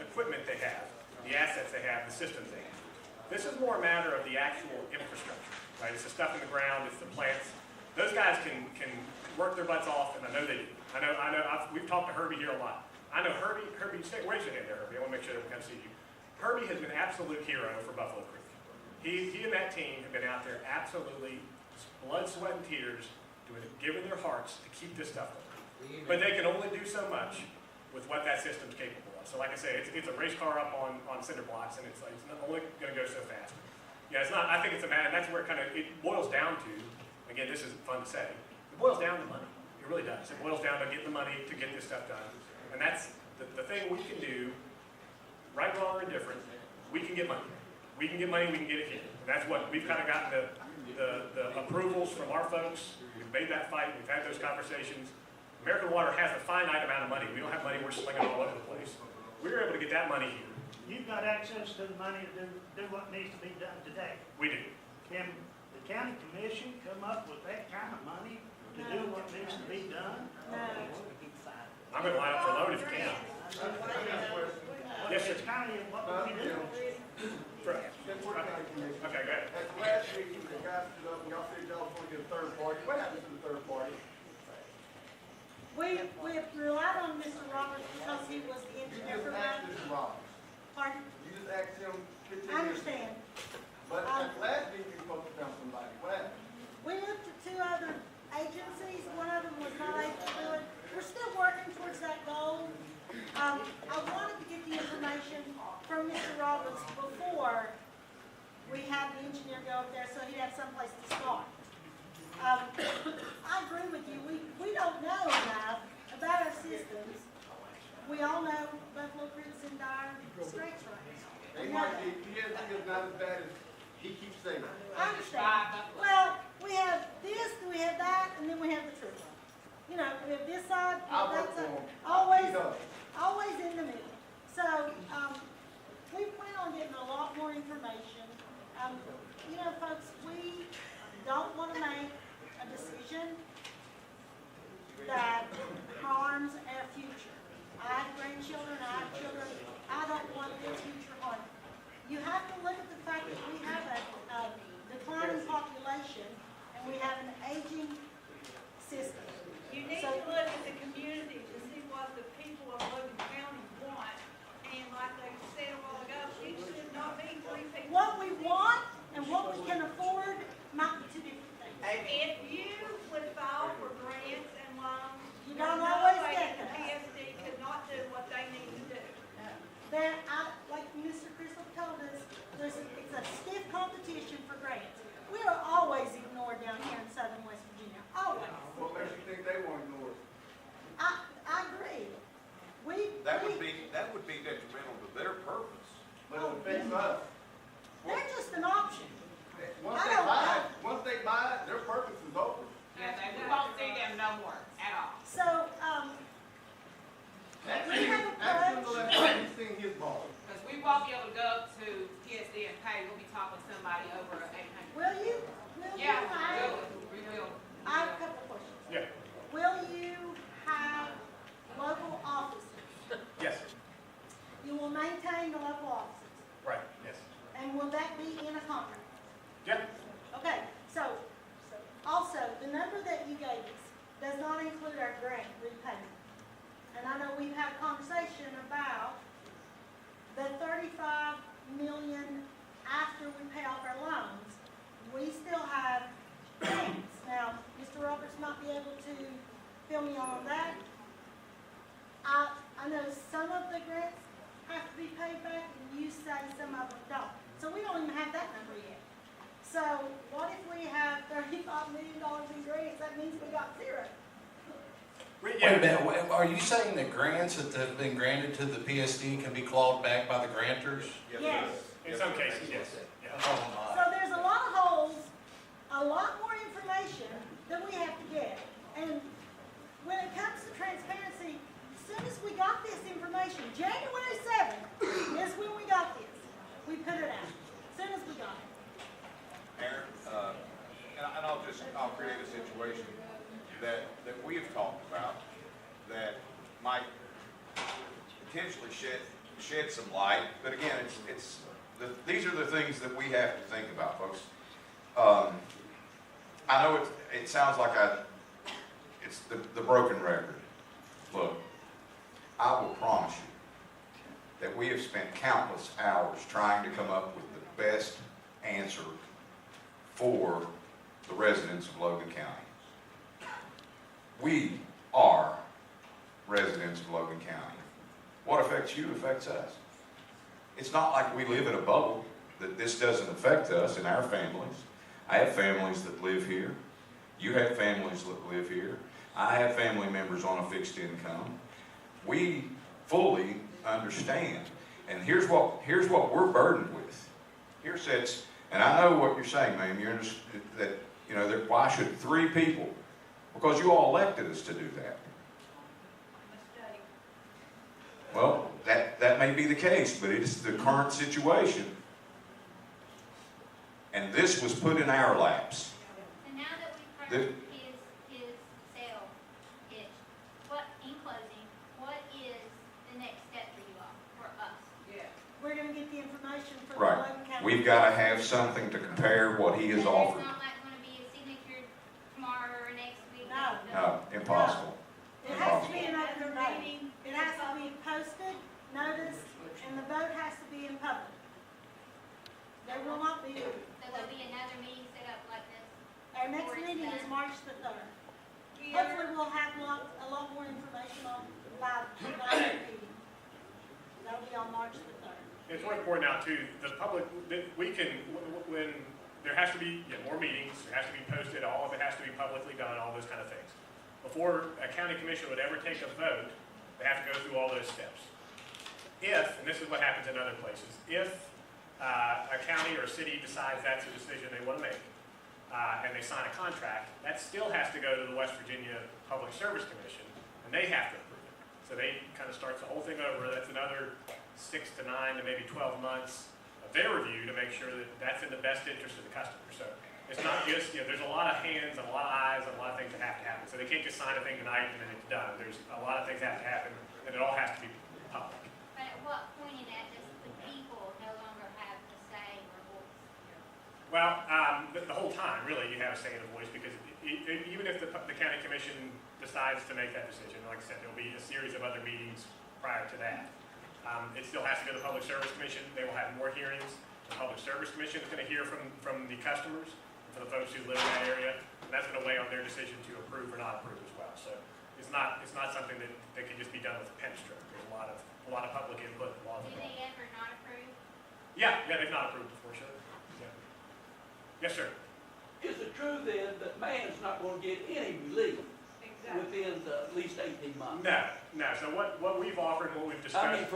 equipment they have, the assets they have, the systems they have. This is more a matter of the actual infrastructure, right? It's the stuff in the ground, it's the plants. Those guys can work their butts off, and I know they do. We've talked to Herbie here a lot. I know Herbie, raise your hand there, Herbie, I want to make sure that we can see you. Herbie has been an absolute hero for Buffalo Creek. He and that team have been out there absolutely blood, sweat, and tears, giving their hearts to keep this stuff going. But they can only do so much with what that system's capable of. So like I say, it's a race car up on cinder blocks, and it's only going to go so fast. Yeah, it's not. I think it's a matter, and that's where it boils down to. Again, this isn't fun to say. It boils down to money. It really does. It boils down to getting the money to get this stuff done. And that's the thing we can do, right, wrong, or indifferent. We can get money. We can get money, we can get it here. And that's what we've kind of gotten the approvals from our folks. We've made that fight. We've had those conversations. American Water has a finite amount of money. We don't have money we're slinging all over the place. We were able to get that money here. You've got access to the money to do what needs to be done today. We do. Can the county commission come up with that kind of money to do what needs to be done? I'm going to line up for a loan if you can. Yes, sir. It's kind of what we do. Okay, go ahead. At the last meeting, the guys stood up and y'all said y'all was going to get a third party. What happened to the third party? We relied on Mr. Roberts because he was the engineer for that. Mr. Roberts. Pardon? You just asked him 15 I understand. But at the last meeting, you were supposed to tell somebody. What happened? We looked at 2 other agencies. One of them was not able to do it. We're still working towards that goal. I wanted to get the information from Mr. Roberts before we have the engineer go up there so he'd have someplace to start. I agree with you. We don't know enough about our systems. We all know Buffalo Creek's in dire straits right now. He is not as bad as He keeps saying that. I understand. Well, we have this, we have that, and then we have the truth. You know, we have this side, we I have work that for side, him. always, He does. always in the middle. So, we plan on getting a lot more information. You know, folks, we don't want to make a decision that harms our future. I have grandchildren, I have children, I don't want their future harmed. You have to look at the fact that we have a declining population and we have an aging system. You need to look at the community to see what the people of Logan County want. And like they said a while ago, it should not be 3 people. What we want and what we can afford might be two different things. If you would file for grants and loans, You there's don't no always way get that the that. PSD could not do what they need to do. There, like Mr. Crystal told us, it's a stiff competition for grants. We are always ignored down here in southern West Virginia, always. What makes you think they want to ignore it? I agree. That would be detrimental to their purpose. But it affects us. They're just an option. Once they buy it, their purpose is over. Yeah, we won't see them no more at all. So, we have a Ask him to grudge. let him sing his ball. Because we won't be able to go up to PSD and pay, we'll be talking to somebody over 800. Will you? Yeah, we will. I have a couple of questions. Yeah. Will you have local offices? Yes. You will maintain the local offices? Right, yes. And will that be in a contract? Yeah. Okay, so, also, the number that you gave us does not include our grant repayment. And I know we've had a conversation about the 35 million after we pay off our loans. We still have grants. Now, Mr. Roberts might be able to fill me on that. I know some of the grants have to be paid back, and you say some of them don't. So we don't even have that number yet. So what if we have $35 million in grants? That means we got zero. Wait a minute, are you saying that grants that have been granted to the PSD can be clawed back by the grantors? Yes. In some cases, yes. Yeah. So there's a lot of holes, a lot more information that we have to get. And when it comes to transparency, as soon as we got this information, January 7th is when we got this. We put it out, as soon as we got it. Aaron, and I'll create a situation that we have talked about that might potentially shed some light, but again, these are the things that we have to think about, folks. I know it sounds like it's the broken record. Look, I will promise you that we have spent countless hours trying to come up with the best answer for the residents of Logan County. We are residents of Logan County. What affects you affects us. It's not like we live in a bubble, that this doesn't affect us and our families. I have families that live here. You have families that live here. I have family members on a fixed income. We fully understand. And here's what we're burdened with. Here sits, and I know what you're saying, ma'am. You understand that, why should 3 people? Because you all elected us to do that. Well, that may be the case, but it is the current situation. And this was put in our laps. And now that we've heard his sale pitch, in closing, what is the next step for you all, for us? Yeah. We're gonna get the information from the Right. Logan County. We've got to have something to compare what he has offered. It's not like gonna be a signature tomorrow or next week? No, impossible. It has to be an open meeting, it has to be posted, noticed, and the vote has to be in public. There will not be. So there'll be another meeting set up like this? Our next meeting is March the 3rd. Hopefully we'll have a lot more information on by that meeting. That'll be on March the 3rd. It's really important now too, the public, that we can, when there has to be more meetings, there has to be posted, all of it has to be publicly done, all those kind of things. Before a county commission would ever take a vote, they have to go through all those steps. If, and this is what happens in other places, if a county or a city decides that's a decision they want to make, and they sign a contract, that still has to go to the West Virginia Public Service Commission, and they have to approve it. So they kind of starts the whole thing over. That's another 6 to 9 to maybe 12 months of their review to make sure that that's in the best interest of the customer. So it's not just, there's a lot of hands and a lot of eyes and a lot of things that have to happen. So they can't just sign a thing tonight and then it's done. There's a lot of things that have to happen, and it all has to be public. But at what point in that does the people no longer have a say or voice? Well, the whole time, really, you have a say in the voice, because even if the county commission decides to make that decision, like I said, there'll be a series of other meetings prior to that. It still has to go to the Public Service Commission. They will have more hearings. The Public Service Commission is going to hear from the customers, for the folks who live in that area, and that's going to weigh on their decision to approve or not approve as well. So it's not something that can just be done with a pen stroke. There's a lot of public input. Do they ever not approve? Yeah, they've not approved before, sure. Yeah. Yes, sir. Is it true then that man's not gonna get any relief within at least 18 months? No. So what we've offered, what we've discussed. I mean,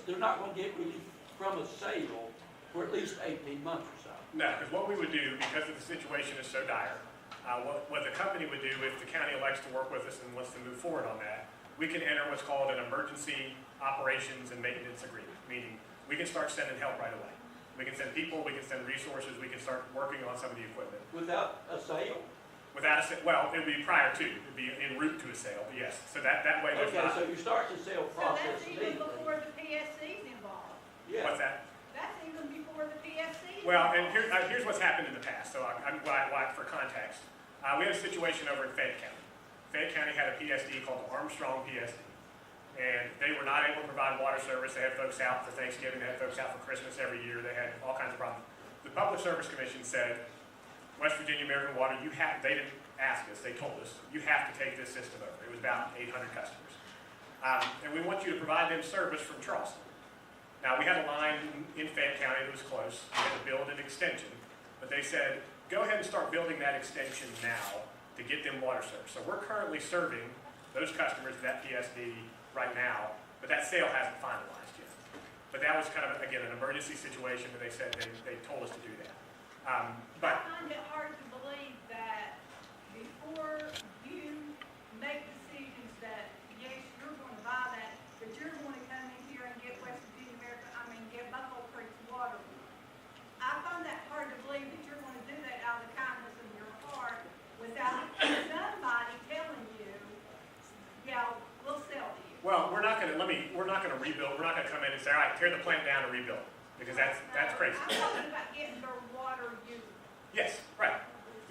they're not gonna get relief from a sale for at least 18 months or so. No, because what we would do, because of the situation is so dire, what the company would do, if the county elects to work with us and wants to move forward on that, we can enter what's called an emergency operations and maintenance agreement, meaning we can start sending help right away. We can send people, we can send resources, we can start working on some of the equipment. Without a sale? Without a sale, well, it would be prior to, it would be en route to a sale, but yes. So that way there's not. Okay, so you start the sale process So that's even immediately. before the PSC's involved. Yeah. What's that? That's even before the PSC. Well, and here's what's happened in the past, so I'm glad for context. We had a situation over in Fayette County. Fayette County had a PSD called the Armstrong PSD. And they were not able to provide water service. They had folks out for Thanksgiving, they had folks out for Christmas every year. They had all kinds of problems. The Public Service Commission said, West Virginia American Water, they didn't ask us, they told us, you have to take this system over. It was about 800 customers. And we want you to provide them service from Charleston. Now, we had a line in Fayette County that was close. We had to build an extension. But they said, go ahead and start building that extension now to get them water service. So we're currently serving those customers of that PSD right now, but that sale hasn't finalized yet. But that was kind of, again, an emergency situation where they said they told us to do that. But I find it hard to believe that before you make decisions that, yes, you're going to buy that, but you're going to come in here and get get Buffalo Creek's water. I find that hard to believe that you're going to do that out of the kindness of your heart without somebody telling you, yeah, we'll sell to you. well, we're not going to rebuild. We're not going to come in and say, all right, tear the plant down and rebuild, because that's crazy. I'm talking about getting their water used. Yes, right.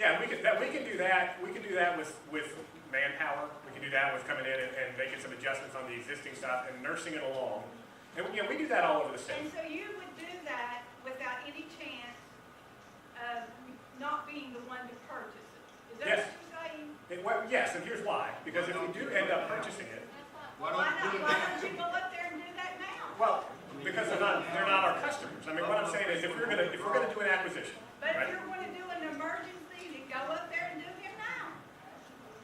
Yeah, we can do that. We can do that with manpower. We can do that with coming in and making some adjustments on the existing stuff and nursing it along. And we do that all over the state. And so you would do that without any chance of not being the one to purchase it? Is that Yes. what you're saying? Yes, and here's why. Because if we do end up purchasing it, Why don't you go up there and do that now? well, because they're not our customers. I mean, what I'm saying is, if we're gonna do an acquisition, But right? if you're gonna do an emergency, to go up there and do him now.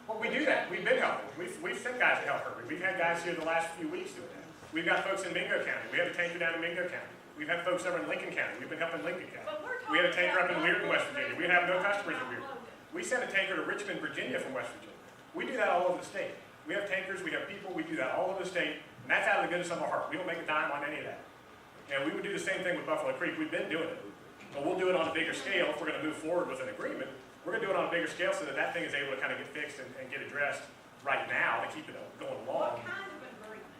Well, we do that. We've been helping. We've sent guys to help her. We've had guys here the last few weeks doing that. We've got folks in Mingo County. We have a tanker down in Mingo County. We've had folks over in Lincoln County. We've been helping Lincoln County. But we're We had a talking tanker up in about Weirton, West Buffalo Virginia. We Creek. have no customers in Weirton. We sent a tanker to Richmond, Virginia from West Virginia. We do that all over the state. We have tankers, we have people, we do that all over the state, and that's out of the goodness of our heart. We don't make a dime on any of that. And we would do the same thing with Buffalo Creek. We've been doing it. But we'll do it on a bigger scale if we're going to move forward with an agreement. We're going to do it on a bigger scale so that thing is able to kind of get fixed and get addressed right now to keep it going along. What kind of agreement?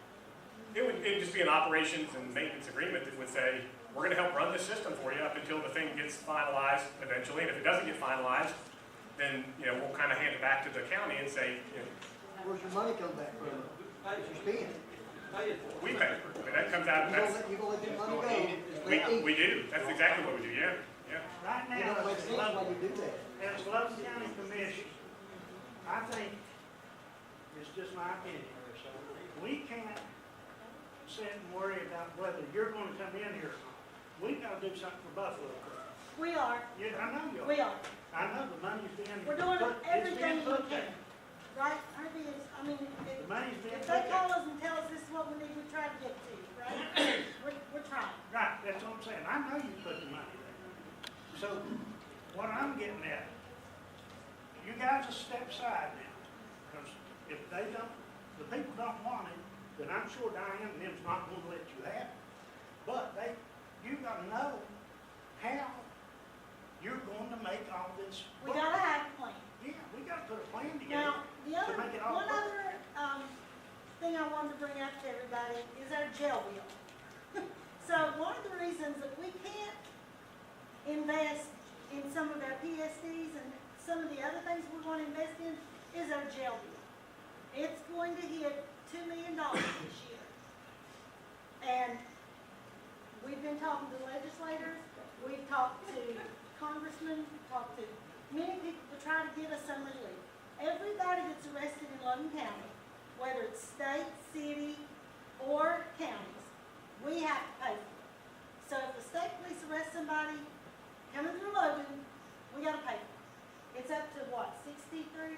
It would just be an operations and maintenance agreement that would say, we're going to help run this system for you up until the thing gets finalized eventually. And if it doesn't get finalized, then we'll kind of hand it back to the county and say, where's your money come back from? How did you spend? we pay. I mean, that comes out. You gonna let your money go? We do. That's exactly what we do. Yeah. Right You now, don't make sense why you do that. as Logan County Commissioners, I think, it's just my opinion, we can't sit and worry about whether you're gonna come in here or not. We gotta do something for Buffalo Creek. We are, Yeah, I know you are. we are. I know the money's being We're doing put, it's everything being we put can. there. Right, our bids, I mean, The money's being if put they there. call us and tell us this is what we need, we try to get to you, right? right? We're trying. Right, that's what I'm saying, I know you put the money there. So, what I'm getting at, you guys will step aside now, because if they don't, the people don't want it, then I'm sure Diane and them's not gonna let you have it. But you gotta know how you're going to make all this We work. gotta have a plan. Yeah, we gotta put a plan Now, together to make it all one work. other, thing I wanted to bring up to everybody is our jail bill. So one of the reasons that we can't invest in some of our PSDs and some of the other things we want to invest in is our jail bill. It's going to hit $2 million this year. And we've been talking to legislators, we've talked to congressmen, talked to many people to try to get us some relief. Everybody that's arrested in Logan County, whether it's state, city, or counties, we have to pay for it. So if the state police arrest somebody coming through Logan, we gotta pay for it. It's up to what, $63, $65,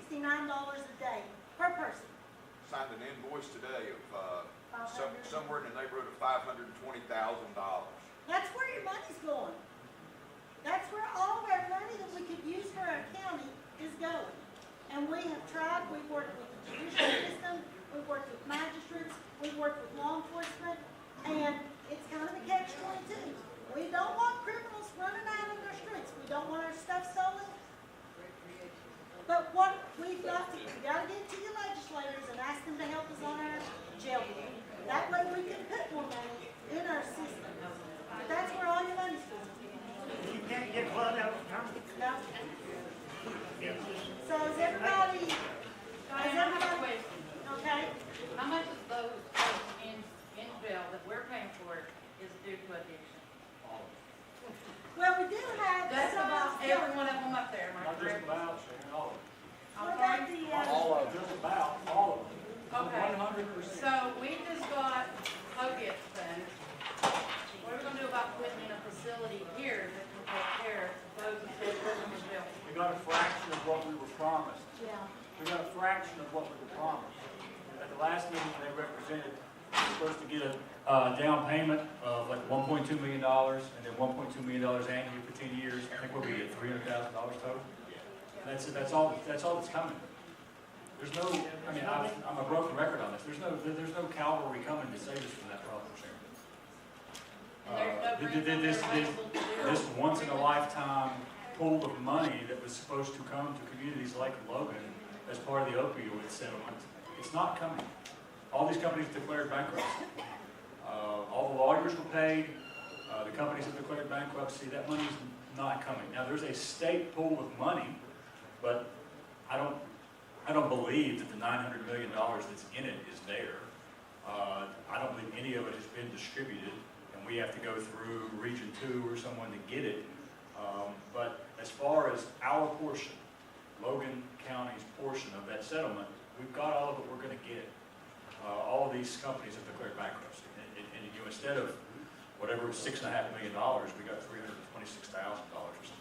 $69 a day per person. Signed an invoice today of, $500. somewhere in the neighborhood of $520,000. That's where your money's going. That's where all of our money that we could use for our county is going. And we have tried, we've worked with the judicial system, we've worked with magistrates, we've worked with law enforcement, and it's kind of a catch-22. We don't want criminals running out on our streets. We don't want our stuff stolen. But what we've got to, we gotta get to your legislators and ask them to help us on our jail bill. That way we can put more money in our system. But that's where all your money's going. You can't get blood out of the county. No. So is everybody, okay? How much of those in jail that we're paying for is due to addiction? Well, we do have That's some. about every one of them up there, am I Not just correct? about, Sharon, all of them. What about the, All of them, just about, all of them. Okay. 100%. So we just got opiates done. What are we gonna do about putting in a facility here that can take care of those that stay in the jail? We got a fraction of what we were promised. yeah, We got a fraction of what we were promised. At the last meeting, they represented, we're supposed to get a down payment of like $1.2 million and then $1.2 million annually for 10 years. I think we'll be at $300,000 total. That's all that's coming. There's no, I mean, I'm a broken record on this. There's no cavalry coming to save us from that problem, Sharon. And there's no grant available to do it? This once in a lifetime pool of money that was supposed to come to communities like Logan as part of the opioid settlement, it's not coming. All these companies declared bankruptcy. All the lawyers were paid. The companies have declared bankruptcy. That money's not coming. Now, there's a state pool of money, but I don't believe that the $900 million that's in it is there. I don't believe any of it has been distributed, and we have to go through Region 2 or someone to get it. But as far as our portion, Logan County's portion of that settlement, we've got all of it we're going to get. All of these companies have declared bankruptcy. And you know, instead of whatever $6.5 million, we got $326,000 or something.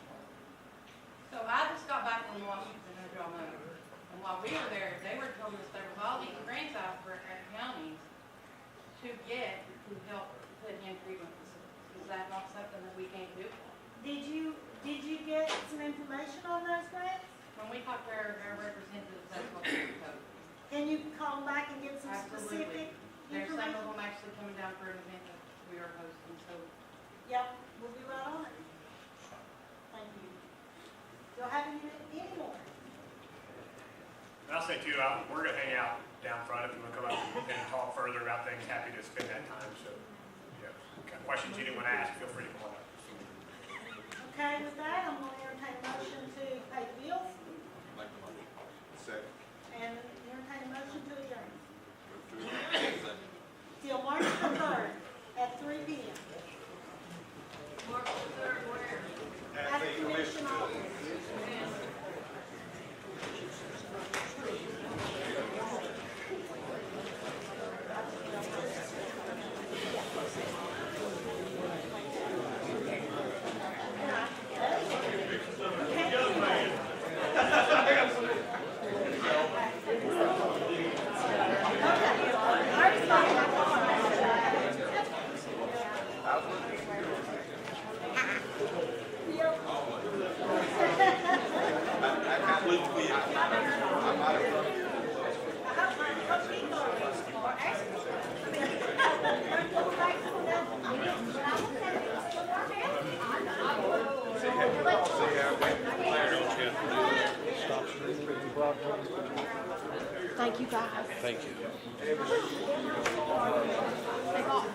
So I just got back from Washington, as y'all know, and while we were there, they were telling us there was all these grants out for our counties to get to help put in treatment facilities. Is that not something that we can't do? did you get some information on those grants? When we talked to our representatives, that's what we were told. Can you call them back and get some Absolutely. specific There's some of information? them actually coming down for an event that we are hosting, so. Yep, we'll be right on it. Thank you. Do I have any more? And I'll say too, we're gonna hang out down front if you wanna come up and talk further about things, happy to spend that time, so, yeah. Kind of questions you didn't wanna ask, feel free to come on up. Okay, with that, I'm going to entertain a motion to pay the bills Make the motion. Second. and entertain a motion to adjourn. Move to Till March the 3rd at 3 p.m. March the 3rd, where? At the commission office. Thank you, guys. Thank you. They got